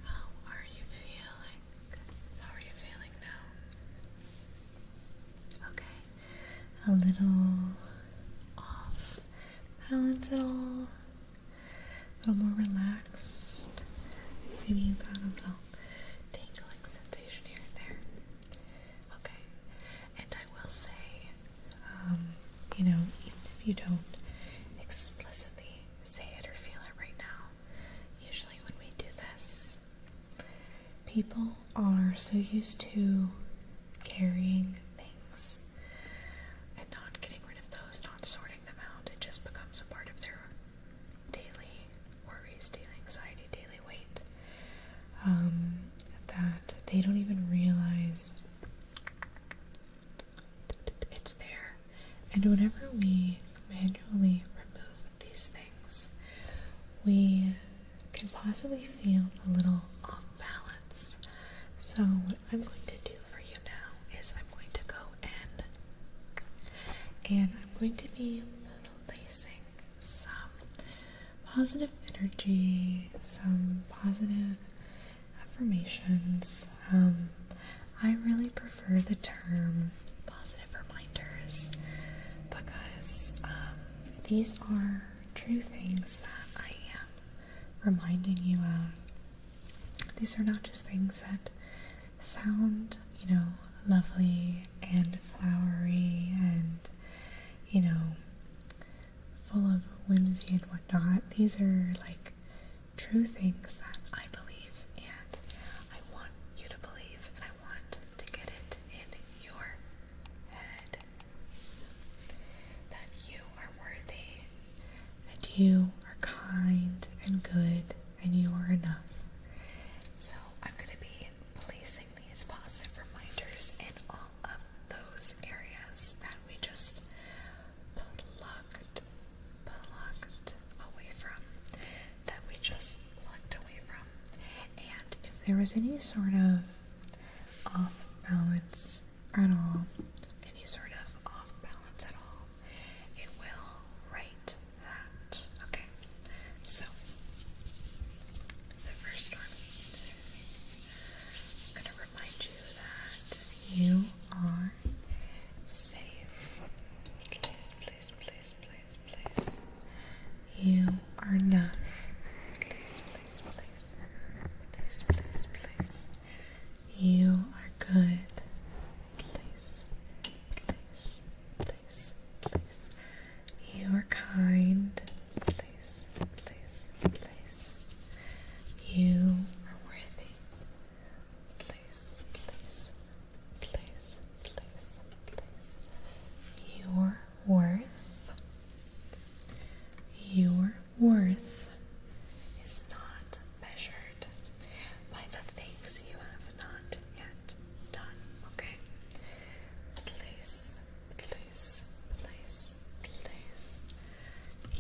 How are you feeling? How are you feeling now? Okay. A little off balance at all? A little more relaxed? Maybe you got a little tingling sensation here and there. Okay. And I will say, even if you don't explicitly say it or feel it right now, usually when we do this, people are so used to carrying things and not getting rid of those, not sorting them out. It just becomes a part of their daily worries, daily anxiety, daily weight, that they don't even realize it's there. And whenever we manually remove these things, we can possibly feel a little off balance. So what I'm going to do for you now is I'm going to go in and I'm going to be placing some positive energy, some positive affirmations. I really prefer the term positive reminders because these are true things that I am reminding you of. These are not just things that sound, lovely and flowery and, full of whimsy and whatnot. These are like true things that I believe and I want you to believe and I want to get it in your head. That you are worthy, that you are kind and good and you are enough. So I'm going to be placing these positive reminders in all of those areas that we just plucked away from, and if there was any sort of off balance at all, it will right that. Okay, so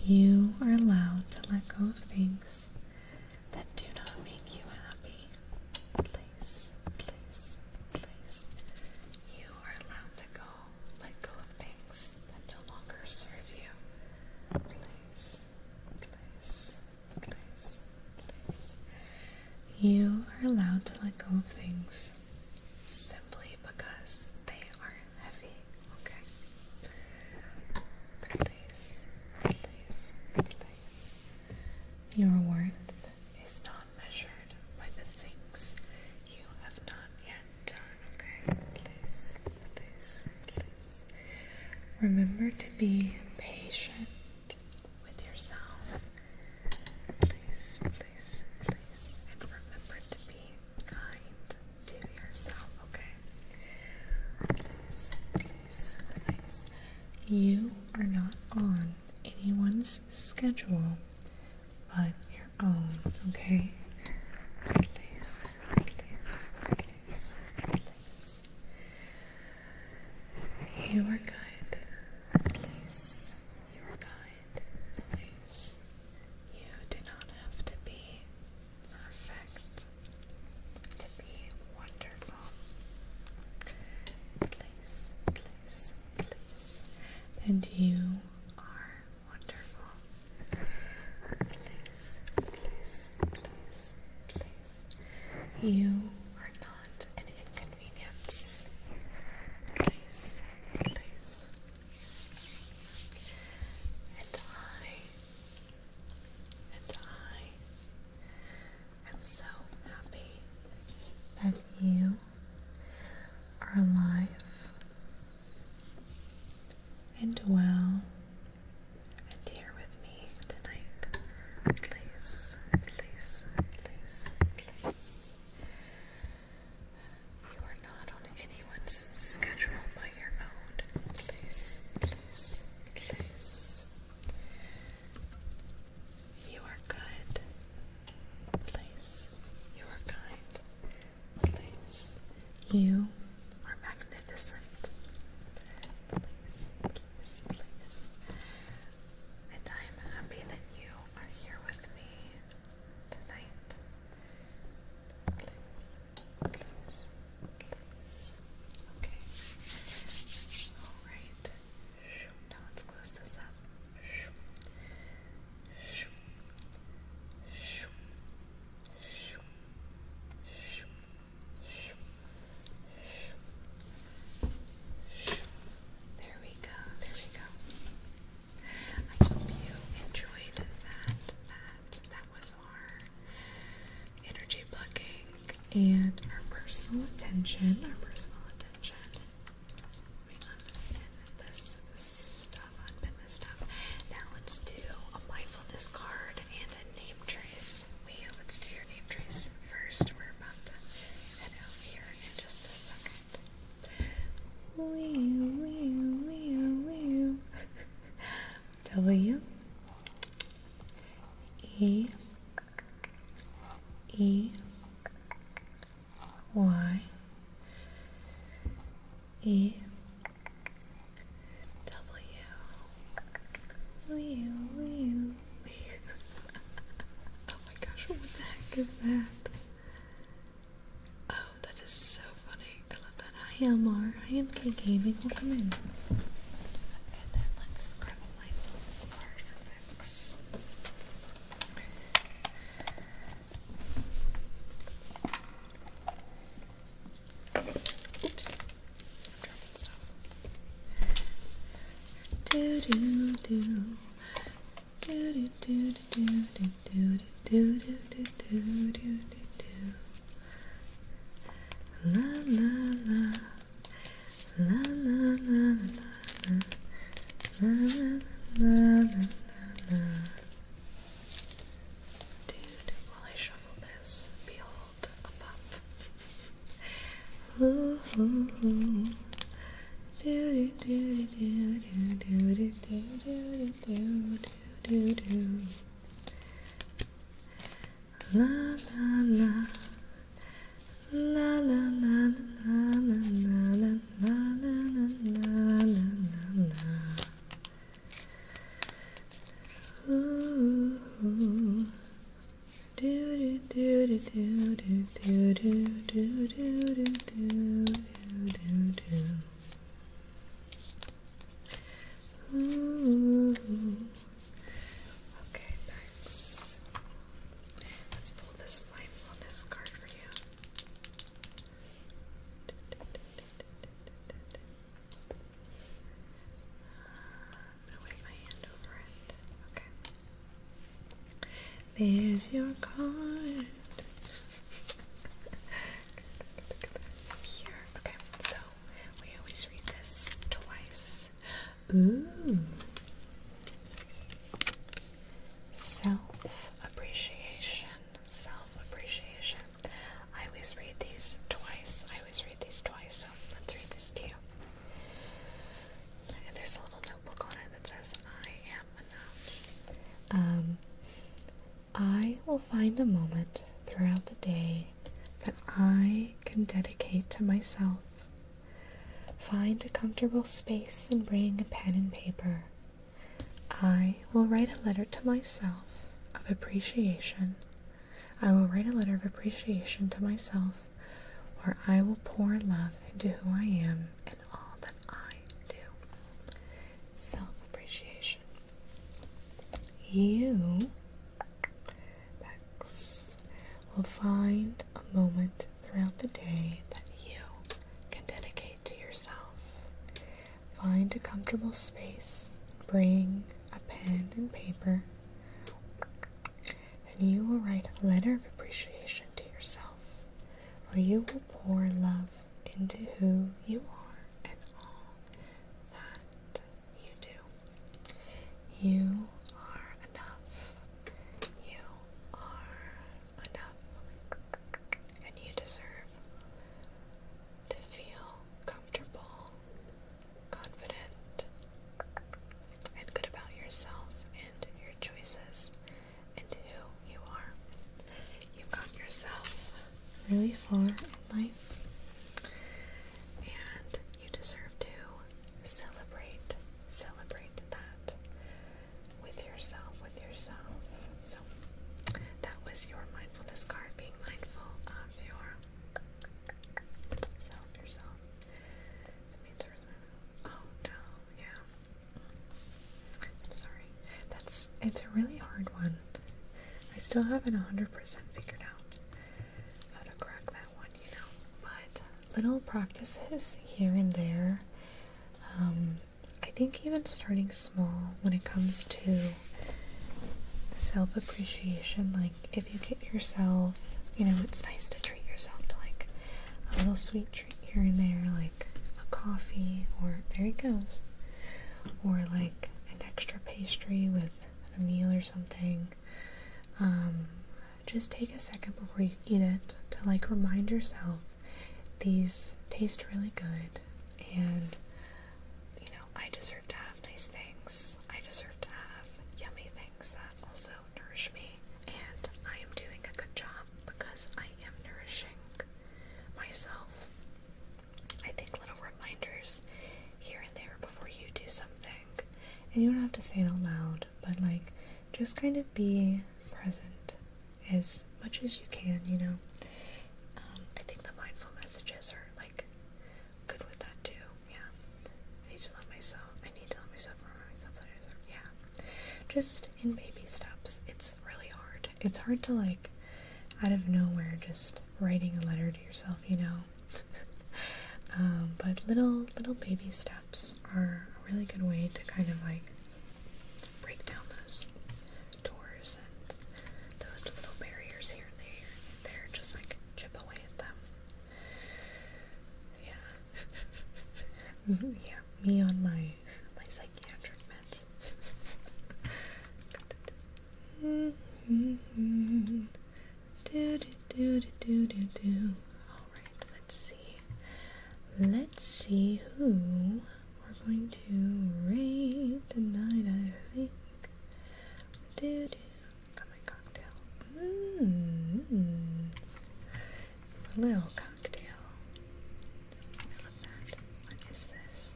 You are allowed to let go of things that do not make you happy. Please, please, please. You are allowed to let go of things that no longer serve you. Please, please, please, please. You are allowed to let go of things simply because they are heavy, okay? Please, please, please. Your worth is not measured by the things you have not yet done, okay? Please, please, please. Remember to be patient with yourself. Please, please, please. And remember to be kind to yourself, okay? Please, please, please. You are not on anyone's schedule but your own, okay? Please, please, please, please. You are good. Please, you are kind. Please. You do not have to be perfect to be wonderful. Please, please, please. And you are wonderful. Please, please, please, please. You are not an inconvenience. Please, please. And I am so happy that you are alive and well and here with me tonight. Please, please, please, please. You are not on anyone's schedule but your own. Please, please, please. You are good. Please. You are kind. Please. You are magnificent. Please, please, please. And I am happy that you are here with me tonight. Please, please, please. Okay. Alright. Now let's close this up. There we go, there we go. I hope you enjoyed that. That was our energy plucking and our personal attention. Let me unpin this stuff. Now let's do a mindfulness card and a name trace. Let's do your name trace first. We're about to head out here in just a second. W E E Y E W. Oh my gosh, what the heck is that? Oh, that is so funny. I love that. Hi Elmar. Hi MK Gaming. Welcome in. And then let's grab a mindfulness card for Vix. Oops. I'm dropping stuff. Do do do. Do do do do do do do do do do do do do. La la la. La la la la la la la la la. Dude, while I shuffle this, behold a pup. Ooh, ooh, ooh. Do do do do do do do do do do do. La la la. La la la la la la la la la la la la. do, do, do, do, do. Ooh. Okay, Bex. Let's pull this mindfulness card for you. I'm gonna wave my hand over it. Okay. There's your card. Here. Okay, so we always read this twice. Ooh. Self-appreciation. Self-appreciation. I always read these twice. So let's read this to you. And there's a little notebook on it that says, I am enough. I will find a moment throughout the day that I can dedicate to myself. Find a comfortable space and bring a pen and paper. I will write a letter to myself of appreciation. I will write a letter of appreciation to myself, where I will pour love into who I am and all that I do. Self-appreciation. You, Bex, will find a moment throughout the day that you can dedicate to yourself. Find a comfortable space, bring a pen and paper, and you will write a letter of appreciation to yourself, where you will pour love into who you are and all that you do. You are enough. You are enough. And you deserve to feel comfortable, confident, and good about yourself and your choices and who you are. You got yourself really far in life, and you deserve to celebrate that with yourself. So that was your mindfulness card, being mindful of yourself. Oh no, yeah. I'm sorry. It's a really hard one. I still haven't 100% figured out how to crack that one, but little practices here and there. I think even starting small when it comes to self-appreciation, like if you get yourself, it's nice to treat yourself to like a little sweet treat here and there, like a coffee, or there it goes, or like an extra pastry with a meal or something. Just take a second before you eat it to like remind yourself these taste really good, and I deserve to have nice things. I deserve to have yummy things that also nourish me, and I am doing a good job because I am nourishing myself. I think little reminders here and there before you do something, and you don't have to say it out loud, but like just kind of be present as much as you can. I think the mindful messages are like good with that too. Yeah, I need to let myself yeah, just in baby steps. It's really hard. It's hard to like out of nowhere just writing a letter to yourself, but little baby steps are a really good way to kind of like break down those doors and those little barriers here and there, just like chip away at them. Yeah. Yeah, me on my psychiatric meds. Alright, let's see who we're going to rate tonight, I think. Got my cocktail. A little cocktail. I love that. What is this?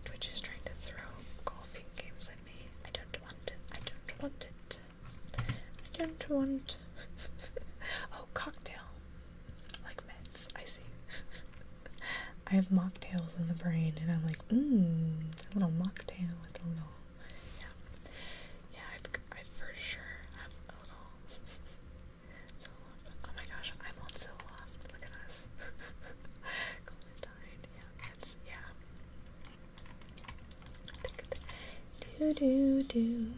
Twitch is trying to throw golfing games at me. I don't want it. I have mocktails in the brain, and I'm like, a little mocktail with a little, yeah, I for sure have a little, so, oh my gosh, I'm on so loft, look at us, Clementine, yeah, it's, yeah, do do do.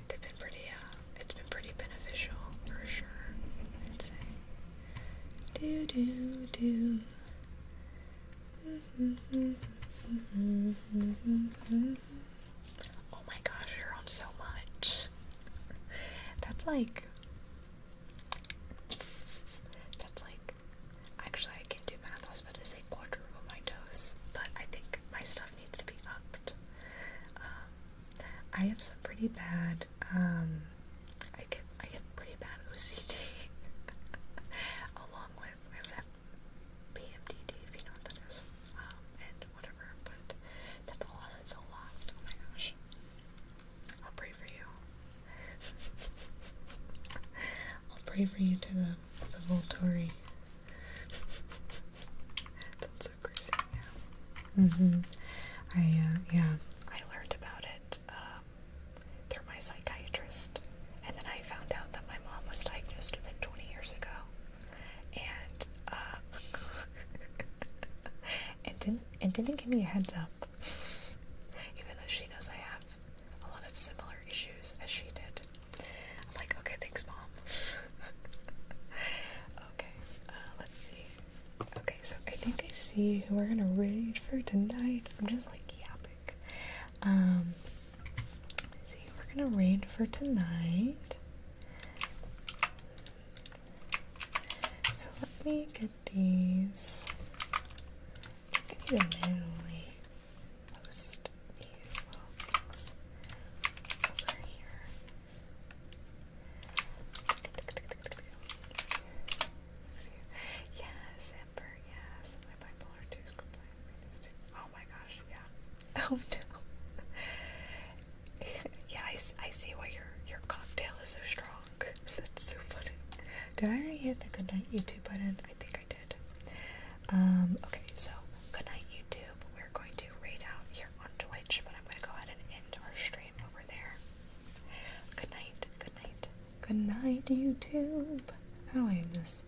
They've been pretty, it's been pretty beneficial for sure, I'd say. Do do do. Oh my gosh, you're on so much. That's like, actually I can do math. I was about to say quadruple my dose, but I think my stuff needs to be upped. I have some pretty bad, I get pretty bad OCD, along with, I also have PMDD, if you know what that is, and whatever, but that's all on its own lot. Oh my gosh. I'll pray for you. I'll pray for you to the Volturi. That's so crazy, yeah. I learned about it through my psychiatrist, and then I found out that my mom was diagnosed with it 20 years ago, and it didn't give me a heads up, even though she knows I have a lot of similar issues as she did. I'm like, okay, thanks, Mom. Okay, let's see. Okay, so I think I see who we're gonna raid for tonight. I'm just like yapping. Let's see who we're gonna raid for tonight. So let me get these. I need to manually post these little things over here. Yes, Ember, yes. My bipolar 2 is crippling. Oh my gosh, yeah. Oh no. Yeah, I see why your cocktail is so strong. That's so funny. Did I already hit the goodnight YouTube button? I think I did. Okay, so goodnight YouTube. We're going to raid out here on Twitch, but I'm going to go ahead and end our stream over there. Good night, good night. Good night, YouTube. How do I end this?